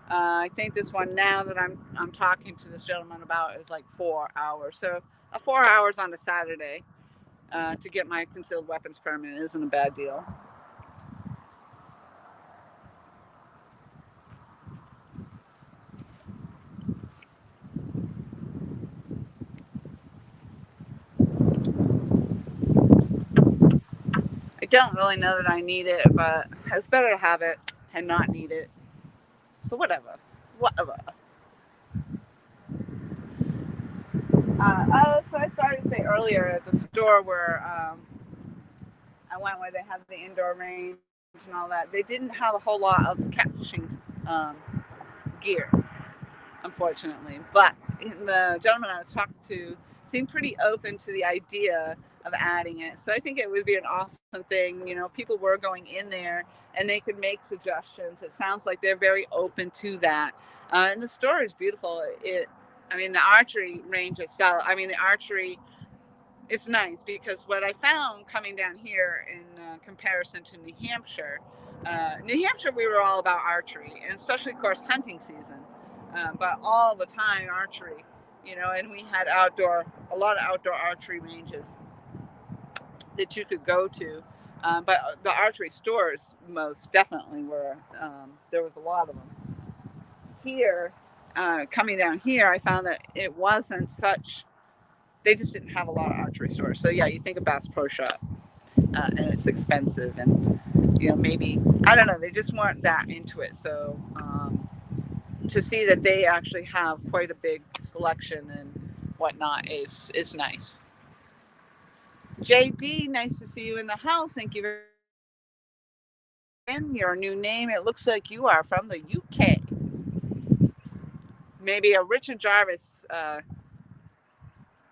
I think this one now that I'm talking to this gentleman about is like 4 hours. So 4 hours on a Saturday to get my concealed weapons permit isn't a bad deal. I don't really know that I need it, but it's better to have it and not need it. So whatever. So I started to say earlier at the store where I went, where they have the indoor range and all that, they didn't have a whole lot of catfishing gear, unfortunately. But the gentleman I was talking to seemed pretty open to the idea of adding it. So I think it would be an awesome thing. You know, people were going in there and they could make suggestions. It sounds like they're very open to that. And the store is beautiful. I mean, the archery range itself, I mean, the archery, it's nice because what I found coming down here in comparison to New Hampshire, we were all about archery, and especially, of course, hunting season, but all the time archery, and we had a lot of outdoor archery ranges that you could go to. But the archery stores most definitely were, there was a lot of them. Here, coming down here, I found that it wasn't such, they just didn't have a lot of archery stores. So yeah, you think of Bass Pro Shop, and it's expensive, and maybe, I don't know, they just weren't that into it. So to see that they actually have quite a big selection and whatnot is nice. JD, nice to see you in the house. Thank you very much. Your new name, it looks like you are from the UK. Maybe a Richard Jarvis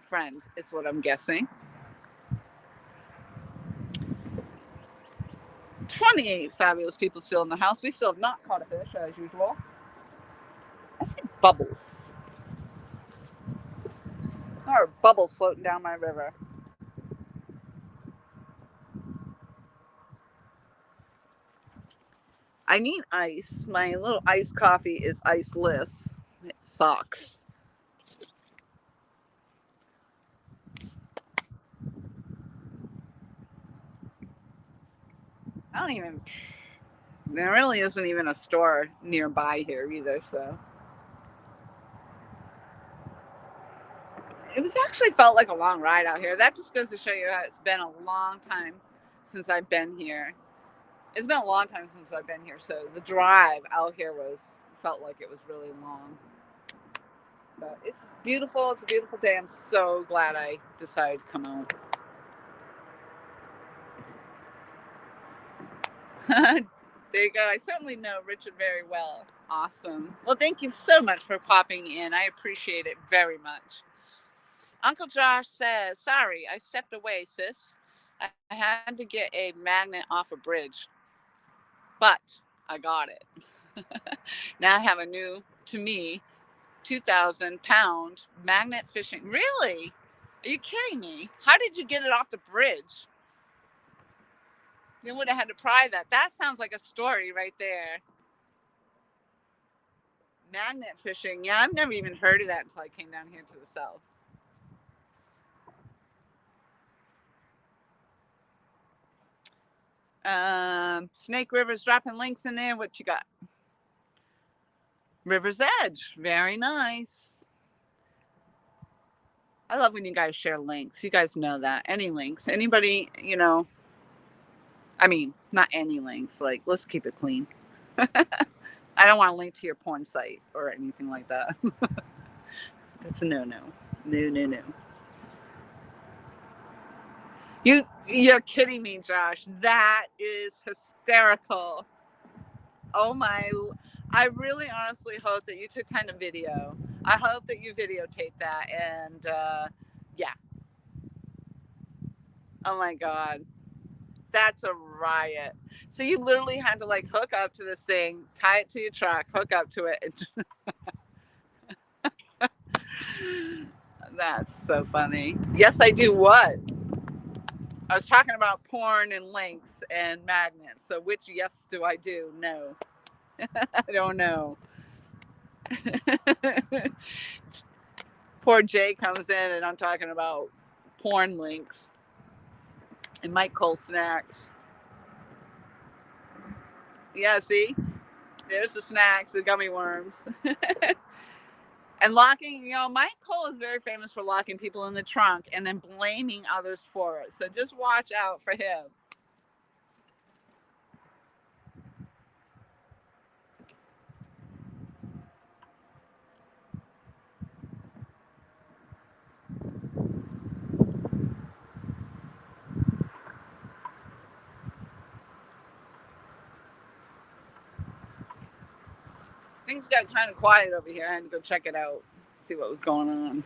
friend is what I'm guessing. 28 fabulous people still in the house. We still have not caught a fish as usual. I see bubbles. There are bubbles floating down my river. I need ice. My little iced coffee is iceless. It sucks. There really isn't even a store nearby here either, so. It was actually felt like a long ride out here. That just goes to show you how it's been a long time since I've been here. It's been a long time since I've been here, so the drive out here felt like it was really long. But it's beautiful. It's a beautiful day. I'm so glad I decided to come out. There you go. I certainly know Richard very well. Awesome. Well, thank you so much for popping in. I appreciate it very much. Uncle Josh says, sorry, I stepped away, sis. I had to get a magnet off a bridge, but I got it. Now I have a new, to me, 2,000-pound magnet fishing. Really? Are you kidding me? How did you get it off the bridge? You would have had to pry that. That sounds like a story right there. Magnet fishing. Yeah, I've never even heard of that until I came down here to the south. Snake River's dropping links in there. What you got? River's Edge. Very nice. I love when you guys share links. You guys know that. Any links. Anybody, I mean, not any links. Like, let's keep it clean. I don't want to link to your porn site or anything like that. That's a no-no. No. You're kidding me, Josh. That is hysterical. Oh my, I really honestly hope that you took time to video. I hope that you videotaped that, and yeah. Oh my God. That's a riot. So you literally had to like hook up to this thing, tie it to your truck, hook up to it. That's so funny. Yes, I do what? I was talking about porn and links and magnets. So which yes do I do? No. I don't know. Poor Jay comes in and I'm talking about porn links and Mike Cole snacks. Yeah, see? There's the snacks, the gummy worms. And locking, Mike Cole is very famous for locking people in the trunk and then blaming others for it. So just watch out for him. Things got kind of quiet over here. I had to go check it out, see what was going on.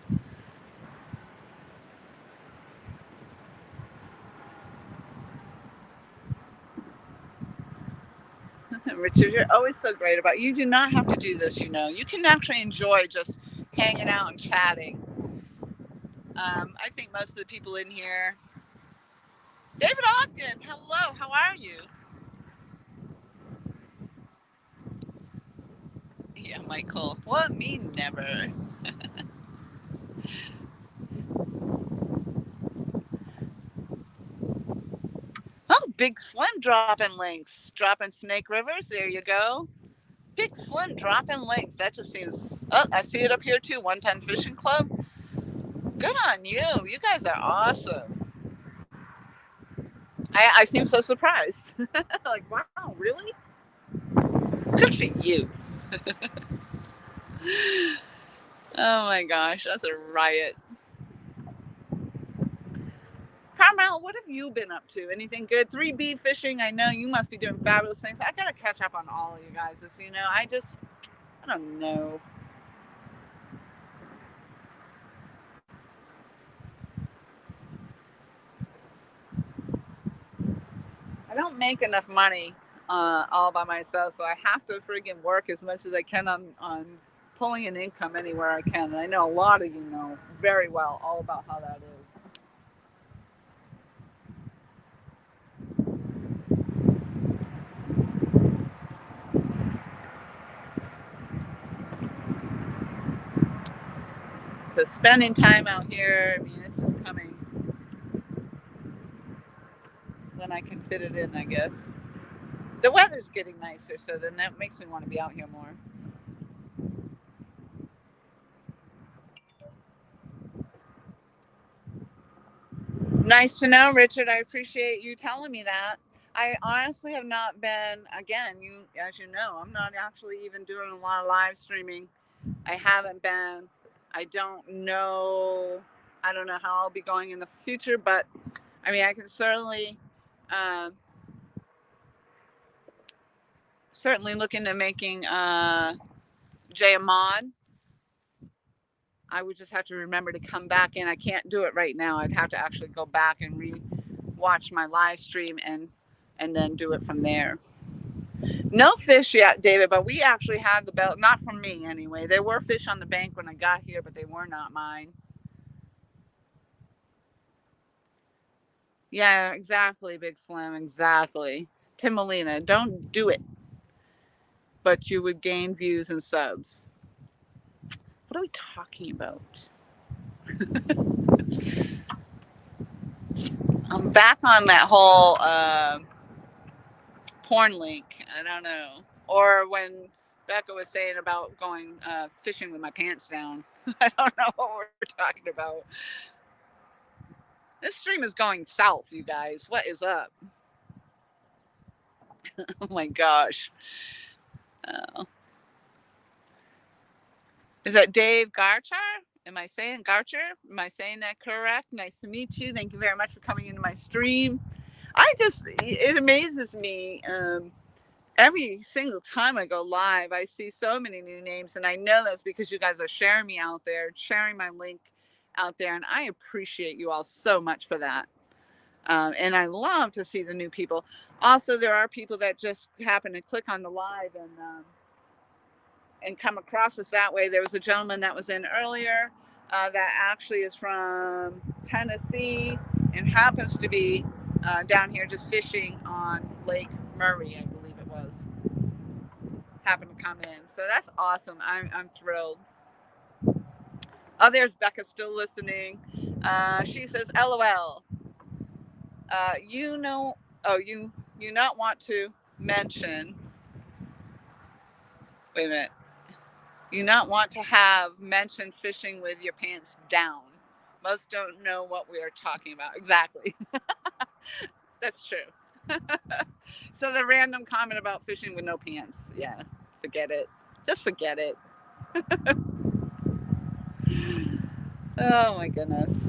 Richard, you're always so great about it. You do not have to do this, You can actually enjoy just hanging out and chatting. I think most of the people in here. David Ogden, hello, how are you? Yeah, Michael. What? Me never. Oh, Big Slim dropping links. Dropping Snake Rivers. There you go. Big Slim dropping links. That just seems. Oh, I see it up here too. 110 Fishing Club. Good on you. You guys are awesome. I seem so surprised. Like, wow, really? Good for you. Oh my gosh, that's a riot. Carmel, what have you been up to? Anything good? 3B fishing. I know you must be doing fabulous things. I gotta catch up on all of you guys. This, I don't know. I don't make enough money all by myself, so I have to friggin' work as much as I can on pulling an income anywhere I can. And I know a lot of you know very well all about how that is. So spending time out here, I mean, it's just coming when I can fit it in, I guess. The weather's getting nicer, so then that makes me want to be out here more. Nice to know, Richard. I appreciate you telling me that. I honestly have not been, again, as you know, I'm not actually even doing a lot of live streaming. I haven't been. I don't know. I don't know how I'll be going in the future, but I mean, I can certainly look into making Jay a mod. I would just have to remember to come back in. I can't do it right now. I'd have to actually go back and watch my live stream and then do it from there. No fish yet, David, but we actually had the belt, not from me anyway. There were fish on the bank when I got here, but they were not mine. Yeah, exactly, Big Slim, exactly. Tim Molina, don't do it, but you would gain views and subs. What are we talking about? I'm back on that whole porn link. I don't know. Or when Becca was saying about going fishing with my pants down. I don't know what we're talking about. This stream is going south, you guys. What is up? Oh my gosh. Is that Dave Garchar? Am I saying Garcher? Am I saying that correct? Nice to meet you. Thank you very much for coming into my stream. It amazes me. Every single time I go live, I see so many new names, and I know that's because you guys are sharing me out there, sharing my link out there, and I appreciate you all so much for that. And I love to see the new people. Also, there are people that just happen to click on the live and come across us that way. There was a gentleman that was in earlier that actually is from Tennessee and happens to be down here just fishing on Lake Murray, I believe it was. Happened to come in. So that's awesome. I'm thrilled. Oh, there's Becca still listening. She says, LOL. You not want to mention, wait a minute. You not want to have mentioned fishing with your pants down. Most don't know what we are talking about. Exactly. That's true. So the random comment about fishing with no pants. Yeah, forget it. Just forget it. Oh my goodness.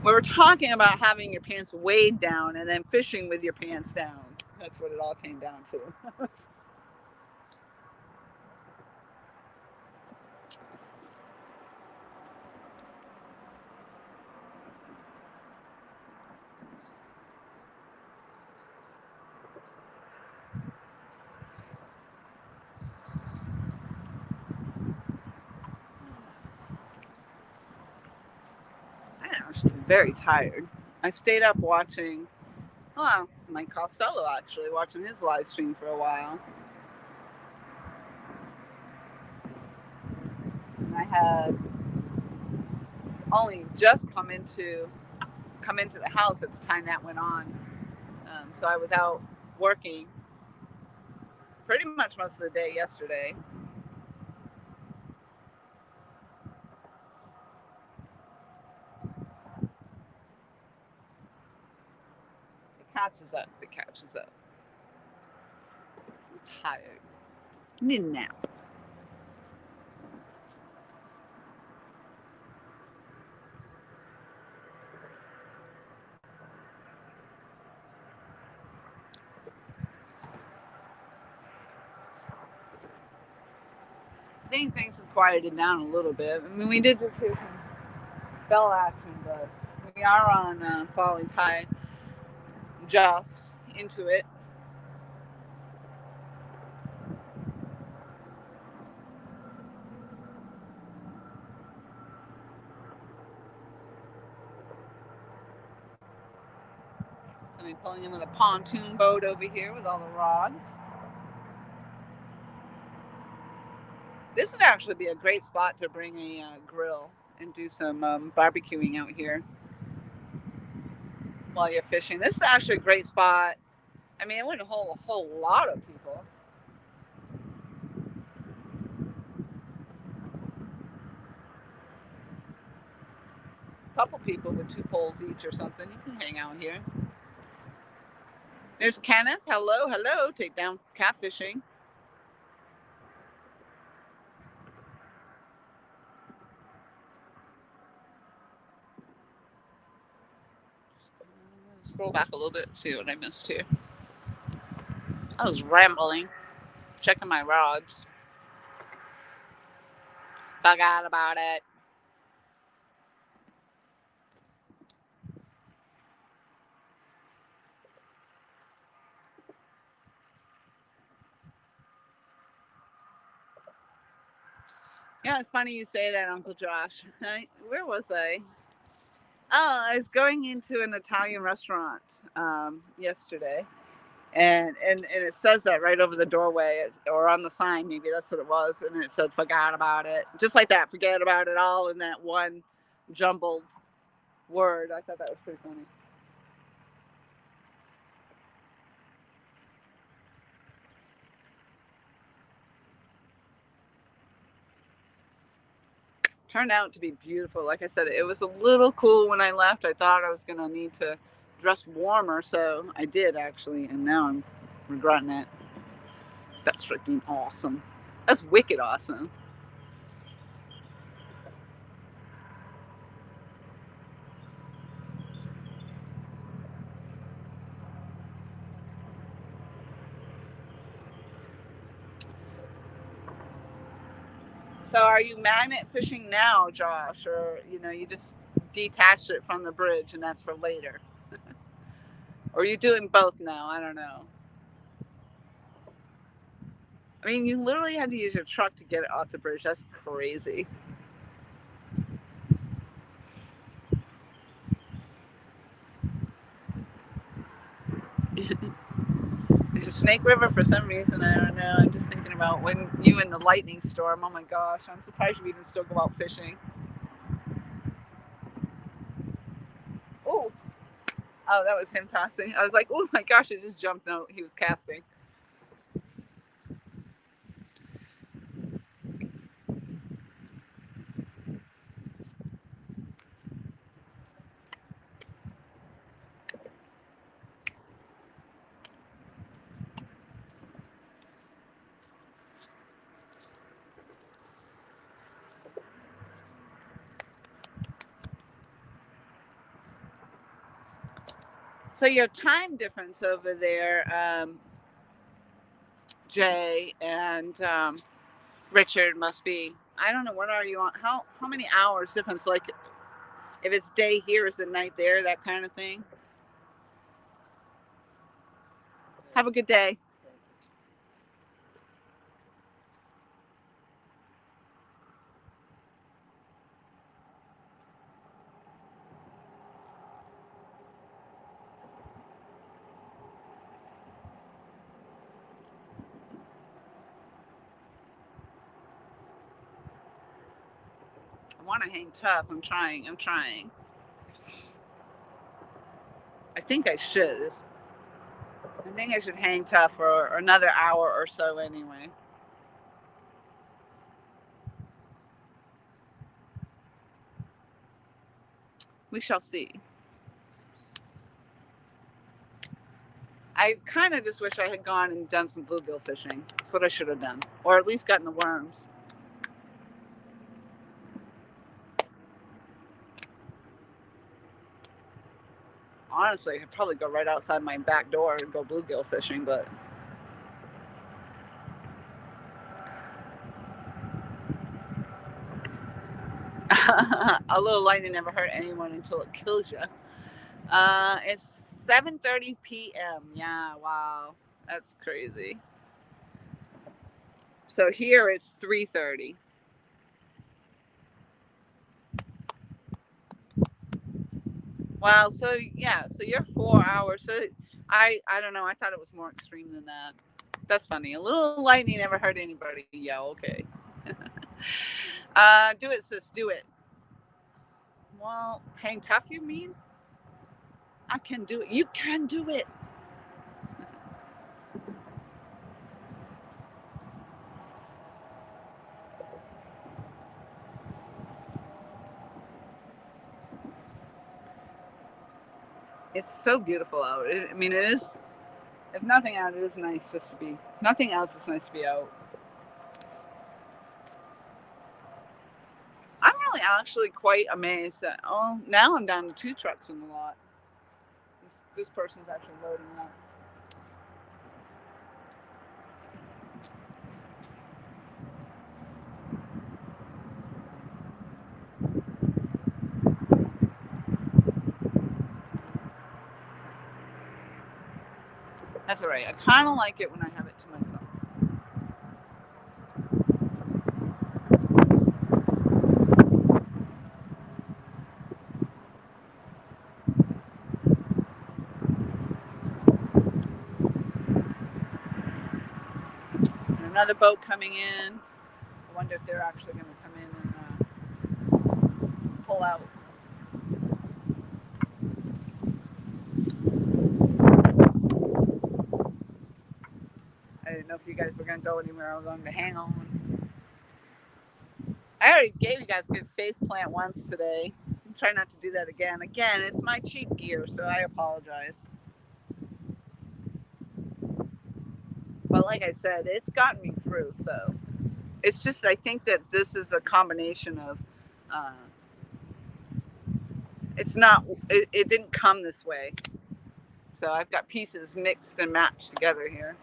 We were talking about having your pants weighed down and then fishing with your pants down. That's what it all came down to. very tired. I stayed up watching, oh, Mike Costello actually, watching his live stream for a while. And I had only just come into the house at the time that went on. So I was out working pretty much most of the day yesterday. It catches up. I'm tired. Need a nap. I think things have quieted down a little bit. I mean, we did just hear some bell action, but we are on Falling Tide, just into it. So I'm pulling in with a pontoon boat over here with all the rods. This would actually be a great spot to bring a grill and do some barbecuing out here while you're fishing. This is actually a great spot. I mean, it wouldn't hold a whole lot of people. A couple people with 2 poles each or something. You can hang out here. There's Kenneth. Hello, hello. Take down catfishing. Scroll back a little bit, see what I missed here. I was rambling, checking my rods. Forgot about it. Yeah, it's funny you say that, Uncle Josh. Where was I? Oh, I was going into an Italian restaurant yesterday. And it says that right over the doorway, or on the sign, maybe that's what it was. And it said, forgot about it. Just like that, forget about it all in that one jumbled word. I thought that was pretty funny. Turned out to be beautiful. Like I said, it was a little cool when I left. I thought I was going to need to dress warmer, so I did actually, and now I'm regretting it. That's freaking awesome. That's wicked awesome. So are you magnet fishing now, Josh, or you just detached it from the bridge and that's for later? Or are you doing both now? I don't know. I mean, you literally had to use your truck to get it off the bridge. That's crazy. There's a Snake River for some reason. I don't know. I'm just thinking about when you in the lightning storm. Oh my gosh. I'm surprised you even still go out fishing. Oh, that was him casting. I was like, oh my gosh, it just jumped out. He was casting. So your time difference over there, Jay and Richard, must be, I don't know, what are you on? How many hours difference? Like if it's day here, is it night there? That kind of thing. Have a good day. want to hang tough. I'm trying. I think I should. I think I should hang tough for another hour or so anyway. We shall see. I kind of just wish I had gone and done some bluegill fishing. That's what I should have done. Or at least gotten the worms. Honestly, I could probably go right outside my back door and go bluegill fishing, but a little lightning never hurt anyone until it kills you. It's 7:30 p.m. Yeah, wow. That's crazy. So here it's 3:30. Wow, so yeah, so you're 4 hours. So I don't know, I thought it was more extreme than that. That's funny. A little lightning never hurt anybody. Yeah, okay. Do it, sis, do it. Well, hang tough, you mean? I can do it. You can do it. It's so beautiful out. I mean, it is. If nothing else, it is nice just to be. Nothing else, it's nice to be out. I'm really actually quite amazed that. Oh, now I'm down to 2 trucks in the lot. This person's actually loading up. That's all right. I kind of like it when I have it to myself. And another boat coming in. I wonder if they're actually going to come in and pull out. I didn't know if you guys were going to go anywhere. I was going to hang on. I already gave you guys a good face plant once today. I'm trying not to do that again. Again, it's my cheap gear, so I apologize. But like I said, it's gotten me through. So it's just, I think that this is a combination of, it's not, it didn't come this way. So I've got pieces mixed and matched together here.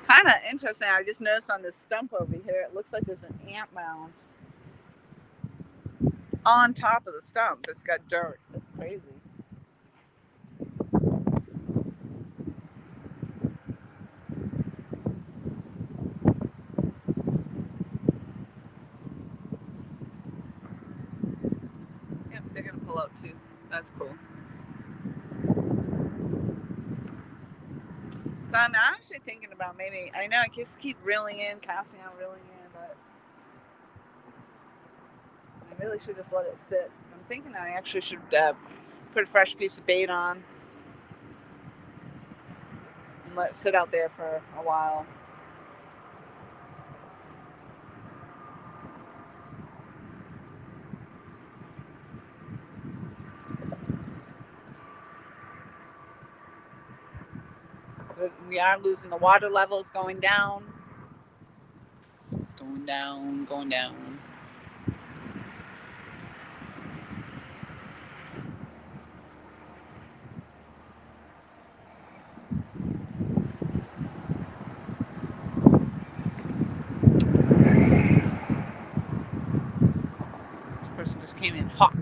Kind of interesting. I just noticed on this stump over here, it looks like there's an ant mound on top of the stump. It's got dirt. That's crazy. Yep, they're gonna pull out too. That's cool. So I'm actually thinking about maybe, I know I just keep reeling in, casting out, reeling in, but I really should just let it sit. I'm thinking I actually should put a fresh piece of bait on and let it sit out there for a while. So we are losing the water levels, going down. Going down, going down. This person just came in hot.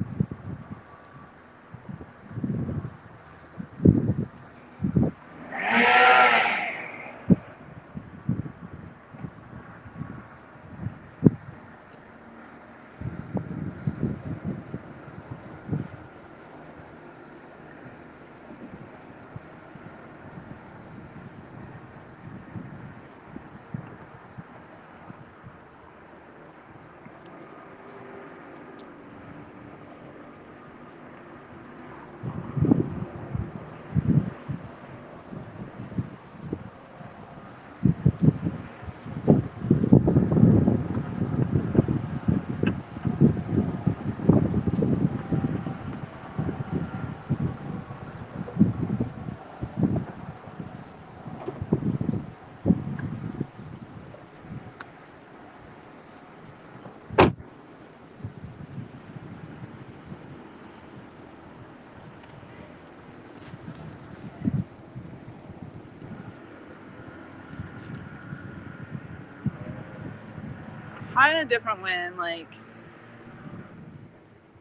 kind of different when like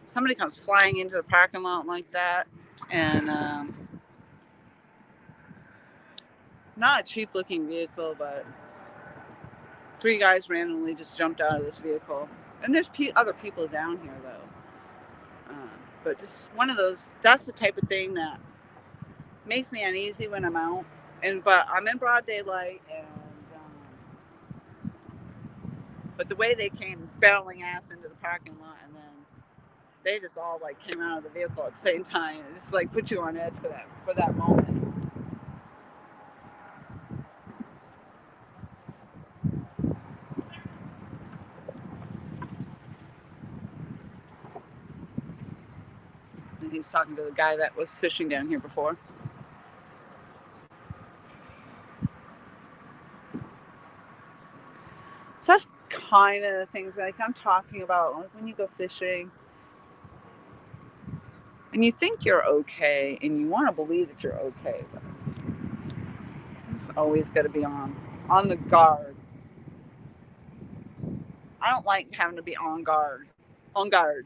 somebody comes flying into the parking lot like that, and not a cheap looking vehicle, but 3 guys randomly just jumped out of this vehicle. And there's other people down here though. But this is one of those. That's the type of thing that makes me uneasy when I'm out. But I'm in broad daylight, and but the way they came barreling ass into the parking lot, and then they just all like came out of the vehicle at the same time. It just like put you on edge for that moment. And he's talking to the guy that was fishing down here before. So that's kind of the things like I'm talking about, like when you go fishing and you think you're okay and you want to believe that you're okay, but it's always got to be on the guard. I don't like having to be on guard. On guard.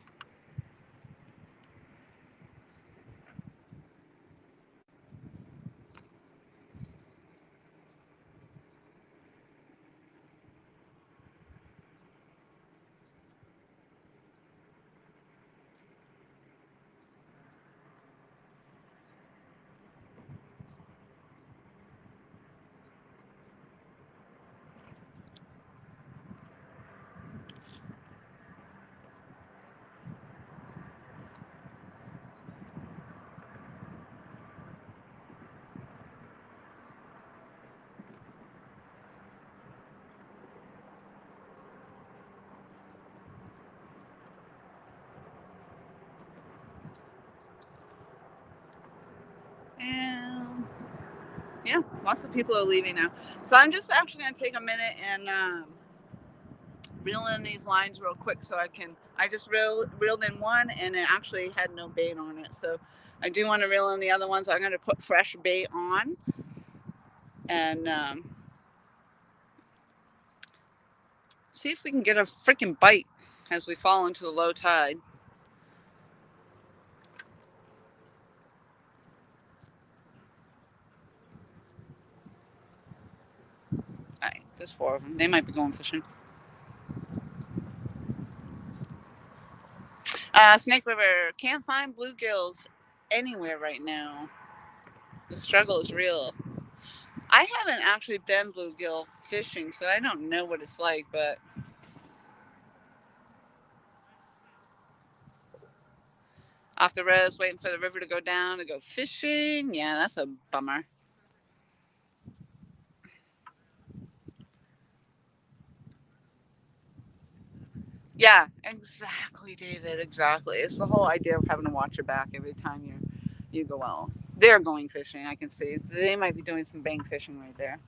And yeah, lots of people are leaving now. So I'm just actually going to take a minute and reel in these lines real quick so I just reeled in one and it actually had no bait on it. So I do want to reel in the other ones. I'm going to put fresh bait on and see if we can get a freaking bite as we fall into the low tide. All right, there's 4 of them. They might be going fishing. Snake River, can't find bluegills anywhere right now. The struggle is real. I haven't actually been bluegill fishing, so I don't know what it's like, but off the res, waiting for the river to go down to go fishing. Yeah, that's a bummer. Yeah, exactly, David. Exactly. It's the whole idea of having to watch your back every time you go out. They're going fishing. I can see they might be doing some bank fishing right there.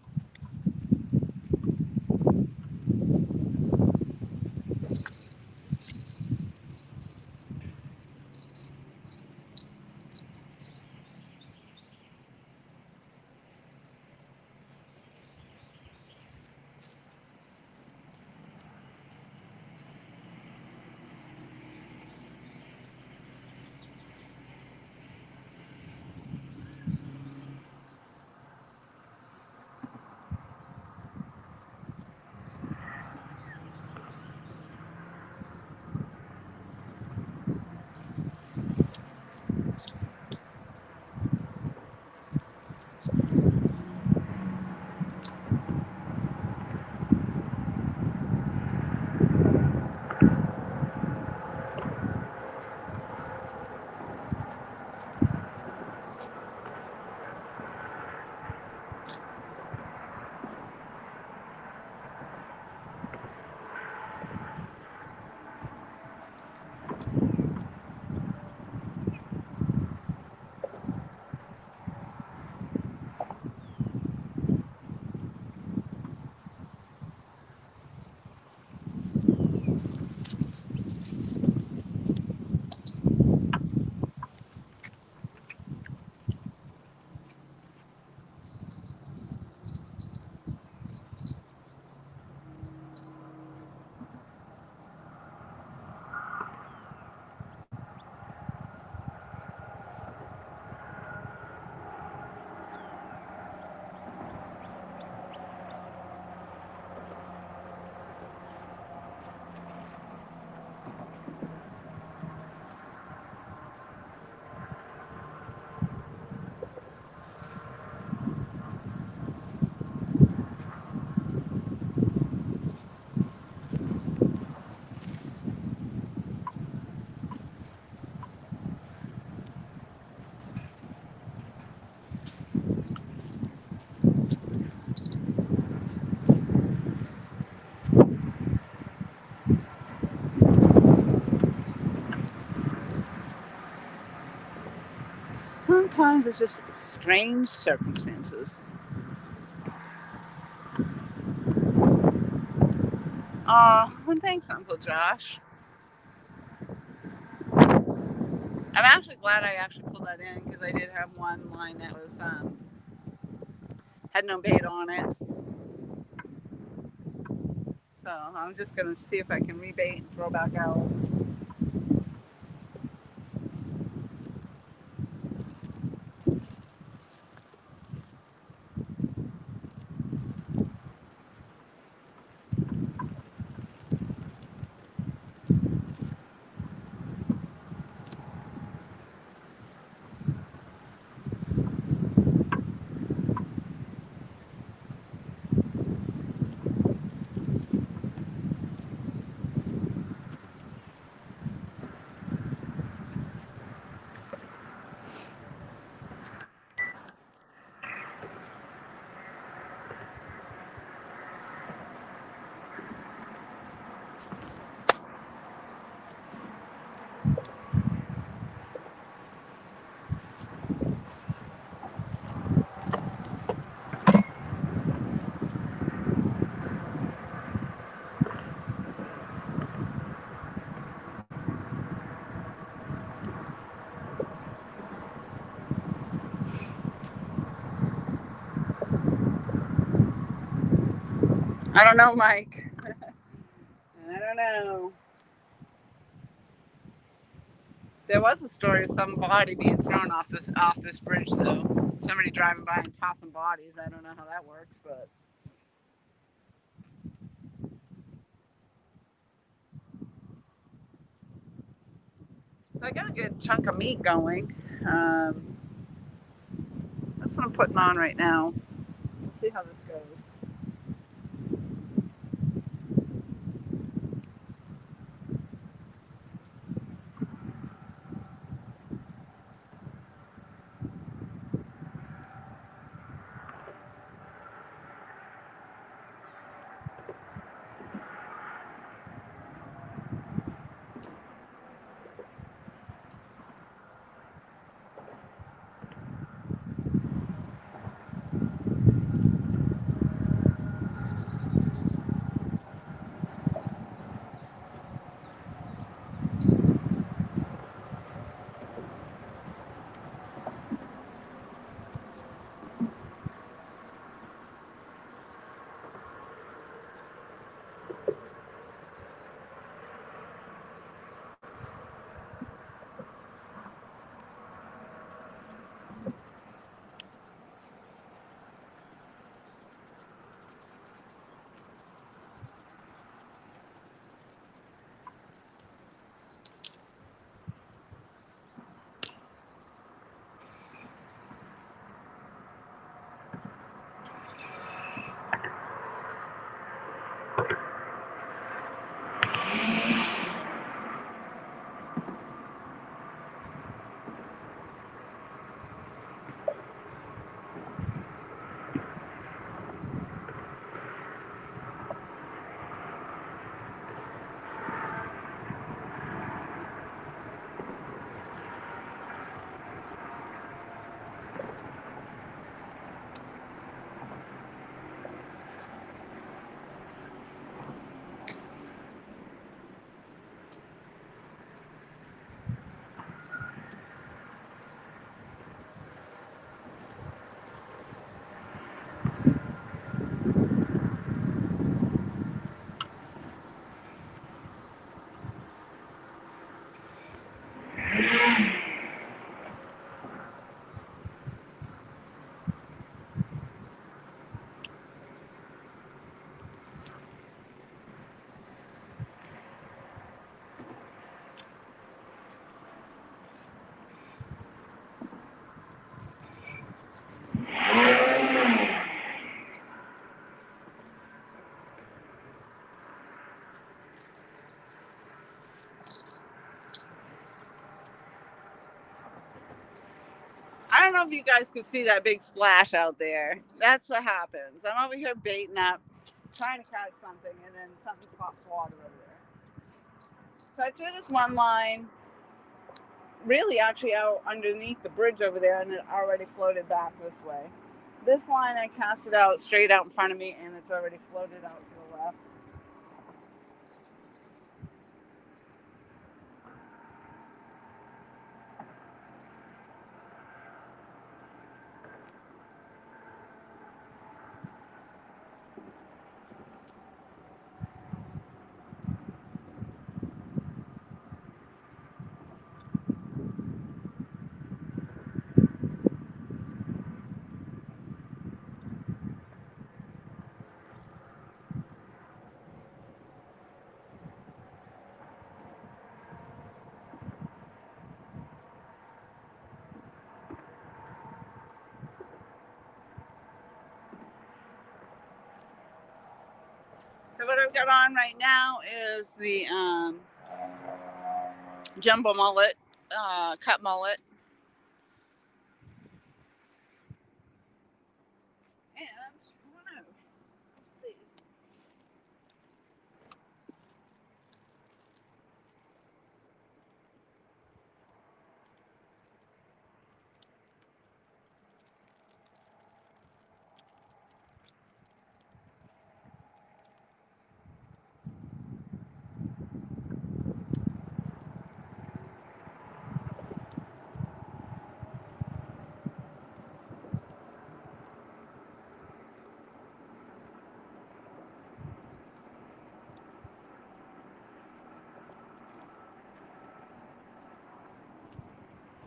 Sometimes it's just strange circumstances. Oh, well, thanks, Uncle Josh. I'm actually glad I actually pulled that in because I did have one line that was had no bait on it. So I'm just gonna see if I can rebait and throw back out. I don't know, Mike. I don't know. There was a story of some body being thrown off this bridge, though. Somebody driving by and tossing bodies. I don't know how that works, but so I got a good chunk of meat going. That's what I'm putting on right now. We'll see how this goes. I don't know if you guys could see that big splash out there. That's what happens. I'm over here baiting up, trying to catch something, and then something pops water over there. So I threw this one line, really actually out underneath the bridge over there, and it already floated back this way. This line, I cast it out straight out in front of me, and it's already floated out to the left. So what I've got on right now is the jumbo mullet, cut mullet. And I don't know. Let's see.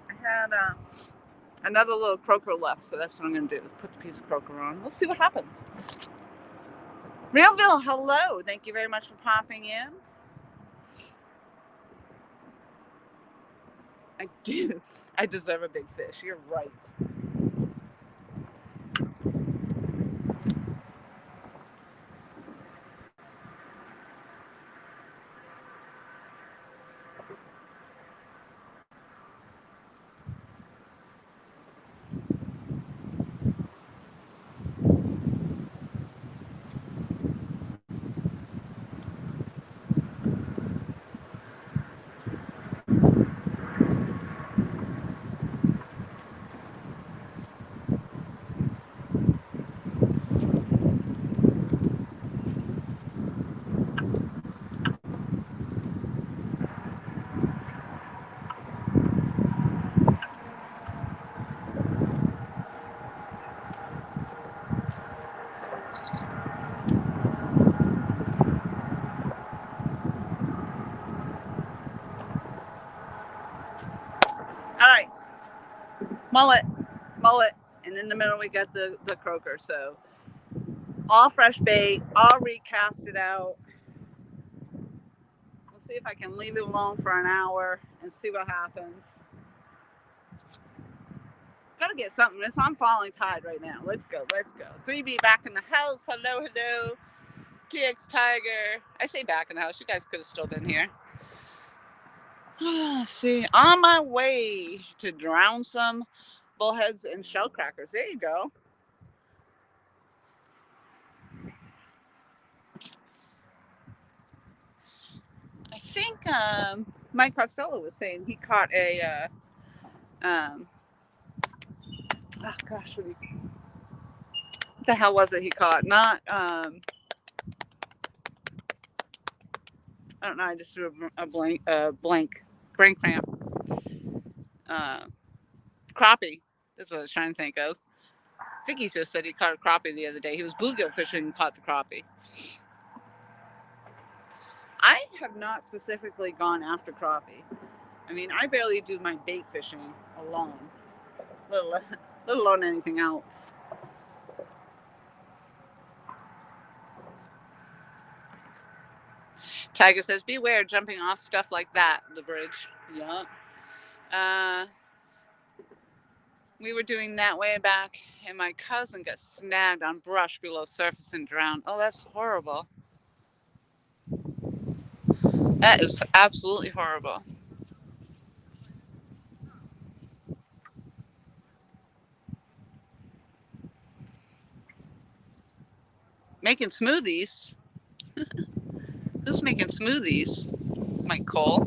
I had another little croaker left, so that's what I'm going to do. Put the piece of croaker on. We'll see what happens. Realville, hello. Thank you very much for popping in. I do. I deserve a big fish. You're right. All right. Mullet. And in the middle, we got the croaker. So all fresh bait, all recasted out. We'll see if I can leave it alone for an hour and see what happens. Gotta get something. I'm falling tide right now. Let's go. 3B back in the house. Hello. TX Tiger. I say back in the house. You guys could have still been here. See, on my way to drown some bullheads and shell crackers. There you go. I think Mike Costello was saying he caught a oh gosh, what the hell was it he caught? Not I don't know. I just threw a blank brain cramp. Crappie. That's what I was trying to think of. I think he just said he caught a crappie the other day. He was bluegill fishing and caught the crappie. I have not specifically gone after crappie. I mean, I barely do my bait fishing alone, let alone anything else. Tiger says, beware jumping off stuff like that, the bridge. Yup. We were doing that way back, and my cousin got snagged on brush below surface and drowned. Oh, that's horrible. That is absolutely horrible. Making smoothies. Who's making smoothies? Mike Cole.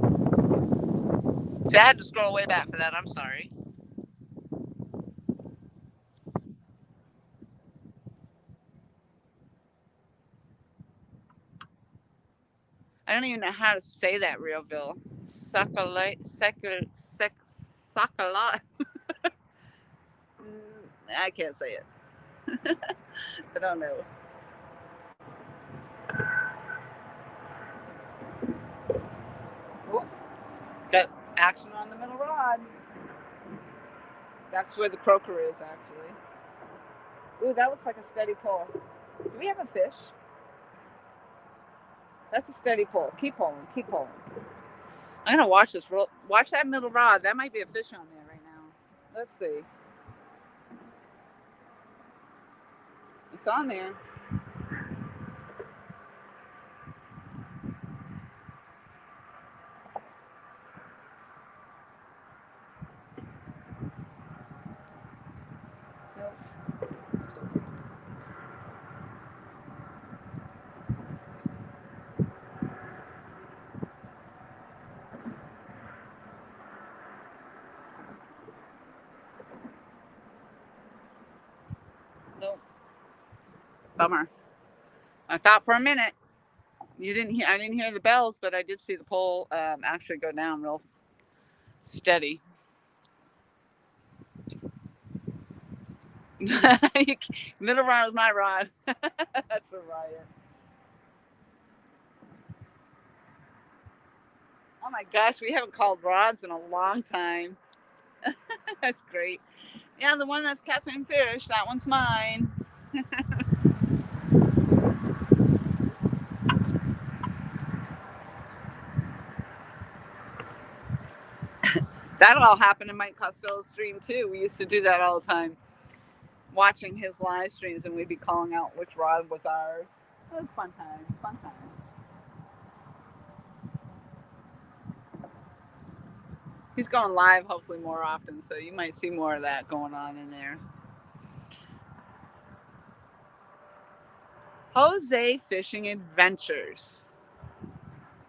See, I had to scroll way back for that. I'm sorry. I don't even know how to say that, Realville. Succulate, succulate. I can't say it. I don't know. Ooh, got action on the middle rod. That's where the croaker is, actually. Ooh, that looks like a steady pull. Do we have a fish? That's a steady pull. Keep pulling. Keep pulling. I'm gonna watch this. Watch that middle rod. That might be a fish on there right now. Let's see. It's on there. Nope. Bummer. I thought for a minute you didn't hear. I didn't hear the bells, but I did see the pole actually go down real steady. Middle rod is my rod. That's a riot. Oh my gosh, we haven't called rods in a long time. That's great. Yeah, the one that's catching fish, that one's mine. That all happened in Mike Costello's stream too. We used to do that all the time, watching his live streams, and we'd be calling out which rod was ours. It was fun times, fun times. He's going live hopefully more often, so you might see more of that going on in there. Jose Fishing Adventures.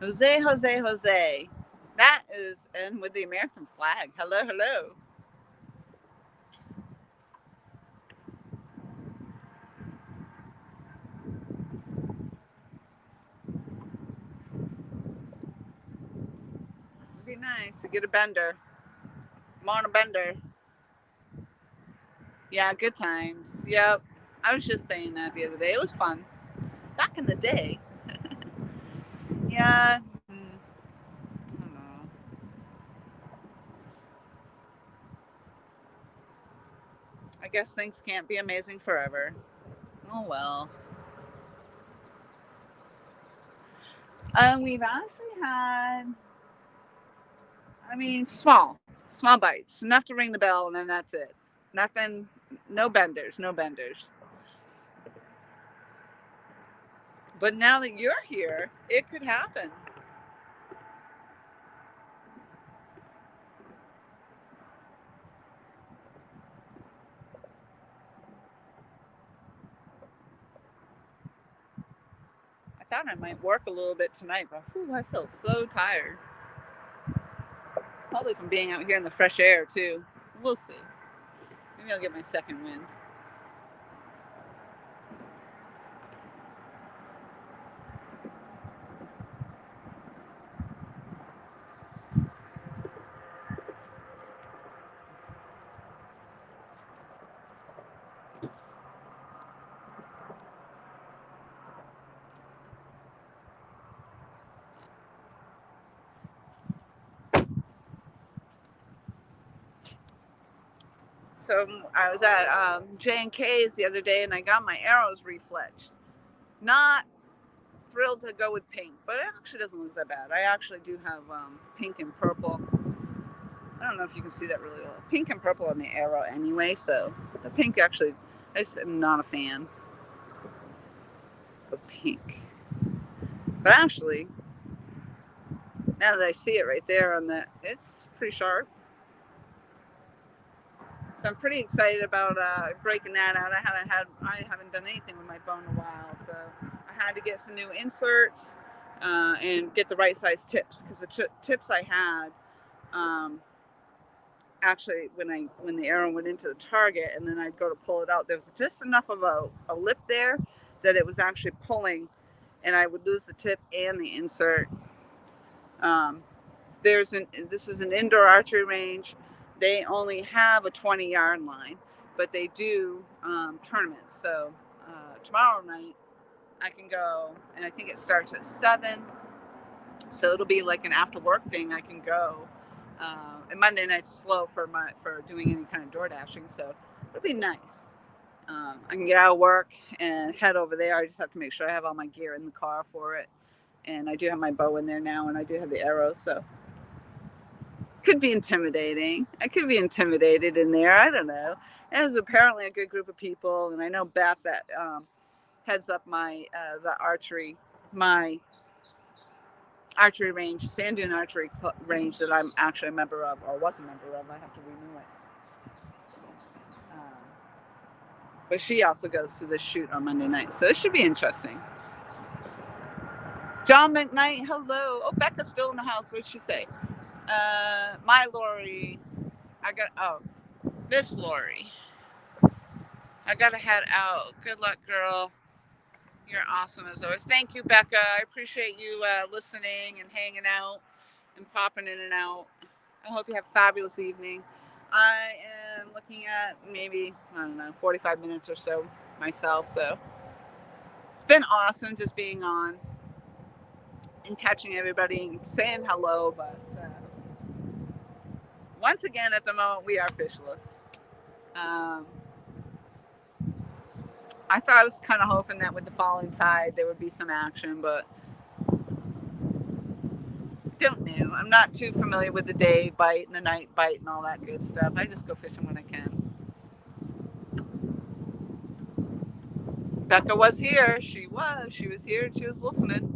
Jose. That is, and with the American flag. Hello, hello. It'd be nice to get a bender. I'm on a bender. Yeah, good times. Yep. I was just saying that the other day. It was fun. Back in the day. Yeah. I don't know. I guess things can't be amazing forever. Oh well. We've actually had, small bites, enough to ring the bell, and then that's it. Nothing, no benders. But now that you're here, it could happen. I thought I might work a little bit tonight, but I feel so tired. Probably from being out here in the fresh air too. We'll see. Maybe I'll get my second wind. So I was at J&K's the other day, and I got my arrows refletched. Not thrilled to go with pink, but it actually doesn't look that bad. I actually do have pink and purple. I don't know if you can see that really well. Pink and purple on the arrow anyway, so the pink actually, I just am not a fan of pink. But actually, now that I see it right there on that, it's pretty sharp. So I'm pretty excited about breaking that out. I haven't done anything with my bow in a while, so I had to get some new inserts and get the right size tips, because the tips I had Actually, when the arrow went into the target and then I'd go to pull it out, there was just enough of a lip there that it was actually pulling, and I would lose the tip and the insert. This is an indoor archery range. They only have a 20-yard line, but they do tournaments. So tomorrow night I can go, and I think it starts at 7. So it'll be like an after work thing. I can go. And Monday night's slow for doing any kind of door dashing, so it'll be nice. I can get out of work and head over there. I just have to make sure I have all my gear in the car for it, and I do have my bow in there now, and I do have the arrows, so could be intimidating. I could be intimidated in there. I don't know. There's apparently a good group of people, and I know Beth that heads up my range, Sand Dune Archery range that I'm actually a member of, or was a member of. I have to renew it. But she also goes to the shoot on Monday night, so it should be interesting. John McKnight, hello. Oh, Becca's still in the house. What'd she say? My Lori, Miss Lori. I gotta head out. Good luck, girl. You're awesome as always. Thank you, Becca. I appreciate you listening and hanging out and popping in and out. I hope you have a fabulous evening. I am looking at maybe, 45 minutes or so myself. So it's been awesome just being on and catching everybody and saying hello. But once again, at the moment, we are fishless. I thought I was kind of hoping that with the falling tide, there would be some action, but don't know. I'm not too familiar with the day bite and the night bite and all that good stuff. I just go fishing when I can. Becca was here. She was here and she was listening.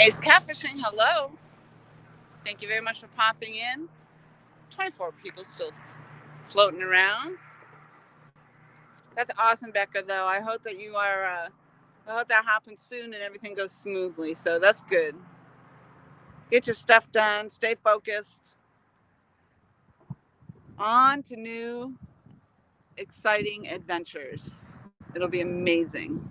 Ace Catfishing, hello. Thank you very much for popping in. 24 people still floating around. That's awesome, Becca, though. I hope that you are, I hope that happens soon and everything goes smoothly. So that's good. Get your stuff done. Stay focused. On to new, exciting adventures. It'll be amazing.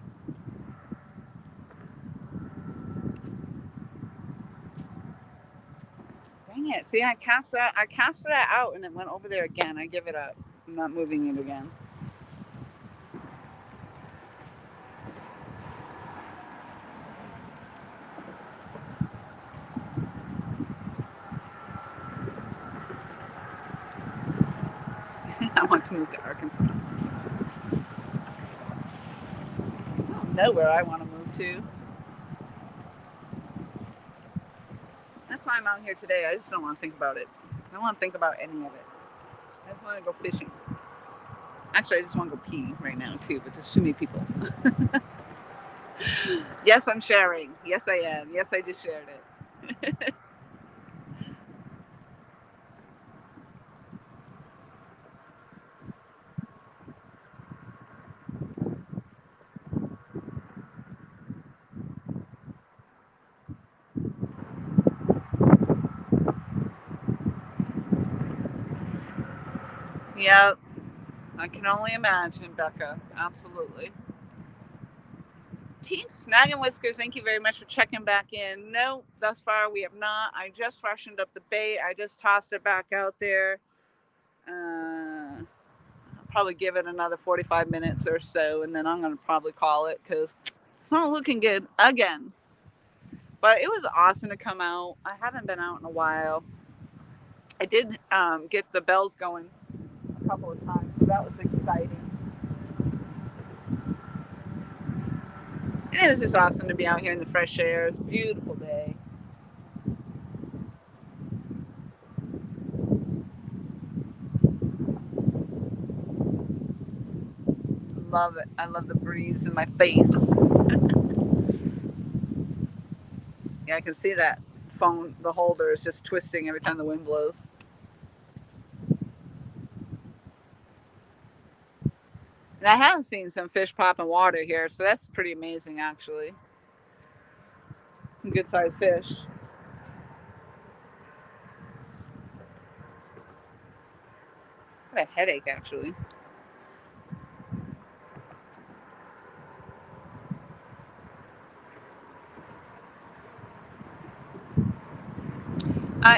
Dang it. See, I cast that out and it went over there again. I give it up. I'm not moving it again. I want to move to Arkansas. I don't know where I want to move to. That's why I'm out here today, I just don't want to think about it. I don't want to think about any of it. I just want to go fishing. Actually, I just want to go pee right now too, but there's too many people. Yes, I'm sharing. Yes, I am. Yes, I just shared it. Yeah, I can only imagine, Becca. Absolutely. Teen Snag and Whiskers, thank you very much for checking back in. No, thus far we have not. I just freshened up the bait. I just tossed it back out there. I'll probably give it another 45 minutes or so, and then I'm going to probably call it because it's not looking good again. But it was awesome to come out. I haven't been out in a while. I did get the bells going a couple of times, so that was exciting. And it was just awesome to be out here in the fresh air. It's a beautiful day. Love it. I love the breeze in my face. Yeah, I can see that phone, the holder is just twisting every time the wind blows. And I have seen some fish pop in water here, so that's pretty amazing actually. Some good sized fish. I have a headache actually.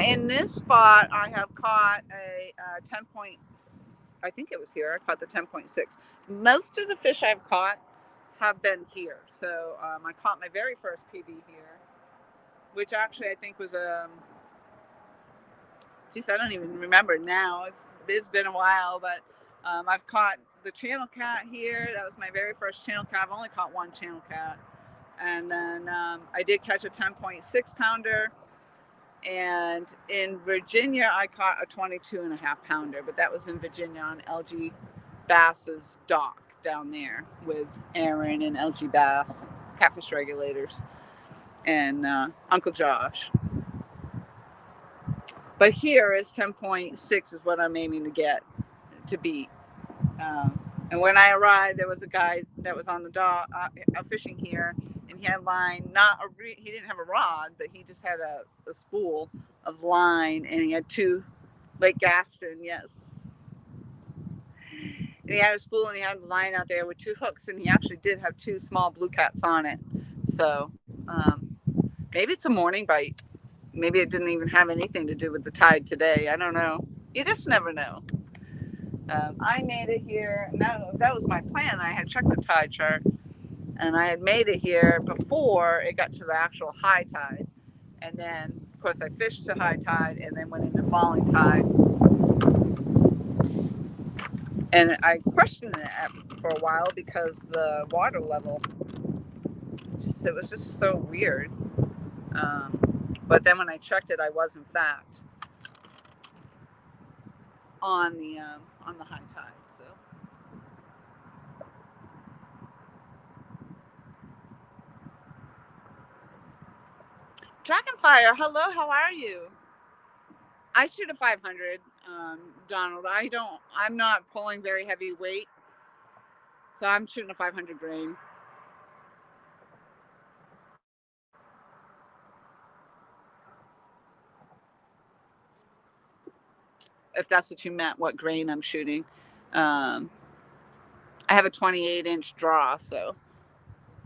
In this spot, I have caught a 10 point. I think it was here. I caught the 10.6. Most of the fish I've caught have been here. So I caught my very first PB here, which actually I think was geez, I don't even remember now. It's been a while, but I've caught the channel cat here. That was my very first channel cat. I've only caught one channel cat, and then I did catch a 10.6 pounder. And in Virginia, I caught a 22.5 pounder, but that was in Virginia on LG Bass's dock down there with Aaron and LG Bass, Catfish Regulators, and Uncle Josh. But here is 10.6 is what I'm aiming to get to beat. And when I arrived, there was a guy that was on the dock fishing here, and he had line, he didn't have a rod, but he just had a spool of line, and he had two Lake Gaston, yes. And he had a spool, and he had the line out there with two hooks, and he actually did have two small blue cats on it. So maybe it's a morning bite. Maybe it didn't even have anything to do with the tide today. I don't know. You just never know. I made it here, and that was my plan. I had checked the tide chart, and I had made it here before it got to the actual high tide. And then, of course, I fished to high tide and then went into falling tide. And I questioned it for a while because the water level, it was just so weird. But then when I checked it, I was in fact on the high tide. So Dragonfire, hello, how are you? I shoot a 500, Donald. I'm not pulling very heavy weight, so I'm shooting a 500 grain. If that's what you meant, what grain I'm shooting. I have a 28-inch draw, so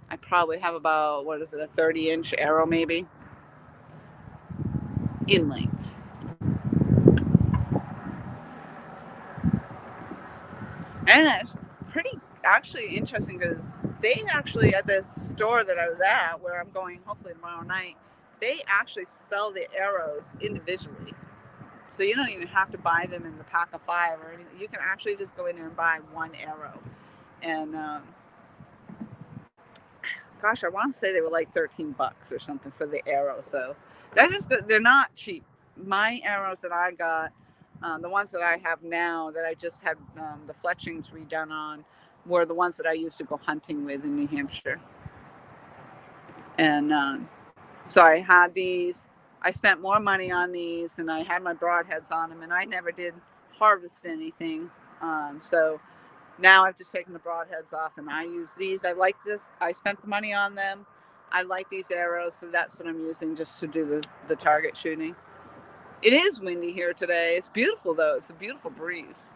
I probably have about, a 30-inch arrow maybe in length. And it's pretty actually interesting because they actually, at this store that I was at, where I'm going hopefully tomorrow night, they actually sell the arrows individually. So you don't even have to buy them in the pack of 5 or anything. You can actually just go in there and buy one arrow. And gosh, I want to say they were like $13 or something for the arrow. So they're not cheap. My arrows that I got, the ones that I have now that I just had the fletchings redone on, were the ones that I used to go hunting with in New Hampshire. And so I had these. I spent more money on these, and I had my broadheads on them, and I never did harvest anything. So now I've just taken the broadheads off, and I use these. I like this. I spent the money on them. I like these arrows, so that's what I'm using just to do the target shooting. It is windy here today. It's beautiful, though. It's a beautiful breeze.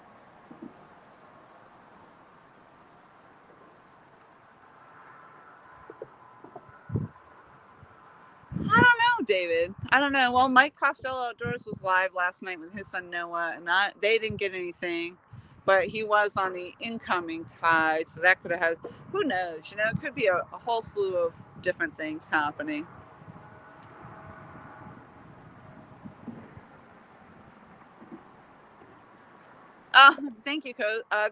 I don't know, David. I don't know. Well, Mike Costello Outdoors was live last night with his son Noah, and they didn't get anything, but he was on the incoming tide, so that could have had, who knows? It could be a whole slew of different things happening. Thank you,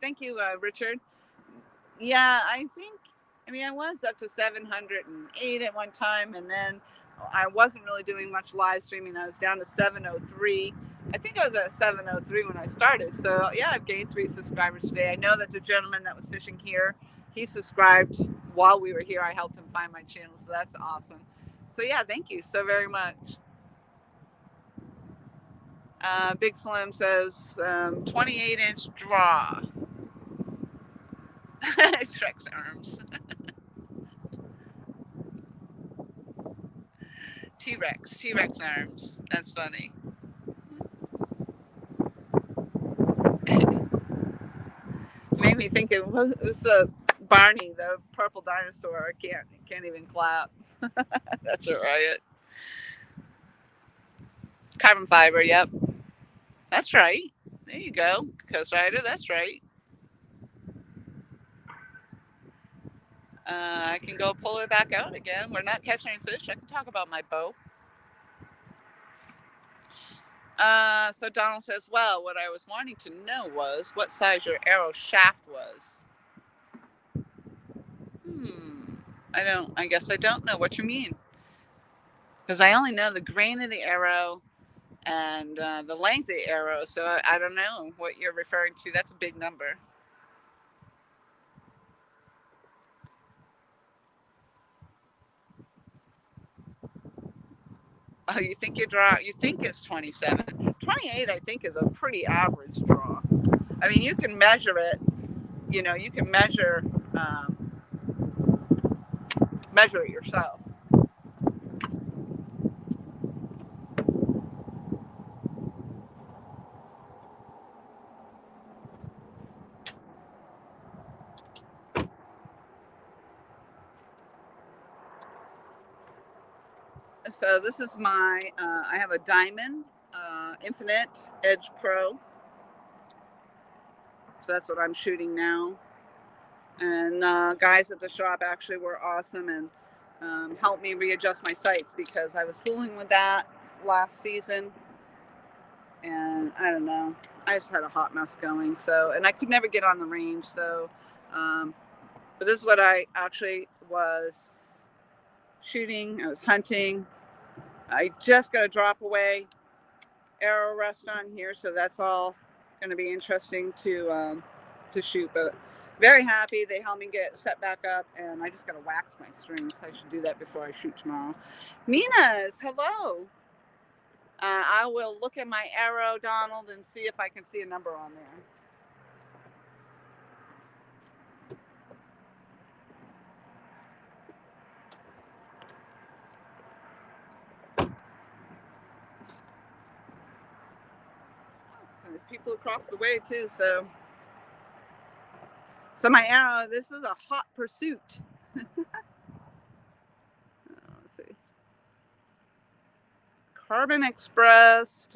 thank you, Richard. Yeah, I was up to 708 at one time, and then I wasn't really doing much live streaming. I was down to 703. I think I was at 703 when I started. So yeah, I've gained 3 subscribers today. I know that the gentleman that was fishing here, he subscribed while we were here. I helped him find my channel, so that's awesome. So yeah, thank you so very much. Big Slim says 28-inch draw. Shrek's arms. T-Rex arms. That's funny. Made me think it was Barney, the purple dinosaur. I can't even clap. That's a riot. Carbon fiber, yep. That's right. There you go. Coast Rider, that's right. I can go pull it back out again. We're not catching any fish. I can talk about my bow. So Donald says, well, what I was wanting to know was what size your arrow shaft was. I guess I don't know what you mean. Because I only know the grain of the arrow and the length of the arrow. So I don't know what you're referring to. That's a big number. Oh, you think it's 27. 28, I think, is a pretty average draw. I mean, you can measure it. You can measure it yourself. So this is my, I have a Diamond Infinite Edge Pro. So that's what I'm shooting now. And guys at the shop actually were awesome and helped me readjust my sights because I was fooling with that last season. And I don't know, I just had a hot mess going. So, and I could never get on the range. So, but this is what I actually was shooting. I was hunting. I just got a drop away arrow rest on here, so that's all going to be interesting to shoot. But very happy they helped me get set back up, and I just got to wax my strings. I should do that before I shoot tomorrow. Nina's, hello. I will look at my arrow, Donald, and see if I can see a number on there. There's people across the way too, so my arrow, this is a hot pursuit. Let's see. Carbon Express.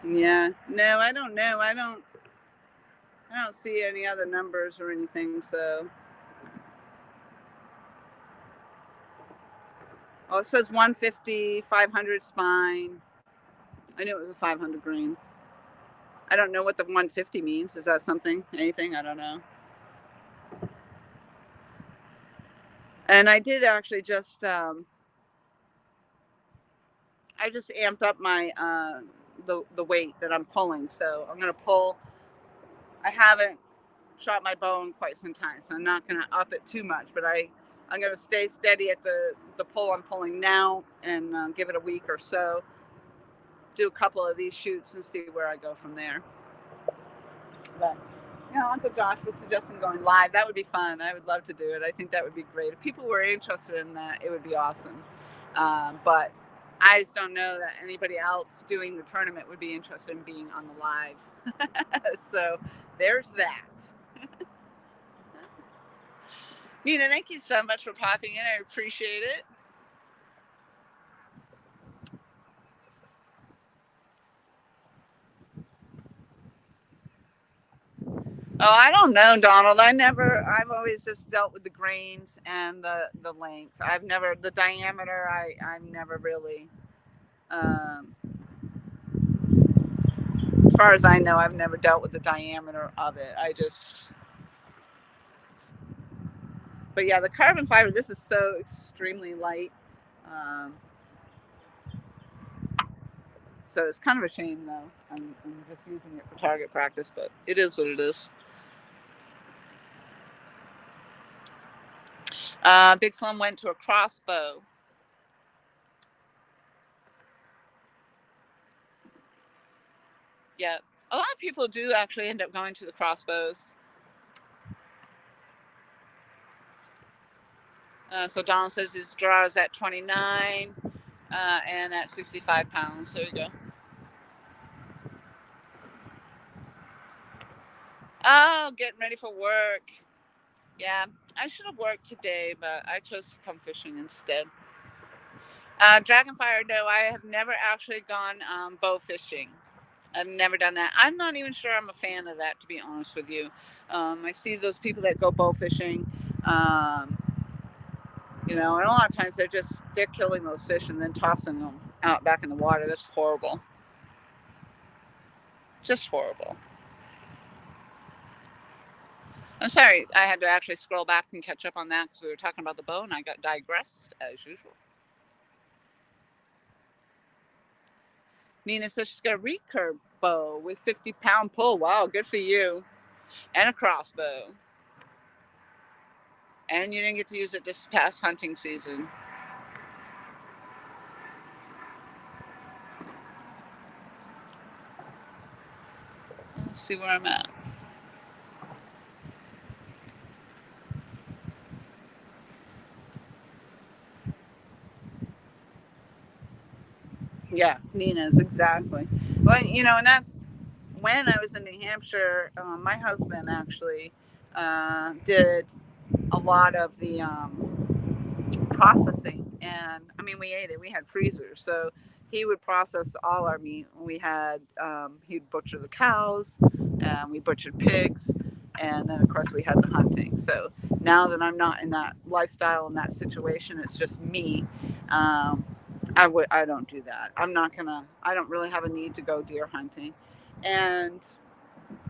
Yeah, no, I don't know. I don't see any other numbers or anything, so. Oh, it says 150, 500 spine. I knew it was a 500 green. I don't know what the 150 means. Is that anything? I don't know. And I did actually just I just amped up my the weight that I'm pulling. So I'm gonna pull. I haven't shot my bow in quite some time, so I'm not gonna up it too much. But I'm gonna stay steady at the pull I'm pulling now, and give it a week or so. Do a couple of these shoots and see where I go from there. But Uncle Josh was suggesting going live. That would be fun. I would love to do it. I think that would be great. If people were interested in that, it would be awesome. But I just don't know that anybody else doing the tournament would be interested in being on the live. So there's that. Nina, thank you so much for popping in. I appreciate it. Oh, I don't know, Donald. I've always just dealt with the grains and the length. The diameter, I've never really, as far as I know, I've never dealt with the diameter of it. But yeah, the carbon fiber, this is so extremely light. So it's kind of a shame though. I'm just using it for target practice, but it is what it is. Big Slum went to a crossbow. Yeah, a lot of people do actually end up going to the crossbows. So Donald says his draw is at 29 and at 65 pounds. There you go. Oh, getting ready for work. Yeah, I should have worked today, but I chose to come fishing instead. Dragonfire, no, I have never actually gone bow fishing. I've never done that. I'm not even sure I'm a fan of that, to be honest with you. I see those people that go bow fishing, and a lot of times they're killing those fish and then tossing them out back in the water. That's horrible. Just horrible. I'm sorry, I had to actually scroll back and catch up on that because we were talking about the bow and I got digressed as usual. Nina says she's got a recurve bow with 50-pound pull. Wow, good for you. And a crossbow. And you didn't get to use it this past hunting season. Let's see where I'm at. Yeah, Nina's, exactly. Well, and that's when I was in New Hampshire. My husband actually did a lot of the processing, and I mean, we ate it. We had freezers, so he would process all our meat. We had he'd butcher the cows, and we butchered pigs, and then of course we had the hunting. So now that I'm not in that lifestyle and that situation, it's just me. I don't do that. I don't really have a need to go deer hunting, and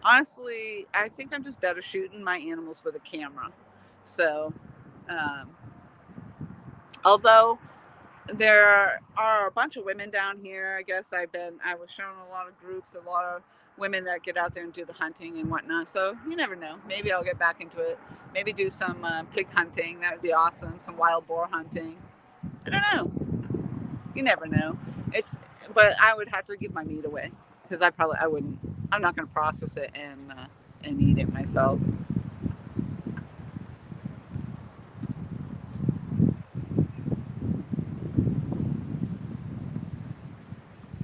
honestly, I think I'm just better shooting my animals with a camera. So, although there are a bunch of women down here, I guess I was shown a lot of groups, a lot of women that get out there and do the hunting and whatnot. So you never know. Maybe I'll get back into it. Maybe do some pig hunting. That would be awesome. Some wild boar hunting. I don't know. You never know. But I would have to give my meat away because I wouldn't. I'm not going to process it and eat it myself.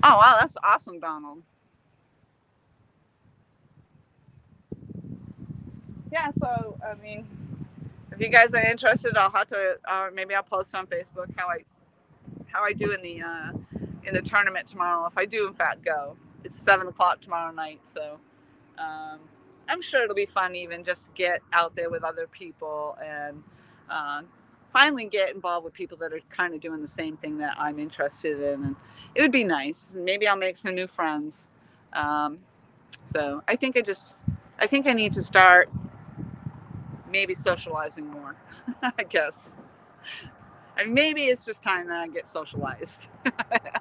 Oh wow, that's awesome, Donald. Yeah, so I mean, if you guys are interested, I'll have to, maybe I'll post on Facebook how I do in the tournament tomorrow. If I do in fact go, it's 7:00 tomorrow night, so I'm sure it'll be fun even just to get out there with other people and finally get involved with people that are kind of doing the same thing that I'm interested in, and it would be nice. Maybe I'll make some new friends. So I think I need to start maybe socializing more. I guess. I mean, maybe it's just time that I get socialized.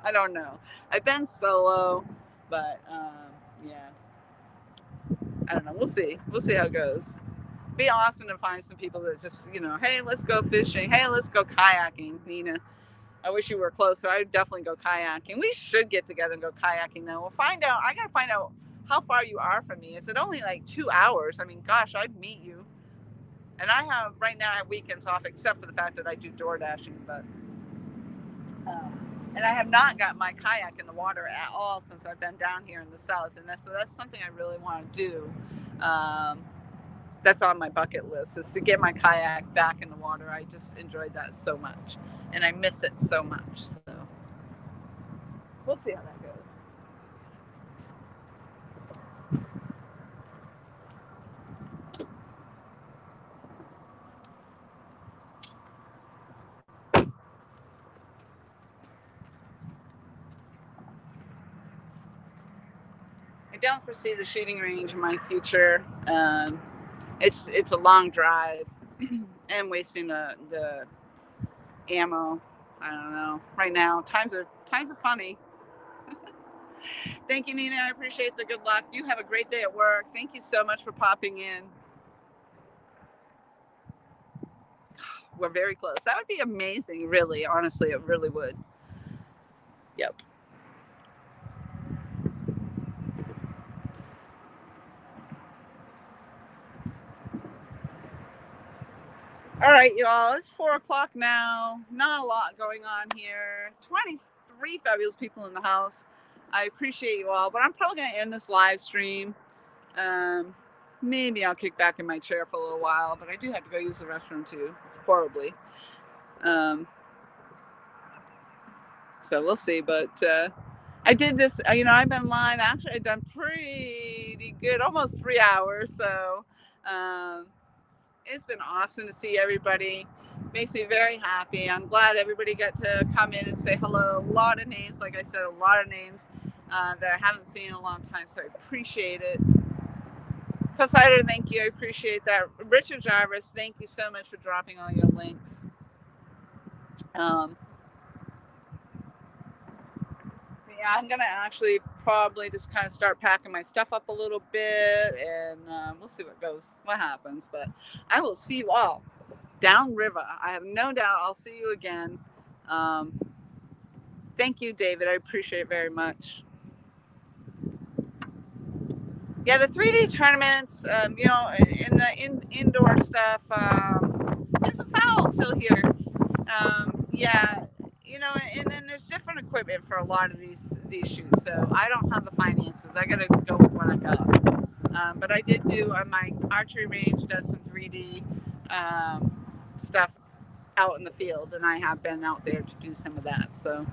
I don't know. I've been solo, but yeah, I don't know. We'll see. We'll see how it goes. Be awesome to find some people that just, hey, let's go fishing. Hey, let's go kayaking. Nina, I wish you were closer. I'd definitely go kayaking. We should get together and go kayaking, though. We'll find out. I got to find out how far you are from me. Is it only like 2 hours? I mean, gosh, I'd meet you. And I have, right now, I have weekends off, except for the fact that I do door dashing. But, and I have not got my kayak in the water at all since I've been down here in the South. And so that's something I really want to do. That's on my bucket list, is to get my kayak back in the water. I just enjoyed that so much. And I miss it so much. So we'll see how that goes. I don't foresee the shooting range in my future. It's a long drive and wasting the ammo. I don't know. Right now, times are funny. Thank you, Nina. I appreciate the good luck. You have a great day at work. Thank you so much for popping in. We're very close. That would be amazing, really. Honestly, it really would. Yep. All right, y'all. It's 4:00 now. Not a lot going on here. 23 fabulous people in the house. I appreciate you all, but I'm probably going to end this live stream. Maybe I'll kick back in my chair for a little while, but I do have to go use the restroom too, horribly. So we'll see. But I did this. I've been live. Actually, I've done pretty good, almost 3 hours. So. It's been awesome to see everybody. Makes me very happy. I'm glad everybody got to come in and say hello. A lot of names, like I said, a lot of names that I haven't seen in a long time, so I appreciate it. Poseidon, thank you. I appreciate that. Richard Jarvis, thank you so much for dropping all your links. Yeah, I'm gonna actually probably just kind of start packing my stuff up a little bit, and we'll see what happens. But I will see you all downriver. I have no doubt I'll see you again. Thank you, David. I appreciate it very much. Yeah, the 3D tournaments, in the indoor stuff, there's a foul still here. Yeah. And then there's different equipment for a lot of these shoots, so I don't have the finances. I gotta go with what I got. But I did do my archery range does some 3D stuff out in the field, and I have been out there to do some of that. So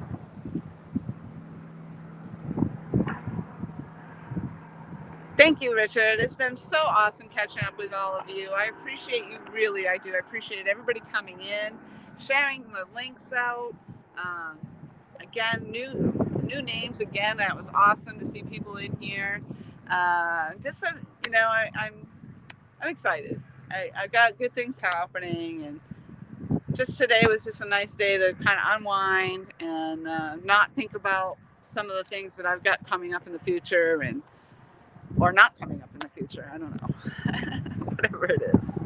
thank you, Richard. It's been so awesome catching up with all of you. I appreciate you, really. I do. I appreciate everybody coming in, sharing the links out. Again, new names again. That was awesome to see people in here. I'm excited. I got good things happening, and just today was just a nice day to kind of unwind and not think about some of the things that I've got coming up in the future, or not coming up in the future. I don't know. Whatever it is.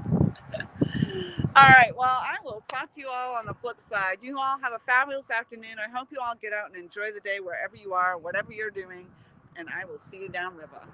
All right. Well, I will talk to you all on the flip side. You all have a fabulous afternoon. I hope you all get out and enjoy the day wherever you are, whatever you're doing. And I will see you downriver.